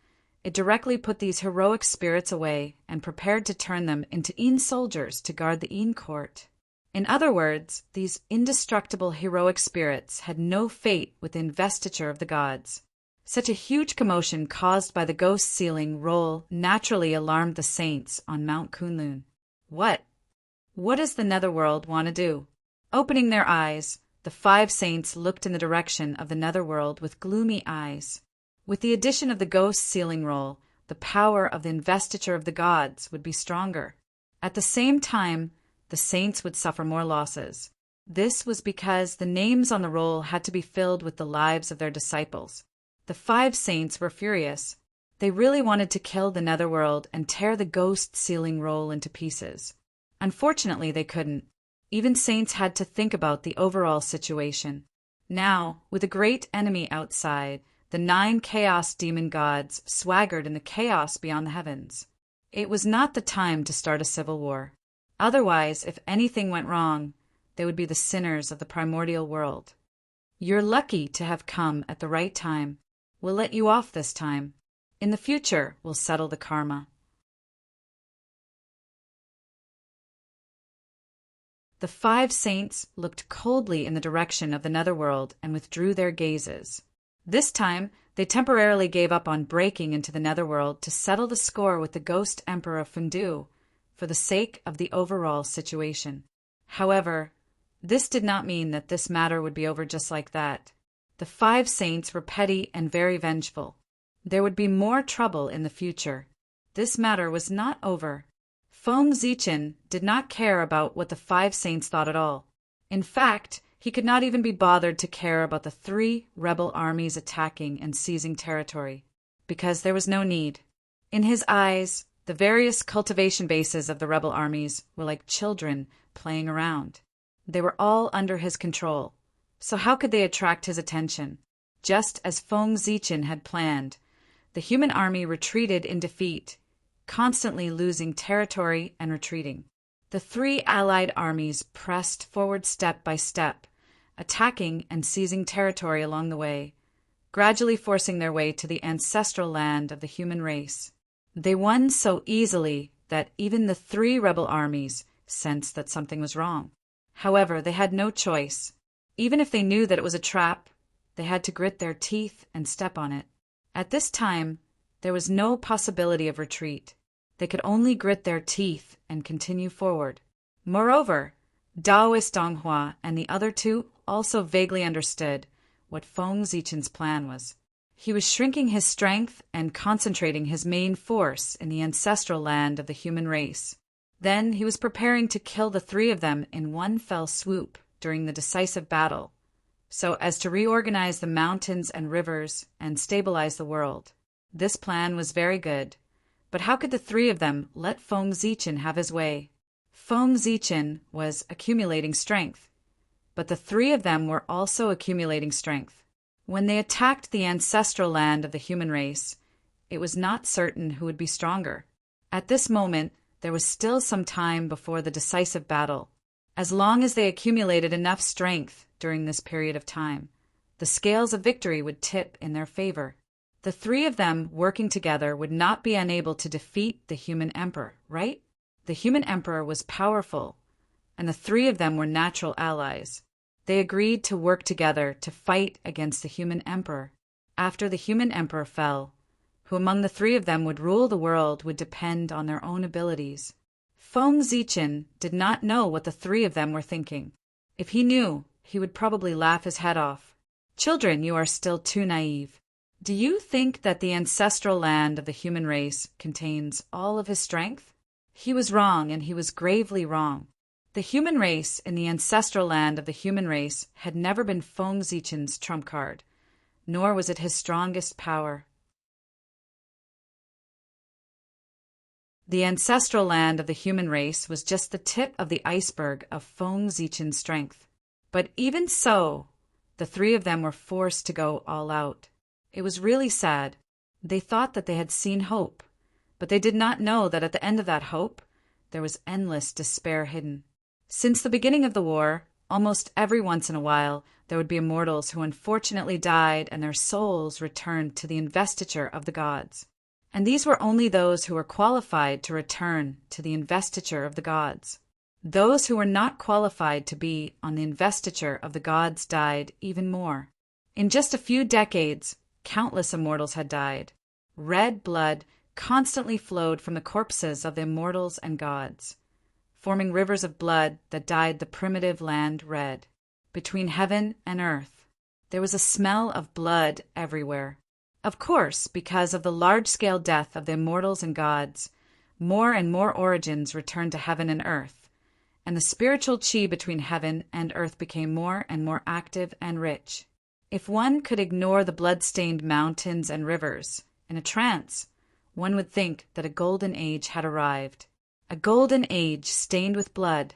it directly put these heroic spirits away and prepared to turn them into Yin soldiers to guard the Yin court. In other words, these indestructible heroic spirits had no fate with the investiture of the gods. Such a huge commotion caused by the ghost sealing roll naturally alarmed the saints on Mount Kunlun. What does the netherworld want to do? Opening their eyes, the 5 saints looked in the direction of the netherworld with gloomy eyes. With the addition of the ghost sealing roll, the power of the investiture of the gods would be stronger. At the same time, the saints would suffer more losses. This was because the names on the roll had to be filled with the lives of their disciples. The 5 saints were furious. They really wanted to kill the netherworld and tear the ghost sealing roll into pieces. Unfortunately, they couldn't. Even saints had to think about the overall situation. Now, with a great enemy outside, the 9 chaos demon gods swaggered in the chaos beyond the heavens. It was not the time to start a civil war. Otherwise, if anything went wrong, they would be the sinners of the primordial world. You're lucky to have come at the right time. We'll let you off this time. In the future, we'll settle the karma. The 5 saints looked coldly in the direction of the netherworld and withdrew their gazes. This time, they temporarily gave up on breaking into the netherworld to settle the score with the ghost emperor of Fengdu for the sake of the overall situation. However, this did not mean that this matter would be over just like that. The 5 saints were petty and very vengeful. There would be more trouble in the future. This matter was not over. Feng Zichen did not care about what the 5 saints thought at all. In fact, he could not even be bothered to care about the 3 rebel armies attacking and seizing territory. because there was no need. In his eyes, the various cultivation bases of the rebel armies were like children playing around. They were all under his control, so how could they attract his attention? Just as Feng Zichen had planned, the human army retreated in defeat, constantly losing territory and retreating. The three allied armies pressed forward step by step, attacking and seizing territory along the way, gradually forcing their way to the ancestral land of the human race. They won so easily that even the three rebel armies sensed that something was wrong. However, they had no choice. Even if they knew that it was a trap, they had to grit their teeth and step on it. At this time, there was no possibility of retreat. They could only grit their teeth and continue forward. Moreover, Daoist Donghua and the other two also vaguely understood what Feng Zichen's plan was. He was shrinking his strength and concentrating his main force in the ancestral land of the human race. Then he was preparing to kill the three of them in one fell swoop during the decisive battle, so as to reorganize the mountains and rivers and stabilize the world. This plan was very good, but how could the three of them let Feng Zichen have his way? Feng Zichen was accumulating strength, but the three of them were also accumulating strength. When they attacked the ancestral land of the human race, it was not certain who would be stronger. At this moment, there was still some time before the decisive battle. As long as they accumulated enough strength during this period of time, the scales of victory would tip in their favor. The three of them working together would not be unable to defeat the human emperor, right? The human emperor was powerful, and the three of them were natural allies. They agreed to work together to fight against the human emperor. After the human emperor fell, who among the three of them would rule the world would depend on their own abilities. Feng Zichen did not know what the three of them were thinking. If he knew, he would probably laugh his head off. Children, you are still too naive. Do you think that the ancestral land of the human race contains all of his strength? He was wrong, and he was gravely wrong. The human race in the ancestral land of the human race had never been Feng Zichen's trump card, nor was it his strongest power. The ancestral land of the human race was just the tip of the iceberg of Feng Zichen's strength. But even so, the three of them were forced to go all out. It was really sad. They thought that they had seen hope, but they did not know that at the end of that hope, there was endless despair hidden. Since the beginning of the war, almost every once in a while, there would be immortals who unfortunately died and their souls returned to the investiture of the gods. And these were only those who were qualified to return to the investiture of the gods. Those who were not qualified to be on the investiture of the gods died even more. In just a few decades, countless immortals had died. Red blood constantly flowed from the corpses of the immortals and gods, forming rivers of blood that dyed the primitive land red. Between heaven and earth, there was a smell of blood everywhere. Of course, because of the large-scale death of the immortals and gods, more and more origins returned to heaven and earth, and the spiritual chi between heaven and earth became more and more active and rich. If one could ignore the blood-stained mountains and rivers, in a trance, one would think that a golden age had arrived. A golden age stained with blood.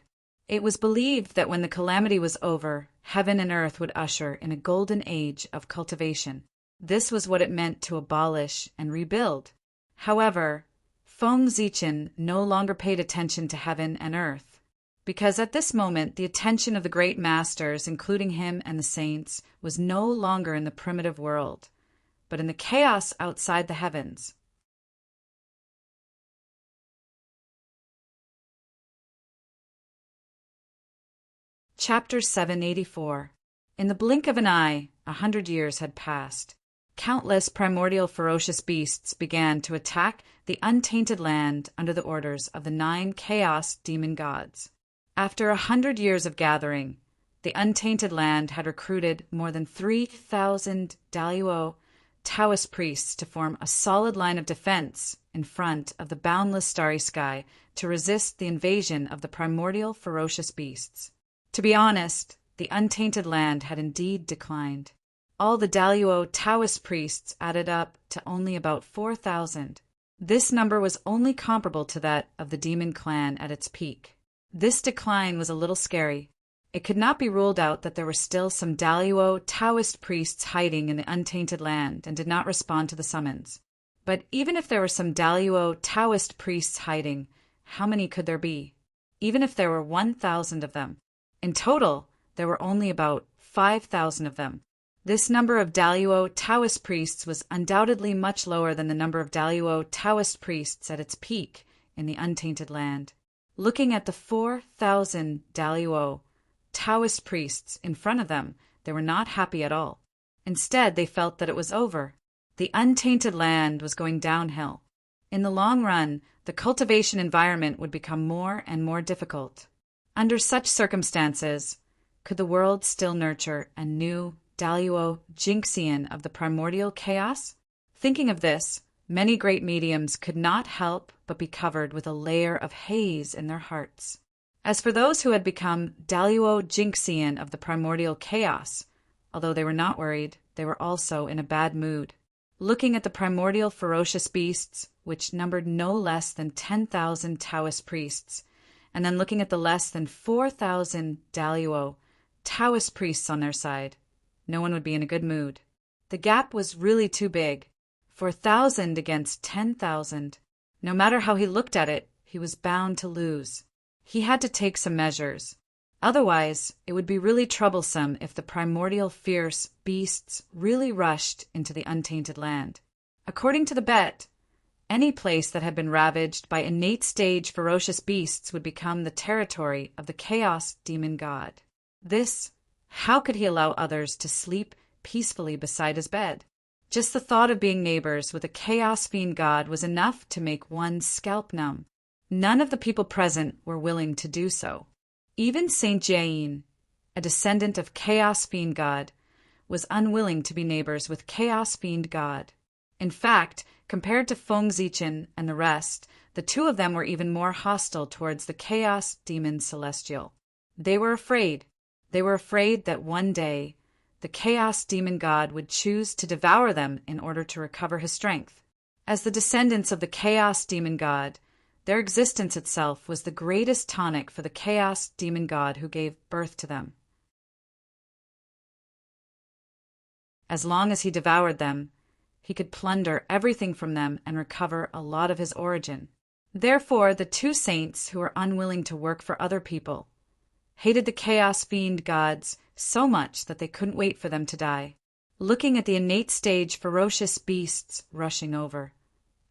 It was believed that when the calamity was over, heaven and earth would usher in a golden age of cultivation. This was what it meant to abolish and rebuild. However, Feng Zichen no longer paid attention to heaven and earth, because at this moment the attention of the great masters, including him and the saints, was no longer in the primitive world, but in the chaos outside the heavens. Chapter 784. In the blink of an eye, 100 years had passed. Countless primordial ferocious beasts began to attack the untainted land under the orders of the 9 chaos demon gods. After 100 years of gathering, the untainted land had recruited more than 3,000 Daluo Taoist priests to form a solid line of defense in front of the boundless starry sky to resist the invasion of the primordial ferocious beasts. To be honest, the untainted land had indeed declined. All the Daluo Taoist priests added up to only about 4,000. This number was only comparable to that of the demon clan at its peak. This decline was a little scary. It could not be ruled out that there were still some Daluo Taoist priests hiding in the untainted land and did not respond to the summons. But even if there were some Daluo Taoist priests hiding, how many could there be? Even if there were 1,000 of them. In total, there were only about 5,000 of them. This number of Daluo Taoist priests was undoubtedly much lower than the number of Daluo Taoist priests at its peak in the untainted land. Looking at the 4,000 Daluo Taoist priests in front of them, they were not happy at all. Instead, they felt that it was over. The untainted land was going downhill. In the long run, the cultivation environment would become more and more difficult. Under such circumstances, could the world still nurture a new Daluo Jinxian of the primordial chaos? Thinking of this, many great mediums could not help but be covered with a layer of haze in their hearts. As for those who had become Daluo Jinxian of the primordial chaos, although they were not worried, they were also in a bad mood. Looking at the primordial ferocious beasts, which numbered no less than 10,000 Taoist priests, and then looking at the less than 4,000 Daluo Taoist priests on their side, no one would be in a good mood. The gap was really too big. 4,000 against 10,000. No matter how he looked at it, he was bound to lose. He had to take some measures. Otherwise, it would be really troublesome if the primordial fierce beasts really rushed into the untainted land. According to the bet, any place that had been ravaged by innate stage ferocious beasts would become the territory of the chaos demon god. How could he allow others to sleep peacefully beside his bed? Just the thought of being neighbors with a chaos fiend god was enough to make one's scalp numb. None of the people present were willing to do so. Even Saint Jain, a descendant of chaos fiend god, was unwilling to be neighbors with chaos fiend god. In fact, compared to Feng Zichen and the rest, the two of them were even more hostile towards the chaos demon celestial. They were afraid. They were afraid that one day the chaos demon god would choose to devour them in order to recover his strength. As the descendants of the chaos demon god, their existence itself was the greatest tonic for the chaos demon god who gave birth to them. As long as he devoured them, he could plunder everything from them and recover a lot of his origin. Therefore, the two saints who were unwilling to work for other people hated the chaos fiend gods so much that they couldn't wait for them to die. Looking at the innate stage ferocious beasts rushing over,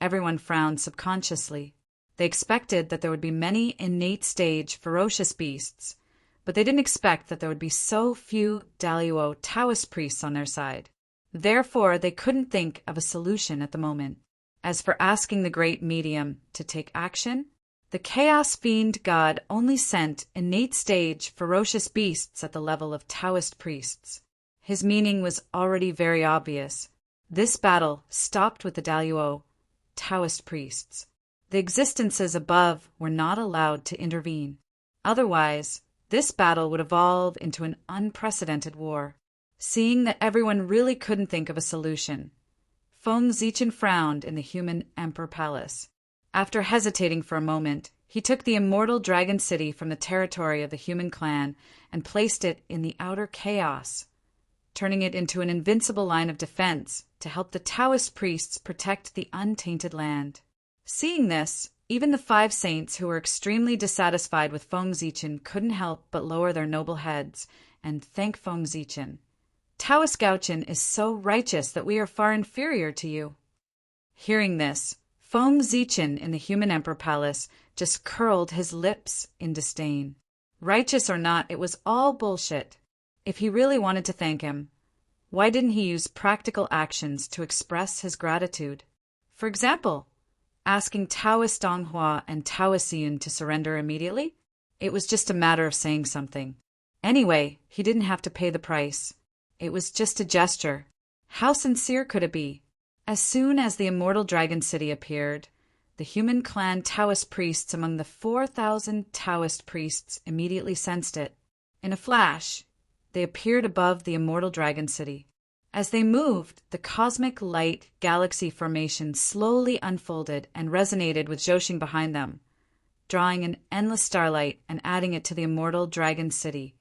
everyone frowned subconsciously. They expected that there would be many innate stage ferocious beasts, but they didn't expect that there would be so few Daluo Taoist priests on their side. Therefore, they couldn't think of a solution at the moment. As for asking the great medium to take action, the chaos fiend god only sent innate stage ferocious beasts at the level of Taoist priests. His meaning was already very obvious. This battle stopped with the Daluo Taoist priests. The existences above were not allowed to intervene. Otherwise, this battle would evolve into an unprecedented war. Seeing that everyone really couldn't think of a solution, Feng Zichen frowned in the human emperor palace. After hesitating for a moment, he took the immortal dragon city from the territory of the human clan and placed it in the outer chaos, turning it into an invincible line of defense to help the Taoist priests protect the untainted land. Seeing this, even the 5 saints who were extremely dissatisfied with Feng Zichen couldn't help but lower their noble heads and thank Feng Zichen. Taoist Gaochen is so righteous that we are far inferior to you. Hearing this, Feng Zichen in the human emperor palace just curled his lips in disdain. Righteous or not, it was all bullshit. If he really wanted to thank him, why didn't he use practical actions to express his gratitude? For example, asking Taoist Donghua and Taoist Yun to surrender immediately? It was just a matter of saying something. Anyway, he didn't have to pay the price. It was just a gesture. How sincere could it be? As soon as the immortal dragon city appeared, the human clan Taoist priests among the 4,000 Taoist priests immediately sensed it. In a flash, they appeared above the immortal dragon city. As they moved, the cosmic light galaxy formation slowly unfolded and resonated with Zhoshing behind them, drawing an endless starlight and adding it to the immortal dragon city,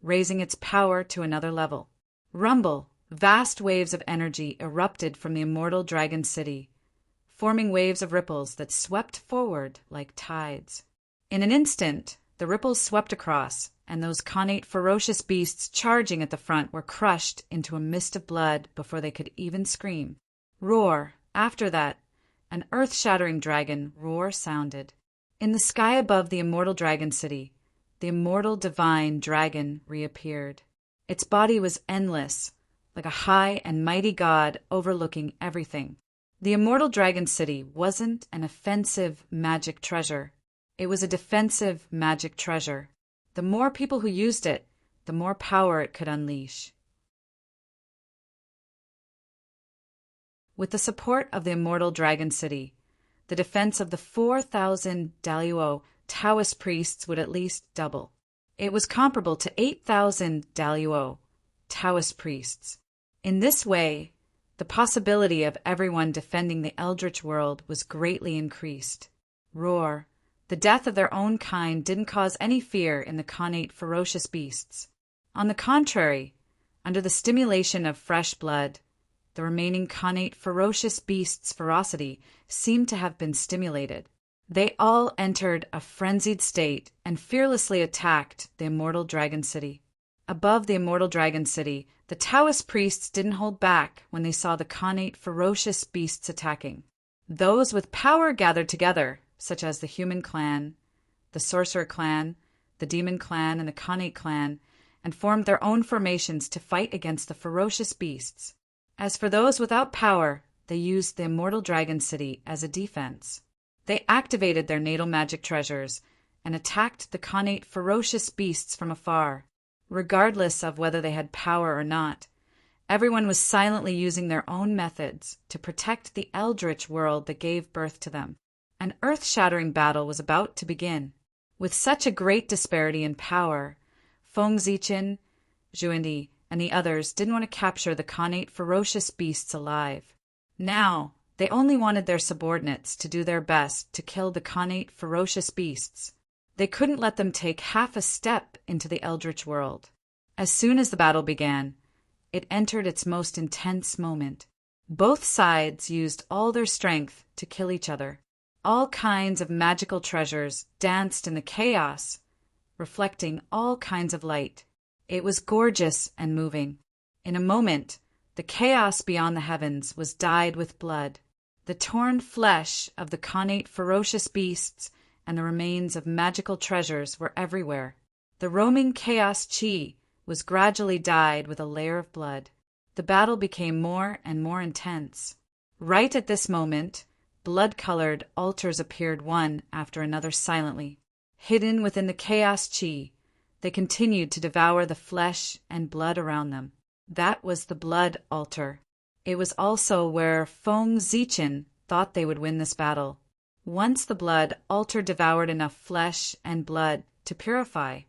raising its power to another level. Rumble, vast waves of energy erupted from the immortal dragon city, forming waves of ripples that swept forward like tides. In an instant, the ripples swept across, and those connate ferocious beasts charging at the front were crushed into a mist of blood before they could even scream. Roar! After that, an earth-shattering dragon roar sounded. In the sky above the immortal dragon city, the immortal divine dragon reappeared. Its body was endless, like a high and mighty god overlooking everything. The immortal dragon city wasn't an offensive magic treasure. It was a defensive magic treasure. The more people who used it, the more power it could unleash. With the support of the immortal dragon city, the defense of the 4,000 Daluo Taoist priests would at least double. It was comparable to 8,000 Daluo Taoist priests. In this way, the possibility of everyone defending the eldritch world was greatly increased. Roar! The death of their own kind didn't cause any fear in the connate ferocious beasts. On the contrary, under the stimulation of fresh blood, the remaining connate ferocious beasts' ferocity seemed to have been stimulated. They all entered a frenzied state and fearlessly attacked the immortal dragon city. Above the immortal dragon city, the Taoist priests didn't hold back when they saw the connate ferocious beasts attacking. Those with power gathered together, such as the human clan, the sorcerer clan, the demon clan, and the connate clan, and formed their own formations to fight against the ferocious beasts. As for those without power, they used the immortal dragon city as a defense. They activated their natal magic treasures and attacked the connate ferocious beasts from afar. Regardless of whether they had power or not, everyone was silently using their own methods to protect the eldritch world that gave birth to them. An earth-shattering battle was about to begin. With such a great disparity in power, Feng Zichen, Zhuindi, and the others didn't want to capture the connate ferocious beasts alive. Now, they only wanted their subordinates to do their best to kill the connate ferocious beasts. They couldn't let them take half a step into the eldritch world. As soon as the battle began, it entered its most intense moment. Both sides used all their strength to kill each other. All kinds of magical treasures danced in the chaos, reflecting all kinds of light. It was gorgeous and moving. In a moment, the chaos beyond the heavens was dyed with blood. The torn flesh of the connate ferocious beasts and the remains of magical treasures were everywhere. The roaming chaos chi was gradually dyed with a layer of blood. The battle became more and more intense. Right at this moment, blood-colored altars appeared one after another silently. Hidden within the chaos chi, they continued to devour the flesh and blood around them. That was the blood altar. It was also where Feng Zichen thought they would win this battle. Once the blood altar devoured enough flesh and blood to purify,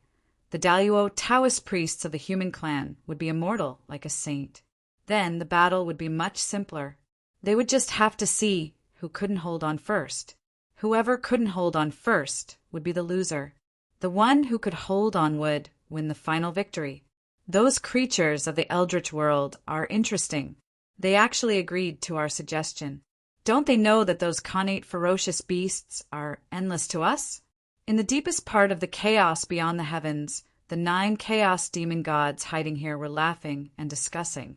the Daluo Taoist priests of the human clan would be immortal like a saint. Then the battle would be much simpler. They would just have to see who couldn't hold on first. Whoever couldn't hold on first would be the loser. The one who could hold on would win the final victory. Those creatures of the eldritch world are interesting. They actually agreed to our suggestion. Don't they know that those connate ferocious beasts are endless to us? In the deepest part of the chaos beyond the heavens, the 9 chaos demon gods hiding here were laughing and discussing.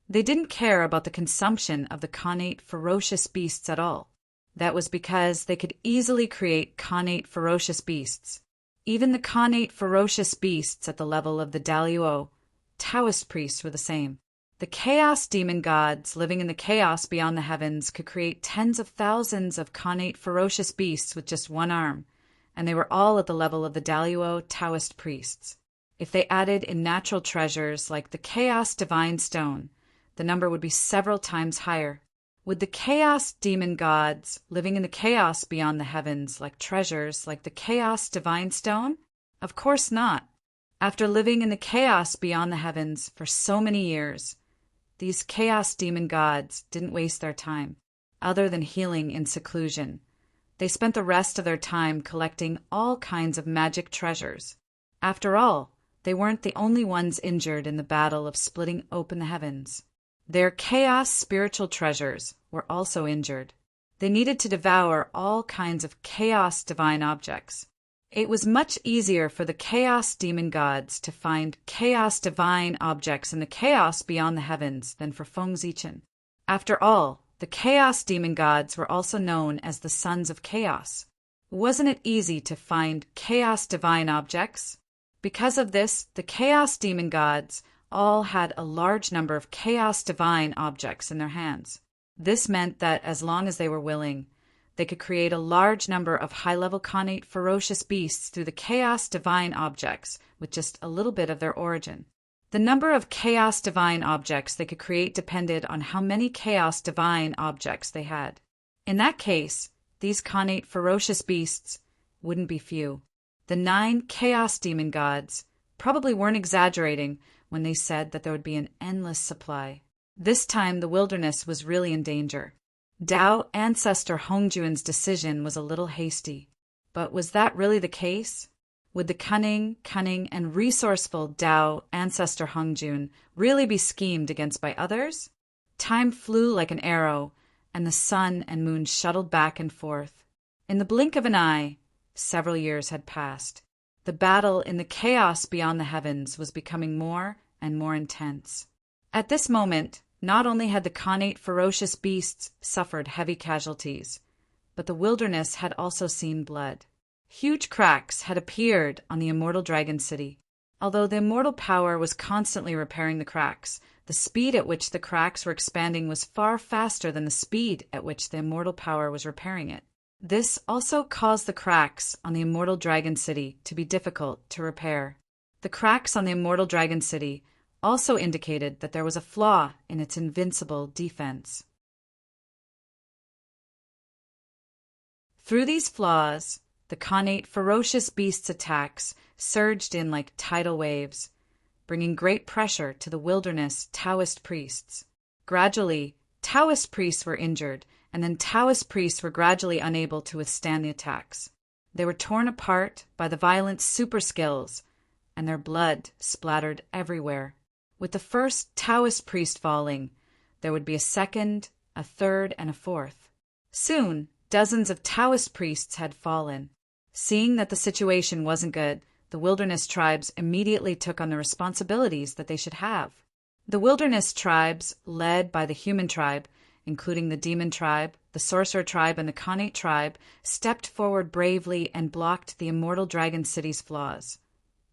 They didn't care about the consumption of the connate ferocious beasts at all. That was because they could easily create connate ferocious beasts. Even the connate ferocious beasts at the level of the Daluo Taoist priests were the same. The chaos demon gods living in the chaos beyond the heavens could create tens of thousands of connate ferocious beasts with just one arm, and they were all at the level of the Daluo Taoist priests. If they added in natural treasures like the chaos divine stone, the number would be several times higher. Would the chaos demon gods living in the chaos beyond the heavens like treasures like the chaos divine stone? Of course not. After living in the chaos beyond the heavens for so many years, these chaos demon gods didn't waste their time, other than healing in seclusion. They spent the rest of their time collecting all kinds of magic treasures. After all, they weren't the only ones injured in the battle of splitting open the heavens. Their chaos spiritual treasures were also injured. They needed to devour all kinds of chaos divine objects. It was much easier for the chaos demon gods to find chaos divine objects in the chaos beyond the heavens than for Feng Zichen. After all, the chaos demon gods were also known as the sons of chaos. Wasn't it easy to find chaos divine objects? Because of this, the chaos demon gods all had a large number of chaos divine objects in their hands. This meant that as long as they were willing, they could create a large number of high-level connate ferocious beasts through the chaos divine objects with just a little bit of their origin. The number of chaos divine objects they could create depended on how many chaos divine objects they had. In that case, these connate ferocious beasts wouldn't be few. The 9 chaos demon gods probably weren't exaggerating when they said that there would be an endless supply. This time the wilderness was really in danger. Tao ancestor Hongjuan's decision was a little hasty. But was that really the case? Would the cunning, and resourceful Tao ancestor Hongjuan really be schemed against by others? Time flew like an arrow, and the sun and moon shuttled back and forth. In the blink of an eye, several years had passed. The battle in the chaos beyond the heavens was becoming more and more intense. At this moment, not only had the connate ferocious beasts suffered heavy casualties, but the wilderness had also seen blood. Huge cracks had appeared on the immortal dragon city. Although the immortal power was constantly repairing the cracks, the speed at which the cracks were expanding was far faster than the speed at which the immortal power was repairing it. This also caused the cracks on the immortal dragon city to be difficult to repair. The cracks on the immortal dragon city also indicated that there was a flaw in its invincible defense. Through these flaws, the connate ferocious beasts' attacks surged in like tidal waves, bringing great pressure to the wilderness Taoist priests. Gradually, Taoist priests were injured, and then Taoist priests were gradually unable to withstand the attacks. They were torn apart by the violent super skills, and their blood splattered everywhere. With the first Taoist priest falling, there would be a second, a third, and a fourth. Soon, dozens of Taoist priests had fallen. Seeing that the situation wasn't good, the wilderness tribes immediately took on the responsibilities that they should have. The wilderness tribes, led by the human tribe, including the demon tribe, the sorcerer tribe, and the connate tribe, stepped forward bravely and blocked the immortal dragon city's flaws,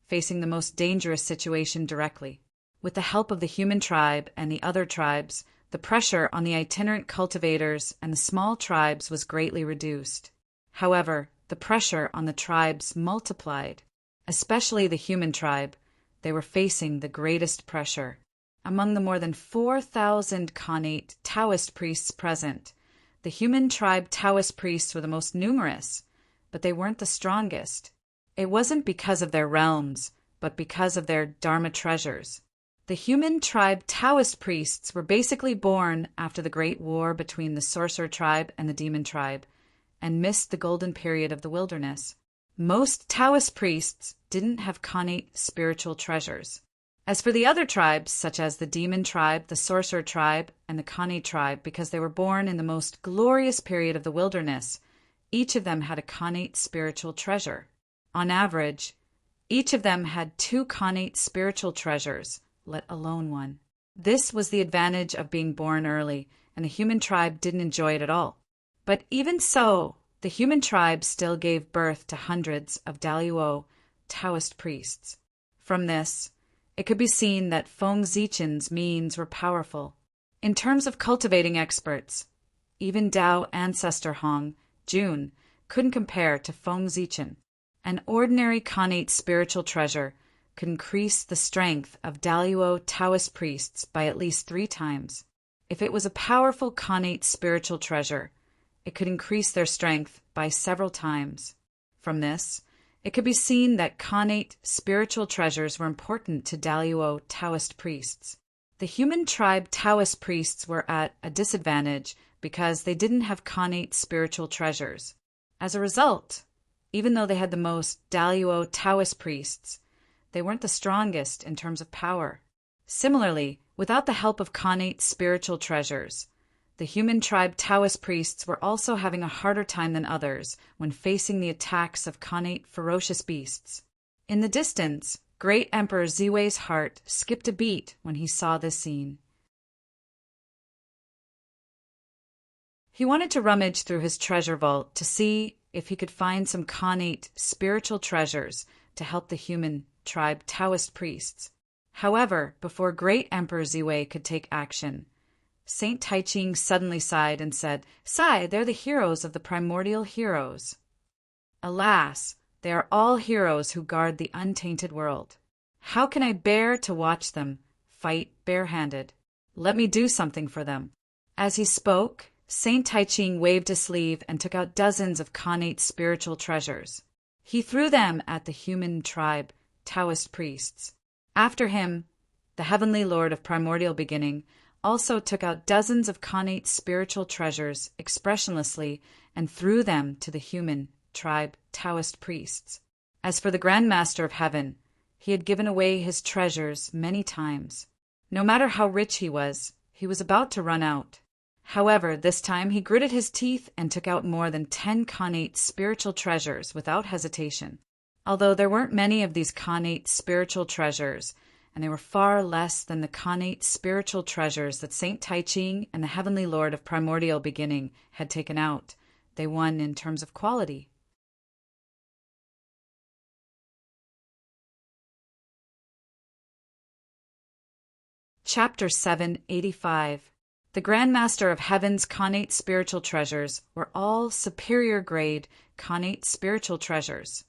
facing the most dangerous situation directly. With the help of the human tribe and the other tribes, the pressure on the itinerant cultivators and the small tribes was greatly reduced. However, the pressure on the tribes multiplied. Especially the human tribe, they were facing the greatest pressure. Among the more than 4,000 connate Taoist priests present, the human tribe Taoist priests were the most numerous, but they weren't the strongest. It wasn't because of their realms, but because of their Dharma treasures. The human tribe Taoist priests were basically born after the Great War between the sorcerer tribe and the demon tribe, and missed the golden period of the wilderness. Most Taoist priests didn't have connate spiritual treasures. As for the other tribes, such as the demon tribe, the sorcerer tribe, and the connate tribe, because they were born in the most glorious period of the wilderness, each of them had a connate spiritual treasure. On average, each of them had 2 connate spiritual treasures, let alone 1. This was the advantage of being born early, and the human tribe didn't enjoy it at all. But even so, the human tribe still gave birth to hundreds of Daluo Taoist priests. From this, it could be seen that Feng Zichen's means were powerful. In terms of cultivating experts, even Tao ancestor Hong Jun couldn't compare to Feng Zichen. An ordinary connate spiritual treasure could increase the strength of Daluo Taoist priests by at least 3 times. If it was a powerful connate spiritual treasure, it could increase their strength by several times. From this, It could be seen that Khanate spiritual treasures were important to Daluo Taoist priests. The human tribe Taoist priests were at a disadvantage because they didn't have Khanate spiritual treasures. As a result, even though they had the most Daluo Taoist priests, they weren't the strongest in terms of power. Similarly, without the help of Khanate spiritual treasures, the human tribe Taoist priests were also having a harder time than others when facing the attacks of Khanate ferocious beasts. In the distance, Great Emperor Ziwei's heart skipped a beat when he saw this scene. He wanted to rummage through his treasure vault to see if he could find some Khanate spiritual treasures to help the human tribe Taoist priests. However, before Great Emperor Ziwei could take action, Saint Taiching suddenly sighed and said, "Sai, they're the heroes of the primordial heroes." Alas, they are all heroes who guard the untainted world. How can I bear to watch them fight barehanded? Let me do something for them. As he spoke, Saint Taiching waved a sleeve and took out dozens of Khanate spiritual treasures. He threw them at the human tribe Taoist priests. After him, the Heavenly Lord of Primordial Beginning also took out dozens of Khanate spiritual treasures expressionlessly and threw them to the human tribe Taoist priests. As for the Grand Master of Heaven, he had given away his treasures many times. No matter how rich he was about to run out. However, this time he gritted his teeth and took out more than 10 Khanate spiritual treasures without hesitation. Although there weren't many of these Khanate spiritual treasures, and they were far less than the Khanate spiritual treasures that Saint Taiching and the Heavenly Lord of Primordial Beginning had taken out, they won in terms of quality. Chapter 785. The Grand Master of Heaven's Khanate spiritual treasures were all superior grade Khanate spiritual treasures,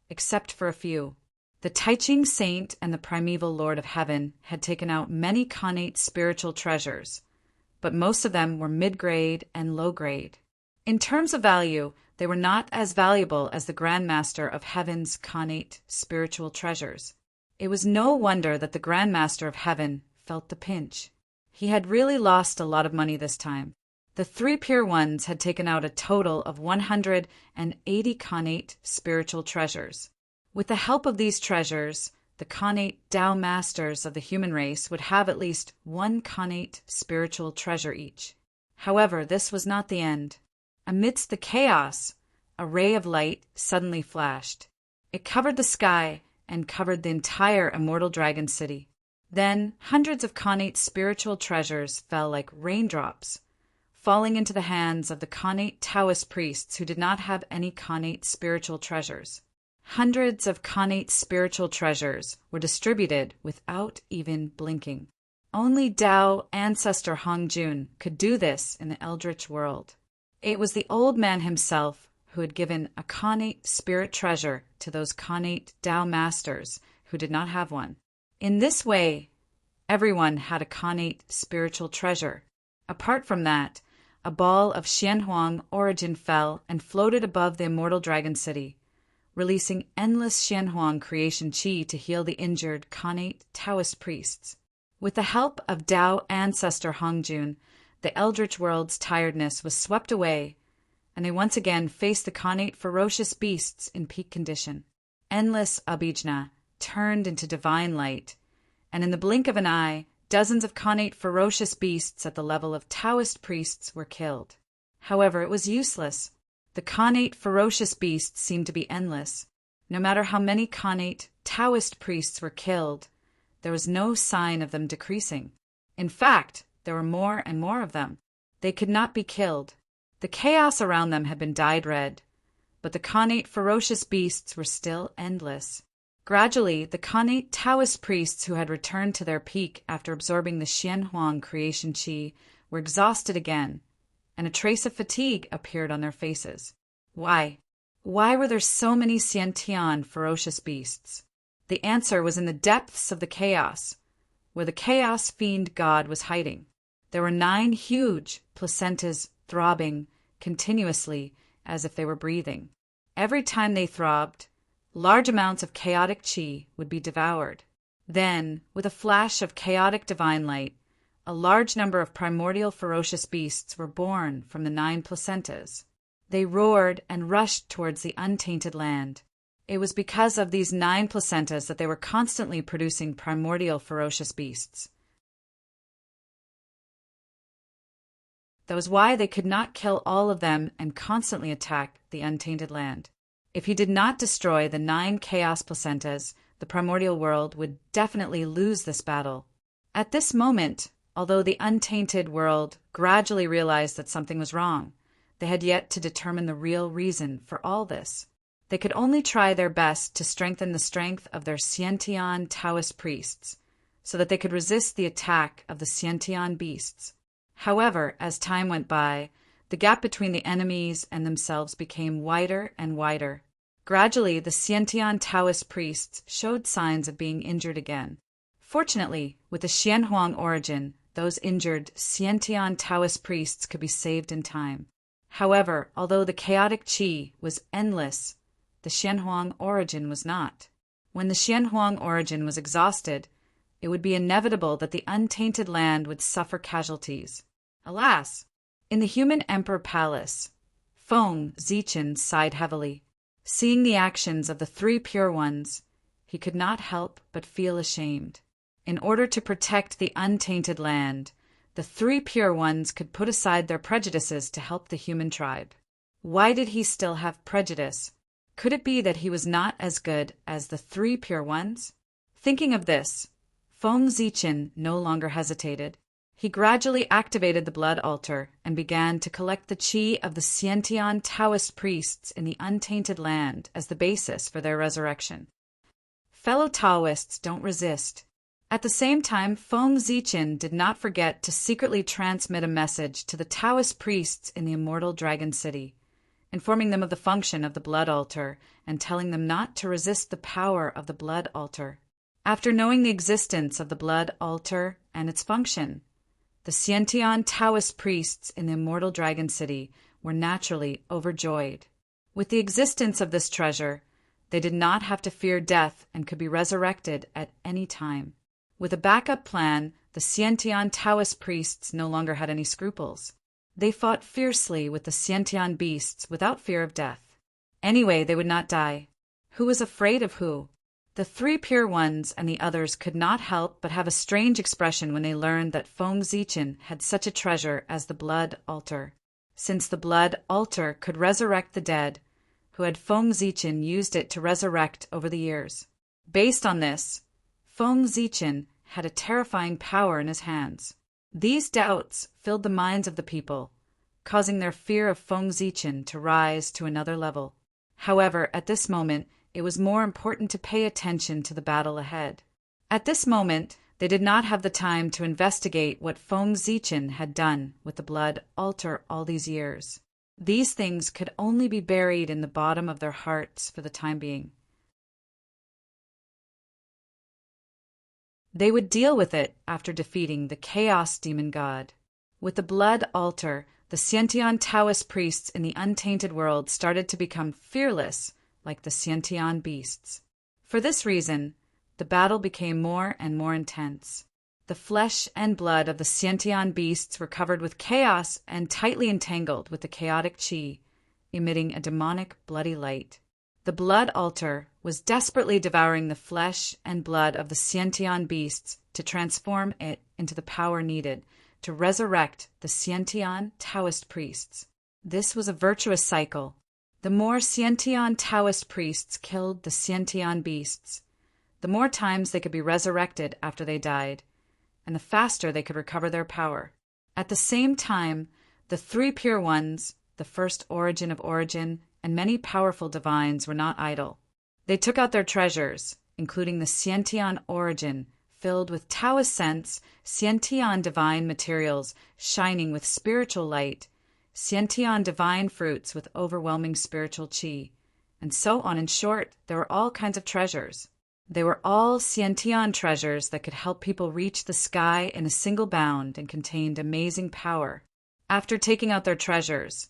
except for a few. The Taiching Saint and the Primeval Lord of Heaven had taken out many Khanate spiritual treasures, but most of them were mid-grade and low-grade. In terms of value, they were not as valuable as the Grand Master of Heaven's Khanate spiritual treasures. It was no wonder that the Grand Master of Heaven felt the pinch. He had really lost a lot of money this time. The 3 Pure Ones had taken out a total of 180 Khanate spiritual treasures. With the help of these treasures, the Khanate Tao Masters of the human race would have at least 1 Khanate spiritual treasure each. However, this was not the end. Amidst the chaos, a ray of light suddenly flashed. It covered the sky and covered the entire Immortal Dragon City. Then hundreds of Khanate spiritual treasures fell like raindrops, falling into the hands of the Khanate Taoist priests who did not have any Khanate spiritual treasures. Hundreds of Khanate spiritual treasures were distributed without even blinking. Only Tao ancestor Hongjun could do this in the Eldritch world. It was the old man himself who had given a Khanate spirit treasure to those Khanate Tao masters who did not have one. In this way, everyone had a Khanate spiritual treasure. Apart from that, a ball of Xianhuang origin fell and floated above the Immortal Dragon City, releasing endless Xianhuang creation chi to heal the injured Khanate Taoist priests. With the help of Tao ancestor Hongjun, the Eldritch world's tiredness was swept away, and they once again faced the Khanate ferocious beasts in peak condition. Endless Abhijna turned into divine light, and in the blink of an eye, dozens of Khanate ferocious beasts at the level of Taoist priests were killed. However, it was useless. The Khanate ferocious beasts seemed to be endless. No matter how many Khanate Taoist priests were killed, there was no sign of them decreasing. In fact, there were more and more of them. They could not be killed. The chaos around them had been dyed red, but the Khanate ferocious beasts were still endless. Gradually, the Khanate Taoist priests who had returned to their peak after absorbing the Xianhuang creation chi were exhausted again, and a trace of fatigue appeared on their faces. Why? Why were there so many Xiantian ferocious beasts? The answer was in the depths of the chaos, where the chaos fiend god was hiding. There were 9 huge placentas throbbing continuously as if they were breathing. Every time they throbbed, large amounts of chaotic chi would be devoured. Then, with a flash of chaotic divine light, a large number of primordial ferocious beasts were born from the 9 placentas. They roared and rushed towards the untainted land. It was because of these 9 placentas that they were constantly producing primordial ferocious beasts. That was why they could not kill all of them and constantly attack the untainted land. If he did not destroy the 9 chaos placentas, the primordial world would definitely lose this battle. At this moment, although the untainted world gradually realized that something was wrong, they had yet to determine the real reason for all this. They could only try their best to strengthen the strength of their Sciention Taoist priests, so that they could resist the attack of the Sciention beasts. However, as time went by, the gap between the enemies and themselves became wider and wider. Gradually, the Sciention Taoist priests showed signs of being injured again. Fortunately, with the Xianhuang origin, those injured Sciention Taoist priests could be saved in time. However, although the chaotic qi was endless, the Xianhuang origin was not. When the Xianhuang origin was exhausted, it would be inevitable that the untainted land would suffer casualties. Alas! In the human emperor palace, Feng Zichen sighed heavily. Seeing the actions of the 3 pure ones, he could not help but feel ashamed. In order to protect the untainted land, the 3 pure ones could put aside their prejudices to help the human tribe. Why did he still have prejudice? Could it be that he was not as good as the 3 pure ones? Thinking of this, Feng Zichen no longer hesitated. He gradually activated the blood altar and began to collect the qi of the Sciention Taoist priests in the untainted land as the basis for their resurrection. Fellow Taoists don't resist. At the same time, Feng Zichen did not forget to secretly transmit a message to the Taoist priests in the immortal Dragon City, informing them of the function of the blood altar and telling them not to resist the power of the blood altar. After knowing the existence of the blood altar and its function, the Sciention Taoist priests in the immortal Dragon City were naturally overjoyed. With the existence of this treasure, they did not have to fear death and could be resurrected at any time. With a backup plan, the Sciention Taoist priests no longer had any scruples. They fought fiercely with the Sciention beasts without fear of death. Anyway, they would not die. Who was afraid of who? The 3 pure ones and the others could not help but have a strange expression when they learned that Feng Zichen had such a treasure as the blood altar. Since the blood altar could resurrect the dead, who had Feng Zichen used it to resurrect over the years. Based on this, Feng Zichen had a terrifying power in his hands. These doubts filled the minds of the people, causing their fear of Feng Zichen to rise to another level. However, at this moment, it was more important to pay attention to the battle ahead. At this moment, they did not have the time to investigate what Feng Zichen had done with the blood altar all these years. These things could only be buried in the bottom of their hearts for the time being. They would deal with it after defeating the Chaos Demon God. With the blood altar, the Sciention Taoist priests in the untainted world started to become fearless, like the Sciention beasts. For this reason, the battle became more and more intense. The flesh and blood of the Sciention beasts were covered with chaos and tightly entangled with the chaotic qi, emitting a demonic bloody light. The blood altar was desperately devouring the flesh and blood of the Sciention beasts to transform it into the power needed to resurrect the Sciention Taoist priests. This was a virtuous cycle. The more Sciention Taoist priests killed the Sciention beasts, the more times they could be resurrected after they died, and the faster they could recover their power. At the same time, the 3 pure ones, the first origin of origin, and many powerful divines were not idle. They took out their treasures, including the Sciention origin, filled with Taoist sense, Sciention divine materials shining with spiritual light, Sciention divine fruits with overwhelming spiritual qi, and so on. In short, there were all kinds of treasures. They were all Sciention treasures that could help people reach the sky in a single bound and contained amazing power. After taking out their treasures,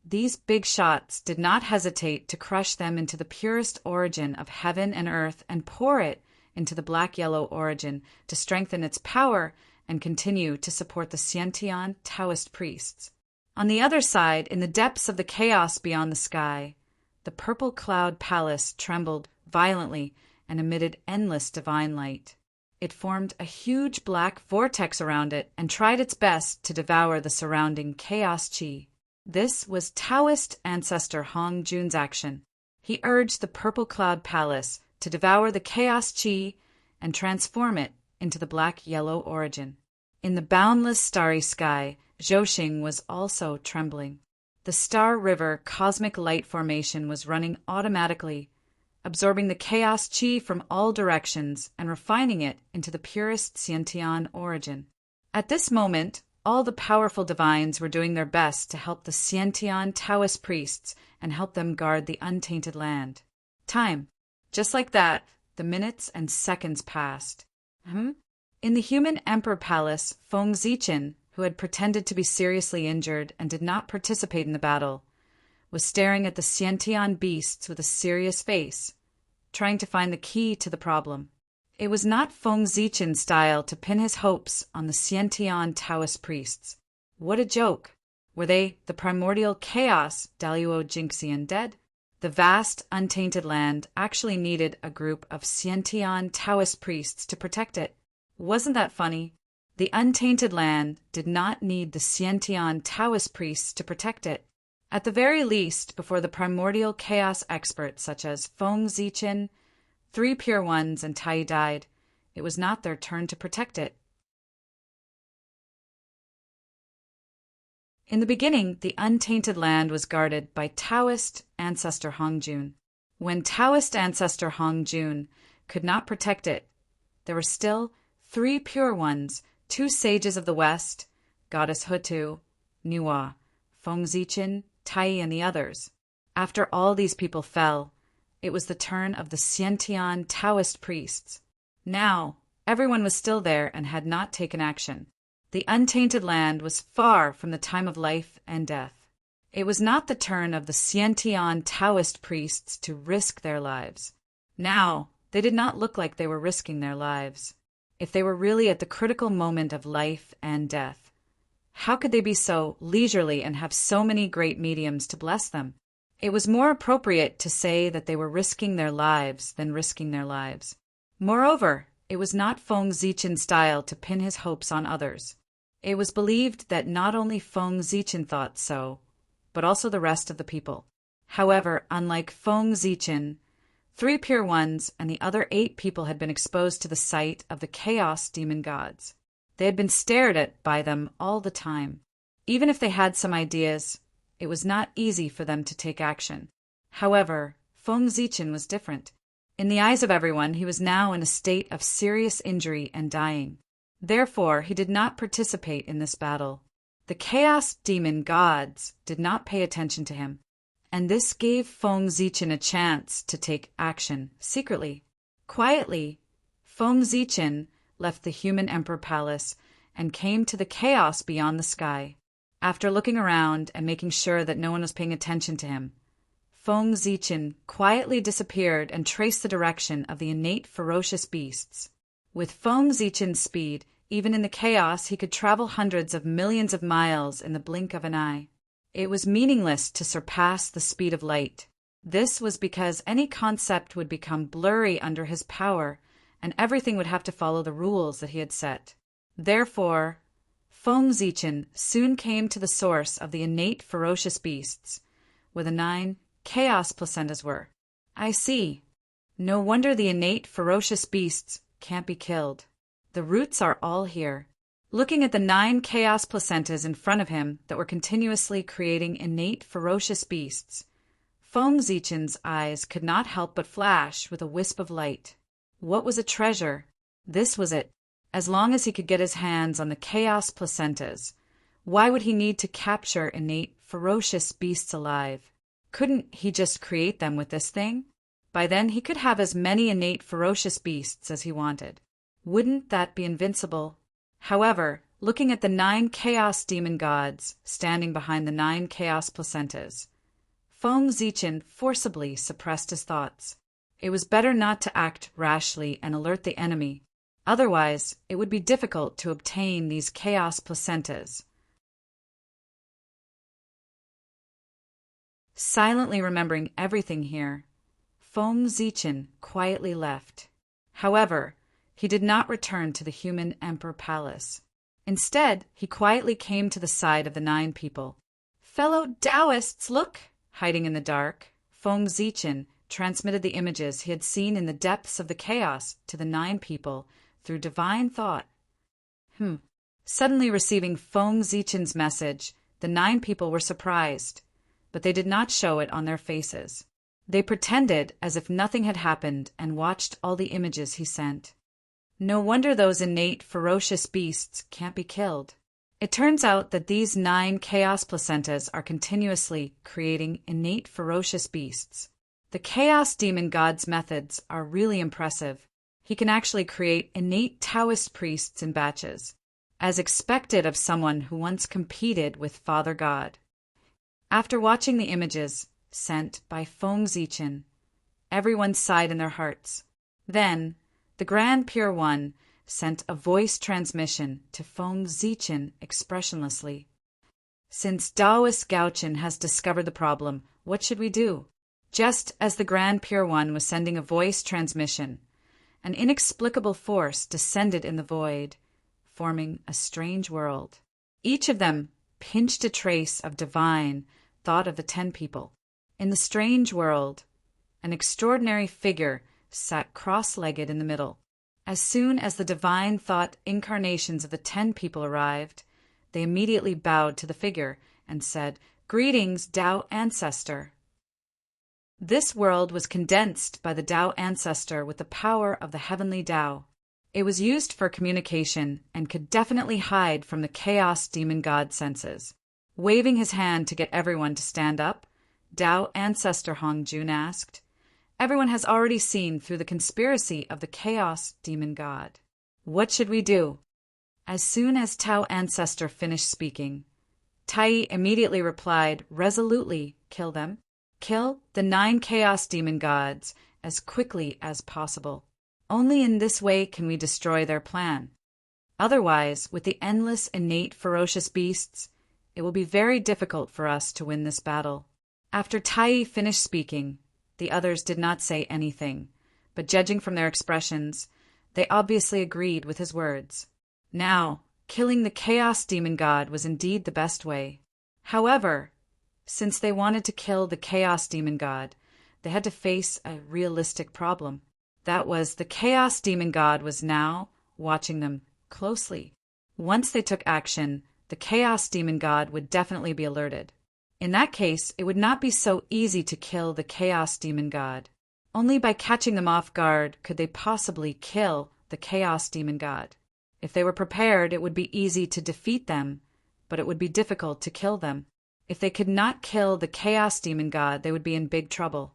these big shots did not hesitate to crush them into the purest origin of heaven and earth and pour it into the black-yellow origin to strengthen its power and continue to support the Xiantian Taoist priests. On the other side, in the depths of the chaos beyond the sky, the purple cloud palace trembled violently and emitted endless divine light. It formed a huge black vortex around it and tried its best to devour the surrounding chaos chi. This was Taoist ancestor Hong Jun's action. He urged the purple cloud palace to devour the chaos chi and transform it into the black-yellow origin. In the boundless starry sky, Zhouxing was also trembling. The Star River cosmic light formation was running automatically, absorbing the chaos chi from all directions and refining it into the purest Xiantian origin. At this moment, all the powerful divines were doing their best to help the Xiantian Taoist priests and help them guard the untainted land. Time. Just like that, the minutes and seconds passed. In the human emperor palace, Feng Zichen, who had pretended to be seriously injured and did not participate in the battle, was staring at the Xiantian beasts with a serious face, trying to find the key to the problem. It was not Feng Zichen's style to pin his hopes on the Xiantian Taoist priests. What a joke! Were they the primordial chaos Daluo Jingxian dead? The vast, untainted land actually needed a group of Xiantian Taoist priests to protect it. Wasn't that funny? The untainted land did not need the Xiantian Taoist priests to protect it. At the very least, before the primordial chaos experts such as Feng Zichen, 3 Pure Ones, and Tai died, it was not their turn to protect it. In the beginning, the untainted land was guarded by Taoist ancestor Hong Jun. When Taoist ancestor Hong Jun could not protect it, there were still 3 Pure Ones, 2 sages of the West, Goddess Hutu, Nuwa, Feng Zichen, Tai, and the others. After all these people fell, it was the turn of the Xiantian Taoist priests. Now, everyone was still there and had not taken action. The untainted land was far from the time of life and death. It was not the turn of the Xiantian Taoist priests to risk their lives. Now, they did not look like they were risking their lives. If they were really at the critical moment of life and death, how could they be so leisurely and have so many great mediums to bless them? It was more appropriate to say that they were risking their lives than risking their lives. Moreover, it was not Feng Zichen's style to pin his hopes on others. It was believed that not only Feng Zichen thought so, but also the rest of the people. However, unlike Feng Zichen, 3 Pure Ones and the other 8 people had been exposed to the sight of the chaos demon gods. They had been stared at by them all the time. Even if they had some ideas, it was not easy for them to take action. However, Feng Zichen was different. In the eyes of everyone, he was now in a state of serious injury and dying. Therefore, he did not participate in this battle. The chaos demon gods did not pay attention to him, and this gave Feng Zichen a chance to take action secretly. Quietly, Feng Zichen left the human emperor palace and came to the chaos beyond the sky. After looking around and making sure that no one was paying attention to him, Feng Zichen quietly disappeared and traced the direction of the innate ferocious beasts. With Feng Zichen's speed, even in the chaos, he could travel hundreds of millions of miles in the blink of an eye. It was meaningless to surpass the speed of light. This was because any concept would become blurry under his power, and everything would have to follow the rules that he had set. Therefore, Feng Zichen soon came to the source of the innate ferocious beasts, where the 9 chaos placentas were. I see. No wonder the innate ferocious beasts can't be killed. The roots are all here. Looking at the 9 chaos placentas in front of him that were continuously creating innate ferocious beasts, Feng Zichen's eyes could not help but flash with a wisp of light. What was a treasure? This was it. As long as he could get his hands on the chaos placentas, why would he need to capture innate ferocious beasts alive? Couldn't he just create them with this thing? By then he could have as many innate ferocious beasts as he wanted. Wouldn't that be invincible? However, looking at the 9 chaos demon gods standing behind the 9 chaos placentas. Feng Zichen forcibly suppressed his thoughts. It was better not to act rashly and alert the enemy. Otherwise, it would be difficult to obtain these chaos placentas. Silently remembering everything here, Feng Zichen quietly left. However, he did not return to the human emperor palace. Instead, he quietly came to the side of the 9 people. "Fellow Taoists, look!" Hiding in the dark, Feng Zichen transmitted the images he had seen in the depths of the chaos to the 9 people through divine thought. Suddenly receiving Feng Zichen's message, the 9 people were surprised, but they did not show it on their faces. They pretended as if nothing had happened and watched all the images he sent. No wonder those innate, ferocious beasts can't be killed. It turns out that these 9 chaos placentas are continuously creating innate, ferocious beasts. The chaos demon god's methods are really impressive. He can actually create innate Taoist priests in batches, as expected of someone who once competed with Father God. After watching the images sent by Feng Zichen, everyone sighed in their hearts. Then, the Grand Pure One sent a voice transmission to Feng Zichen expressionlessly. "Since Taoist Gaochen has discovered the problem, what should we do?" Just as the Grand Pure One was sending a voice transmission, an inexplicable force descended in the void, forming a strange world. Each of them pinched a trace of divine thought of the 10 people. In the strange world, an extraordinary figure sat cross-legged in the middle. As soon as the divine thought incarnations of the 10 people arrived, they immediately bowed to the figure and said, "Greetings, Tao Ancestor." This world was condensed by the Tao Ancestor with the power of the heavenly Tao. It was used for communication and could definitely hide from the chaos demon god senses. Waving his hand to get everyone to stand up, Tao Ancestor Hongjun asked, "Everyone has already seen through the conspiracy of the chaos demon god. What should we do?" As soon as Tao Ancestor finished speaking, Tai immediately replied resolutely, "Kill them. Kill the 9 chaos demon gods as quickly as possible. Only in this way can we destroy their plan. Otherwise, with the endless innate ferocious beasts, it will be very difficult for us to win this battle." After Tai finished speaking, the others did not say anything, but judging from their expressions, they obviously agreed with his words. Now, killing the chaos demon god was indeed the best way. However, since they wanted to kill the chaos demon god, they had to face a realistic problem. That was, the chaos demon god was now watching them closely. Once they took action, the chaos demon god would definitely be alerted. In that case, it would not be so easy to kill the chaos demon god. Only by catching them off guard could they possibly kill the chaos demon god. If they were prepared, it would be easy to defeat them, but it would be difficult to kill them. If they could not kill the chaos demon god, they would be in big trouble.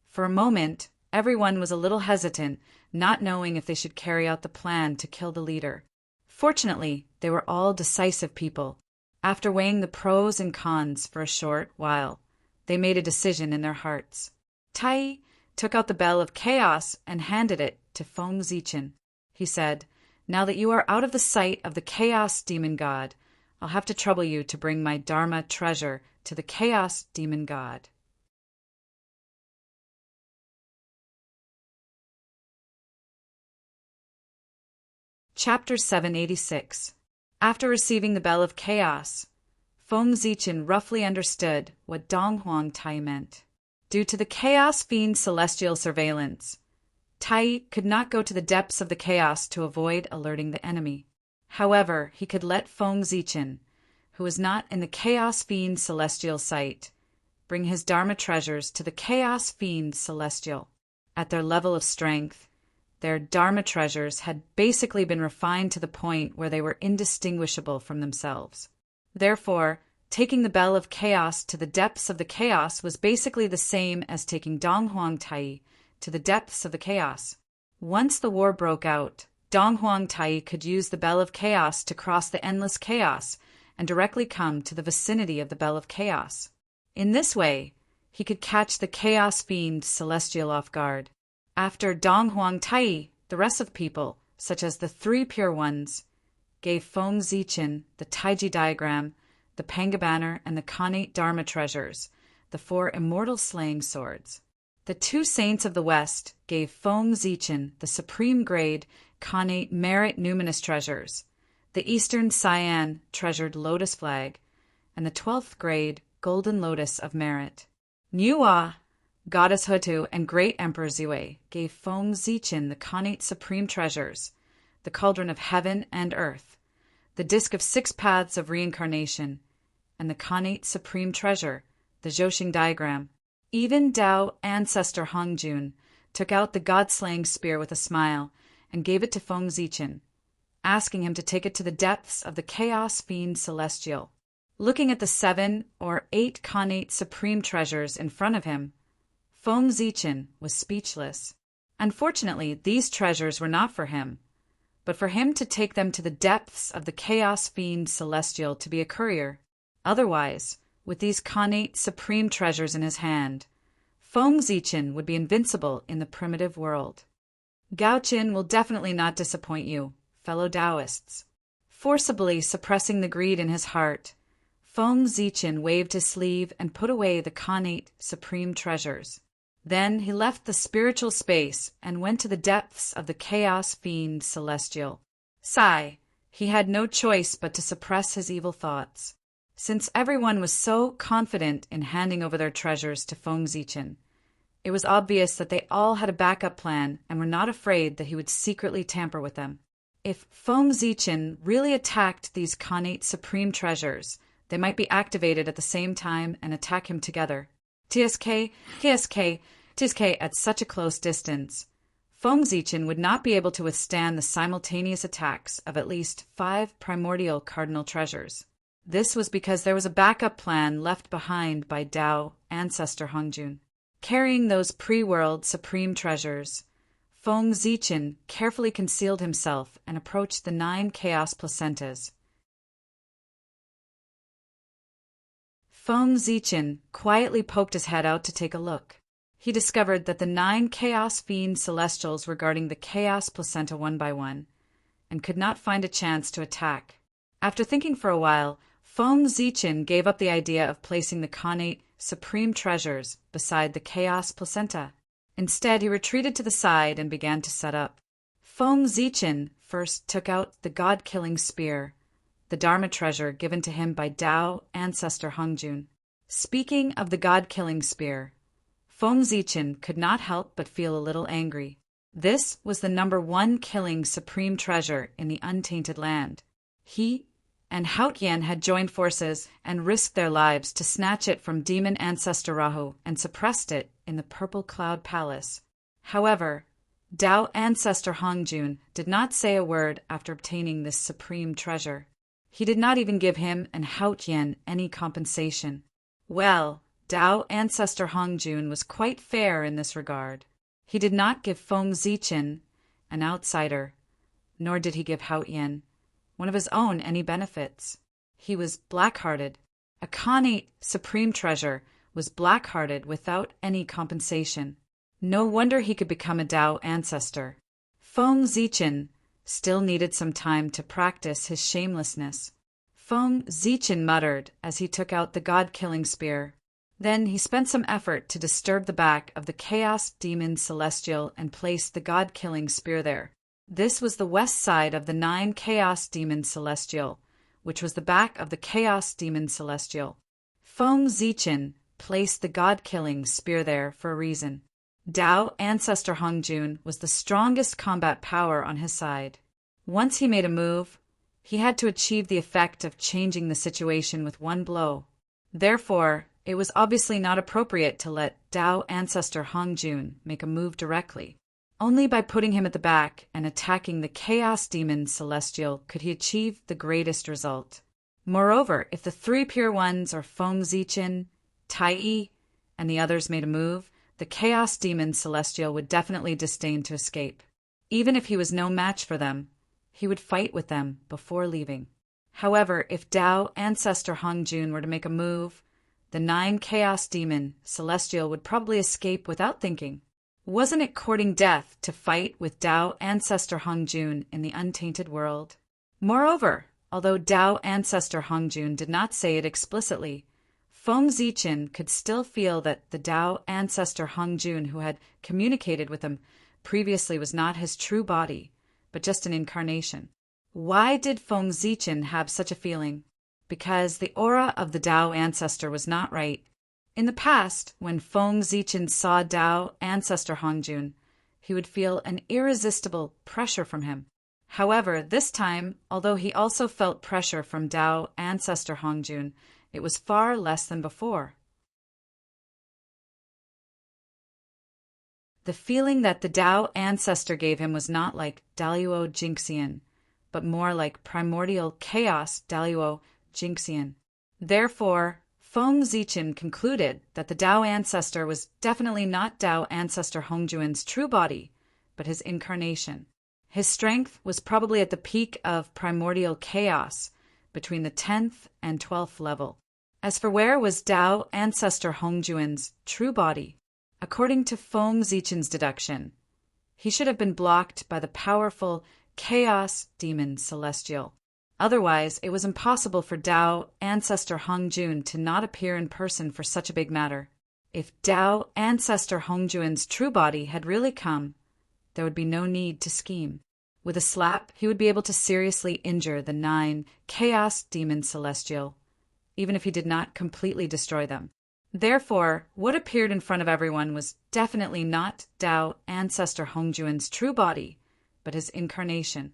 For a moment, everyone was a little hesitant, not knowing if they should carry out the plan to kill the leader. Fortunately, they were all decisive people. After weighing the pros and cons for a short while, they made a decision in their hearts. Tai took out the bell of chaos and handed it to Feng Zichen. He said, "Now that you are out of the sight of the chaos demon god, I'll have to trouble you to bring my Dharma treasure to the chaos demon god." Chapter 786. After receiving the Bell of Chaos, Feng Zichen roughly understood what Donghuang Tai meant. Due to the Chaos Fiend celestial surveillance, Tai could not go to the depths of the chaos to avoid alerting the enemy. However, he could let Feng Zichen, who was not in the Chaos Fiend celestial sight, bring his Dharma treasures to the Chaos Fiend celestial. At their level of strength, their Dharma treasures had basically been refined to the point where they were indistinguishable from themselves. Therefore, taking the Bell of Chaos to the depths of the chaos was basically the same as taking Donghuang Tai to the depths of the chaos. Once the war broke out, Dong Huang Tai could use the Bell of Chaos to cross the endless chaos and directly come to the vicinity of the Bell of Chaos. In this way, he could catch the Chaos Fiend Celestial off guard. After Dong Huang Tai, the rest of the people, such as the three pure ones, gave Feng Zichen the Taiji diagram, the Panga banner, and the Khanate Dharma treasures, the four immortal slaying swords. The two saints of the West gave Feng Zichen the supreme grade Khanate merit numinous treasures, the Eastern Cyan treasured lotus flag, and the 12th grade golden lotus of merit. Nuwa, Goddess Hutu, and Great Emperor Zue gave Feng Zichen the Khanate supreme treasures, the cauldron of heaven and earth, the disc of 6 paths of reincarnation, and the Khanate supreme treasure, the Zhoxing diagram. Even Tao ancestor Hongjun took out the god-slaying spear with a smile and gave it to Feng Zichen, asking him to take it to the depths of the Chaos Fiend Celestial. Looking at the 7 or 8 Khanate supreme treasures in front of him, Feng Zichen was speechless. Unfortunately, these treasures were not for him, but for him to take them to the depths of the Chaos Fiend Celestial to be a courier. Otherwise, with these Khanate supreme treasures in his hand, Feng Zichen would be invincible in the primitive world. Gao Qin will definitely not disappoint you, fellow Taoists. Forcibly suppressing the greed in his heart, Feng Zichen waved his sleeve and put away the Khanate supreme treasures. Then he left the spiritual space and went to the depths of the Chaos Fiend Celestial. Sigh, he had no choice but to suppress his evil thoughts. Since everyone was so confident in handing over their treasures to Feng Zichen, it was obvious that they all had a backup plan and were not afraid that he would secretly tamper with them. If Feng Zichen really attacked these Khanate supreme treasures, they might be activated at the same time and attack him together. TSK at such a close distance, Feng Zichen would not be able to withstand the simultaneous attacks of at least 5 primordial cardinal treasures. This was because there was a backup plan left behind by Tao ancestor Hongjun. Carrying those pre-world supreme treasures, Feng Zichen carefully concealed himself and approached the 9 chaos placentas. Feng Zichen quietly poked his head out to take a look. He discovered that the 9 Chaos Fiend Celestials were guarding the Chaos Placenta one by one, and could not find a chance to attack. After thinking for a while, Feng Zichen gave up the idea of placing the Khanate supreme treasures beside the Chaos Placenta. Instead, he retreated to the side and began to set up. Feng Zichen first took out the god-killing spear, the Dharma treasure given to him by Tao ancestor Hongjun. Speaking of the god-killing spear, Feng Zichen could not help but feel a little angry. This was the #1 killing supreme treasure in the untainted land. He and Haotian had joined forces and risked their lives to snatch it from demon ancestor Rahu and suppressed it in the Purple Cloud Palace. However, Tao ancestor Hongjun did not say a word after obtaining this supreme treasure. He did not even give him and Haotian any compensation. Well, Tao ancestor Hongjun was quite fair in this regard. He did not give Feng Zichen, an outsider, nor did he give Haotian, one of his own, any benefits. He was black-hearted. A Khanate supreme treasure was black-hearted without any compensation. No wonder he could become a Tao ancestor. Feng Zichen still needed some time to practice his shamelessness. Feng Zichen muttered as he took out the god-killing spear. Then he spent some effort to disturb the back of the Chaos Demon Celestial and placed the god-killing spear there. This was the west side of the 9 Chaos Demon Celestial, which was the back of the Chaos Demon Celestial. Feng Zichen placed the god-killing spear there for a reason. Tao ancestor Hongjun was the strongest combat power on his side. Once he made a move, he had to achieve the effect of changing the situation with one blow. Therefore, it was obviously not appropriate to let Tao ancestor Hongjun make a move directly. Only by putting him at the back and attacking the Chaos Demon Celestial could he achieve the greatest result. Moreover, if the 3 pure ones or Feng Zichen, Tai, and the others made a move, the Chaos Demon Celestial would definitely disdain to escape. Even if he was no match for them, he would fight with them before leaving. However, if Tao ancestor Hongjun were to make a move, the 9 chaos demon celestial would probably escape without thinking. Wasn't it courting death to fight with Tao ancestor Hongjun in the untainted world? Moreover, although Tao ancestor Hongjun did not say it explicitly, Feng Zichen could still feel that the Tao ancestor Hongjun who had communicated with him previously was not his true body, but just an incarnation. Why did Feng Zichen have such a feeling? Because the aura of the Tao ancestor was not right. In the past, when Feng Zichen saw Tao ancestor Hongjun, he would feel an irresistible pressure from him. However, this time, although he also felt pressure from Tao ancestor Hongjun, it was far less than before. The feeling that the Tao ancestor gave him was not like Daluo Jinxian, but more like primordial chaos Daluo Jinxian. Therefore, Feng Zichen concluded that the Tao ancestor was definitely not Tao ancestor Hongjuan's true body, but his incarnation. His strength was probably at the peak of primordial chaos, between the 10th and 12th level. As for where was Tao ancestor Hongjuan's true body, according to Feng Zichen's deduction, he should have been blocked by the powerful chaos demon celestial. Otherwise, it was impossible for Tao ancestor Hongjun to not appear in person for such a big matter. If Tao ancestor Hongjuan's true body had really come, there would be no need to scheme. With a slap, he would be able to seriously injure the 9 chaos demon celestial, even if he did not completely destroy them. Therefore, what appeared in front of everyone was definitely not Tao ancestor Hongjuan's true body, but his incarnation.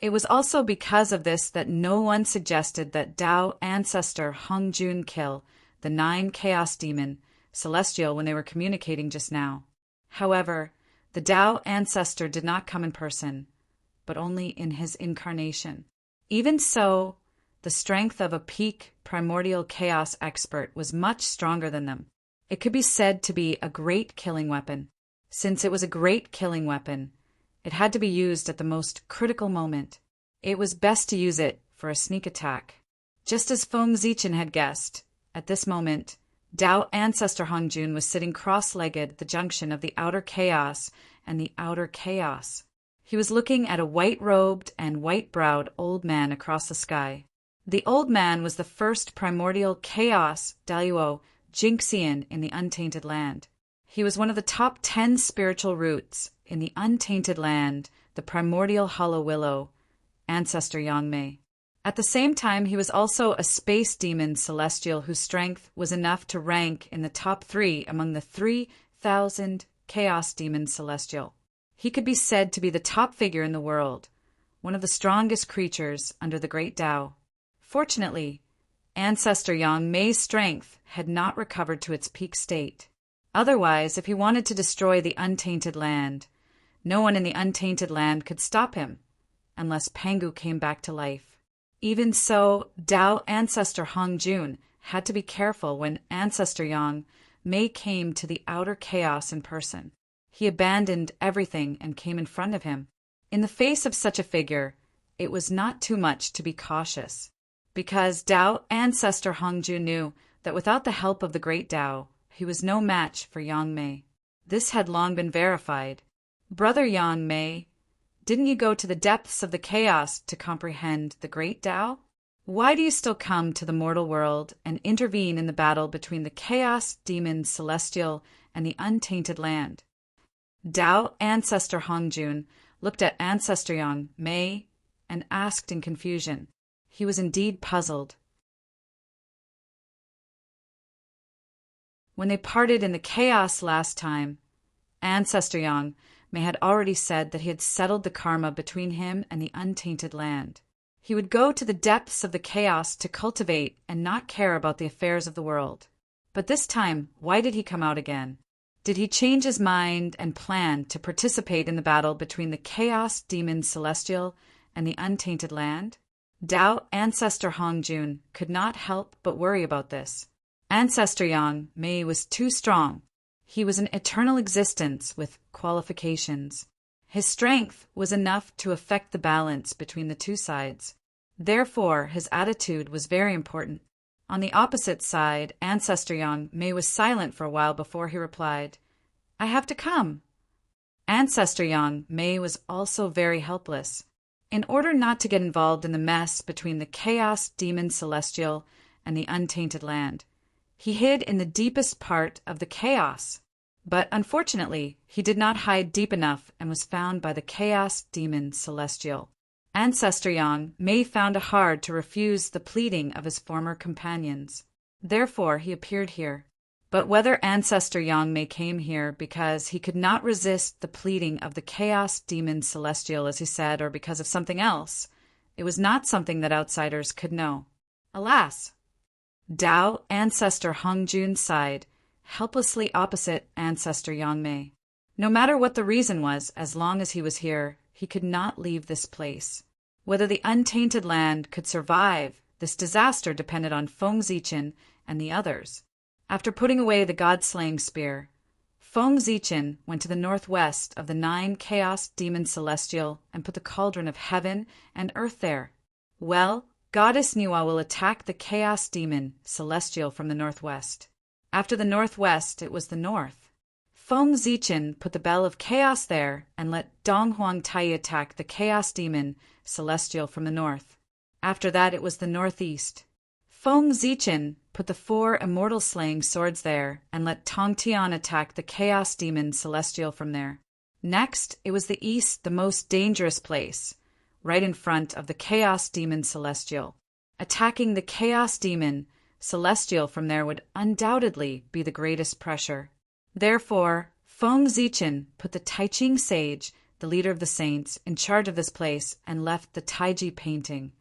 It was also because of this that no one suggested that Tao ancestor Hongjun kill the 9 chaos demon celestial when they were communicating just now. However, the Tao ancestor did not come in person, but only in his incarnation. Even so, the strength of a peak primordial chaos expert was much stronger than them. It could be said to be a great killing weapon. Since it was a great killing weapon, it had to be used at the most critical moment. It was best to use it for a sneak attack. Just as Feng Zichen had guessed, at this moment, Tao ancestor Hongjun was sitting cross-legged at the junction of the outer chaos and the outer chaos. He was looking at a white-robed and white-browed old man across the sky. The old man was the first primordial chaos Daluo Jinxian in the untainted land. He was one of the top 10 spiritual roots in the untainted land, the primordial hollow willow, ancestor Yangmei. At the same time, he was also a space demon celestial whose strength was enough to rank in the top 3 among the 3,000 chaos demon celestial. He could be said to be the top figure in the world, one of the strongest creatures under the great Tao. Fortunately, ancestor Yangmei's strength had not recovered to its peak state. Otherwise, if he wanted to destroy the untainted land, no one in the untainted land could stop him, unless Pangu came back to life. Even so, Tao ancestor Hongjun had to be careful when ancestor Yang Mei came to the outer chaos in person. He abandoned everything and came in front of him. In the face of such a figure, it was not too much to be cautious, because Tao ancestor Hongjun knew that without the help of the great Tao, he was no match for Yang Mei. This had long been verified. Brother Yang Mei, didn't you go to the depths of the chaos to comprehend the great Tao? Why do you still come to the mortal world and intervene in the battle between the chaos demon celestial and the untainted land? Tao ancestor Hongjun looked at ancestor Yang Mei and asked in confusion. He was indeed puzzled. When they parted in the chaos last time, ancestor Yang Mei had already said that he had settled the karma between him and the untainted land. He would go to the depths of the chaos to cultivate and not care about the affairs of the world. But this time, why did he come out again? Did he change his mind and plan to participate in the battle between the chaos demon celestial and the untainted land? Tao ancestor Hongjun could not help but worry about this. Ancestor Yang Mei was too strong. He was an eternal existence with qualifications. His strength was enough to affect the balance between the two sides. Therefore, his attitude was very important. On the opposite side, Ancestor Yang Mei was silent for a while before he replied, "I have to come." Ancestor Yang Mei was also very helpless. In order not to get involved in the mess between the chaos demon celestial and the untainted land, he hid in the deepest part of the chaos. But unfortunately, he did not hide deep enough and was found by the chaos demon celestial. Ancestor Yang Mei found it hard to refuse the pleading of his former companions. Therefore, he appeared here. But whether Ancestor Yang Mei came here because he could not resist the pleading of the chaos demon celestial, as he said, or because of something else, it was not something that outsiders could know. Alas! Tao Ancestor Hung Jun sighed, helplessly opposite Ancestor Yang Mei. No matter what the reason was, as long as he was here, he could not leave this place. Whether the untainted land could survive this disaster depended on Feng Zichen and the others. After putting away the god-slaying spear, Feng Zichen went to the northwest of the 9 chaos demon celestial and put the cauldron of heaven and earth there. Well, Goddess Niwa will attack the chaos demon celestial from the northwest. After the northwest, it was the north. Feng Zichen put the bell of chaos there and let Dong Huang Tai attack the chaos demon celestial from the north. After that, it was the northeast. Feng Zichen put the 4 immortal-slaying swords there and let Tong Tian attack the chaos demon celestial from there. Next, it was the east, the most dangerous place, right in front of the chaos demon celestial. Attacking the chaos demon celestial from there would undoubtedly be the greatest pressure. Therefore, Feng Zichen put the Taiching sage, the leader of the saints, in charge of this place and left the Taiji painting,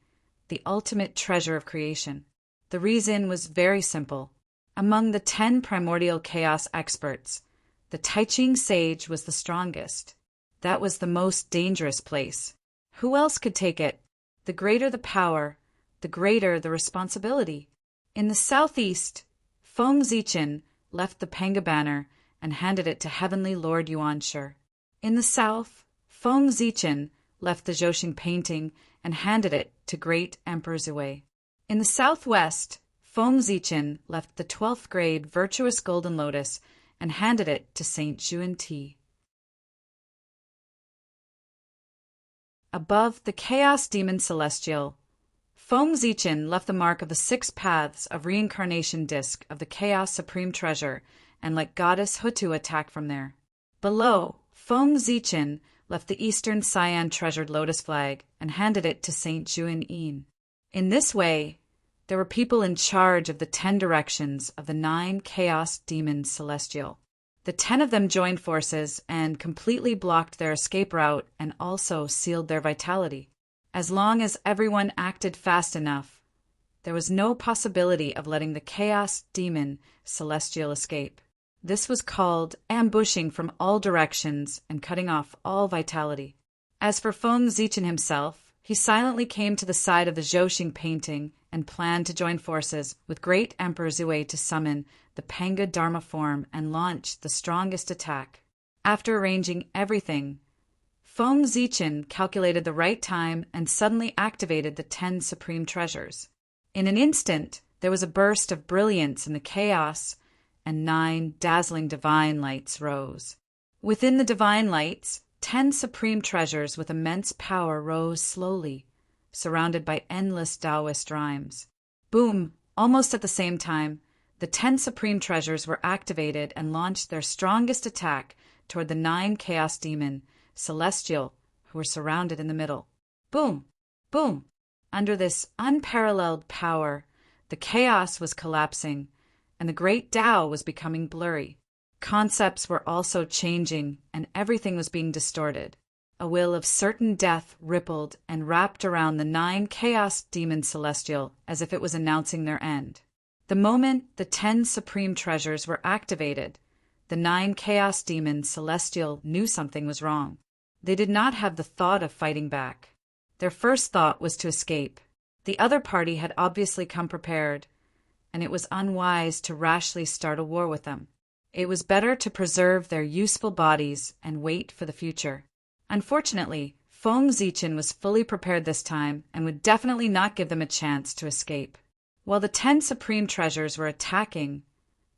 the ultimate treasure of creation. The reason was very simple. Among the 10 primordial chaos experts, the Taiching sage was the strongest. That was the most dangerous place. Who else could take it? The greater the power, the greater the responsibility. In the southeast, Feng Zichen left the Panga banner and handed it to Heavenly Lord Yuanshi. In the south, Feng Zichen left the Zhouxing painting and handed it to Great Emperor Zhui. In the southwest, Feng Zichen left the 12th grade Virtuous Golden Lotus and handed it to Saint Zhuan Ti. Above the Chaos Demon Celestial, Feng Zichen left the mark of the 6 paths of reincarnation disc of the Chaos Supreme Treasure and let Goddess Hutu attack from there. Below, Feng Zichen left the Eastern Cyan Treasured Lotus flag and handed it to Saint Zhuan Yin. In this way, there were people in charge of the 10 directions of the 9 Chaos Demons Celestial. The 10 of them joined forces and completely blocked their escape route and also sealed their vitality. As long as everyone acted fast enough, there was no possibility of letting the Chaos Demon Celestial escape. This was called ambushing from all directions and cutting off all vitality. As for Feng Zichen himself, he silently came to the side of the Zhouxing painting and planned to join forces with Great Emperor Zhui to summon the Panga Dharma form and launch the strongest attack. After arranging everything, Feng Zichen calculated the right time and suddenly activated the 10 supreme treasures. In an instant, there was a burst of brilliance in the chaos, and 9 dazzling divine lights rose. Within the divine lights, 10 supreme treasures with immense power rose slowly, surrounded by endless Taoist rhymes. Boom! Almost at the same time, the 10 supreme treasures were activated and launched their strongest attack toward the 9 chaos demon celestial who were surrounded in the middle. Boom! Boom! Under this unparalleled power, the chaos was collapsing, and the great Tao was becoming blurry. Concepts were also changing, and everything was being distorted. A will of certain death rippled and wrapped around the 9 chaos demon celestial as if it was announcing their end. The moment the 10 supreme treasures were activated, the 9 chaos demons celestial knew something was wrong. They did not have the thought of fighting back. Their first thought was to escape. The other party had obviously come prepared, and it was unwise to rashly start a war with them. It was better to preserve their useful bodies and wait for the future. Unfortunately, Foam Zeechin was fully prepared this time and would definitely not give them a chance to escape. While the 10 supreme treasures were attacking,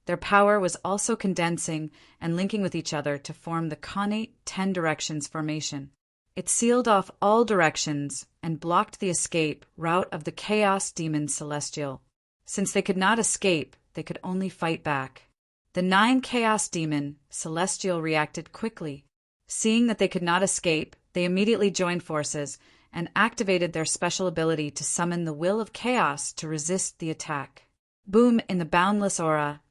their power was also condensing and linking with each other to form the Khanate 10 Directions formation. It sealed off all directions and blocked the escape route of the Chaos Demon Celestial. Since they could not escape, they could only fight back. The 9 Chaos Demon Celestial reacted quickly. Seeing that they could not escape, they immediately joined forces and activated their special ability to summon the will of chaos to resist the attack. Boom! In the boundless aura,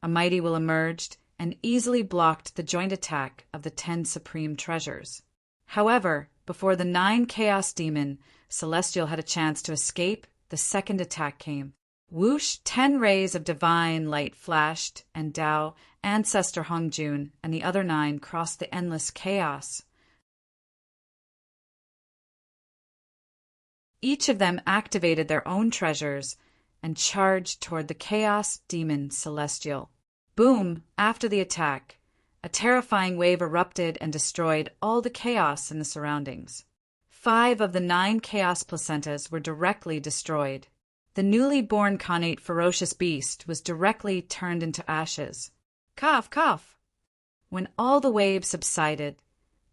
a mighty will emerged and easily blocked the joint attack of the 10 supreme treasures. However, before the 9 Chaos Demon Celestial had a chance to escape, the second attack came. Whoosh! 10 rays of divine light flashed, and Tao, Ancestor Hongjun, and the other 9 crossed the endless chaos. Each of them activated their own treasures and charged toward the Chaos Demon Celestial. Boom! After the attack, a terrifying wave erupted and destroyed all the chaos in the surroundings. 5 of the 9 chaos placentas were directly destroyed. The newly born Khanate ferocious beast was directly turned into ashes. Cough, cough! When all the waves subsided,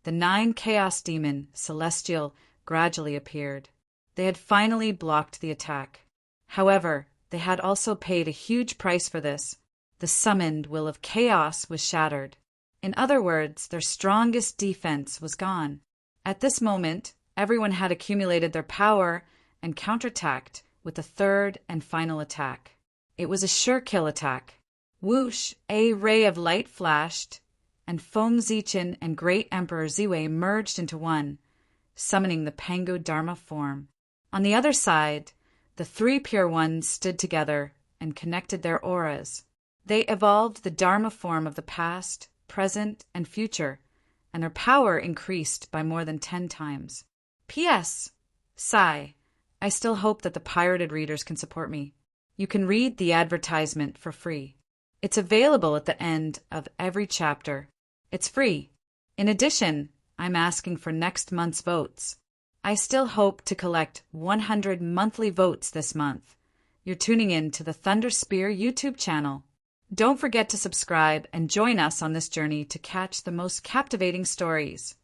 the 9 Chaos Demon Celestial gradually appeared. They had finally blocked the attack. However, they had also paid a huge price for this. The summoned will of chaos was shattered. In other words, their strongest defense was gone. At this moment, everyone had accumulated their power and counterattacked with the third and final attack. It was a sure kill attack. Whoosh! A ray of light flashed, and Foam Zeechin and Great Emperor Ziwei merged into one, summoning the Pango Dharma form. On the other side, the 3 Pure Ones stood together and connected their auras. They evolved the Dharma form of the past, present, and future, and their power increased by more than 10 times. P.S. Sigh. I still hope that the pirated readers can support me. You can read the advertisement for free. It's available at the end of every chapter. It's free. In addition, I'm asking for next month's votes. I still hope to collect 100 monthly votes this month. You're tuning in to the Thunder Spear YouTube channel. Don't forget to subscribe and join us on this journey to catch the most captivating stories.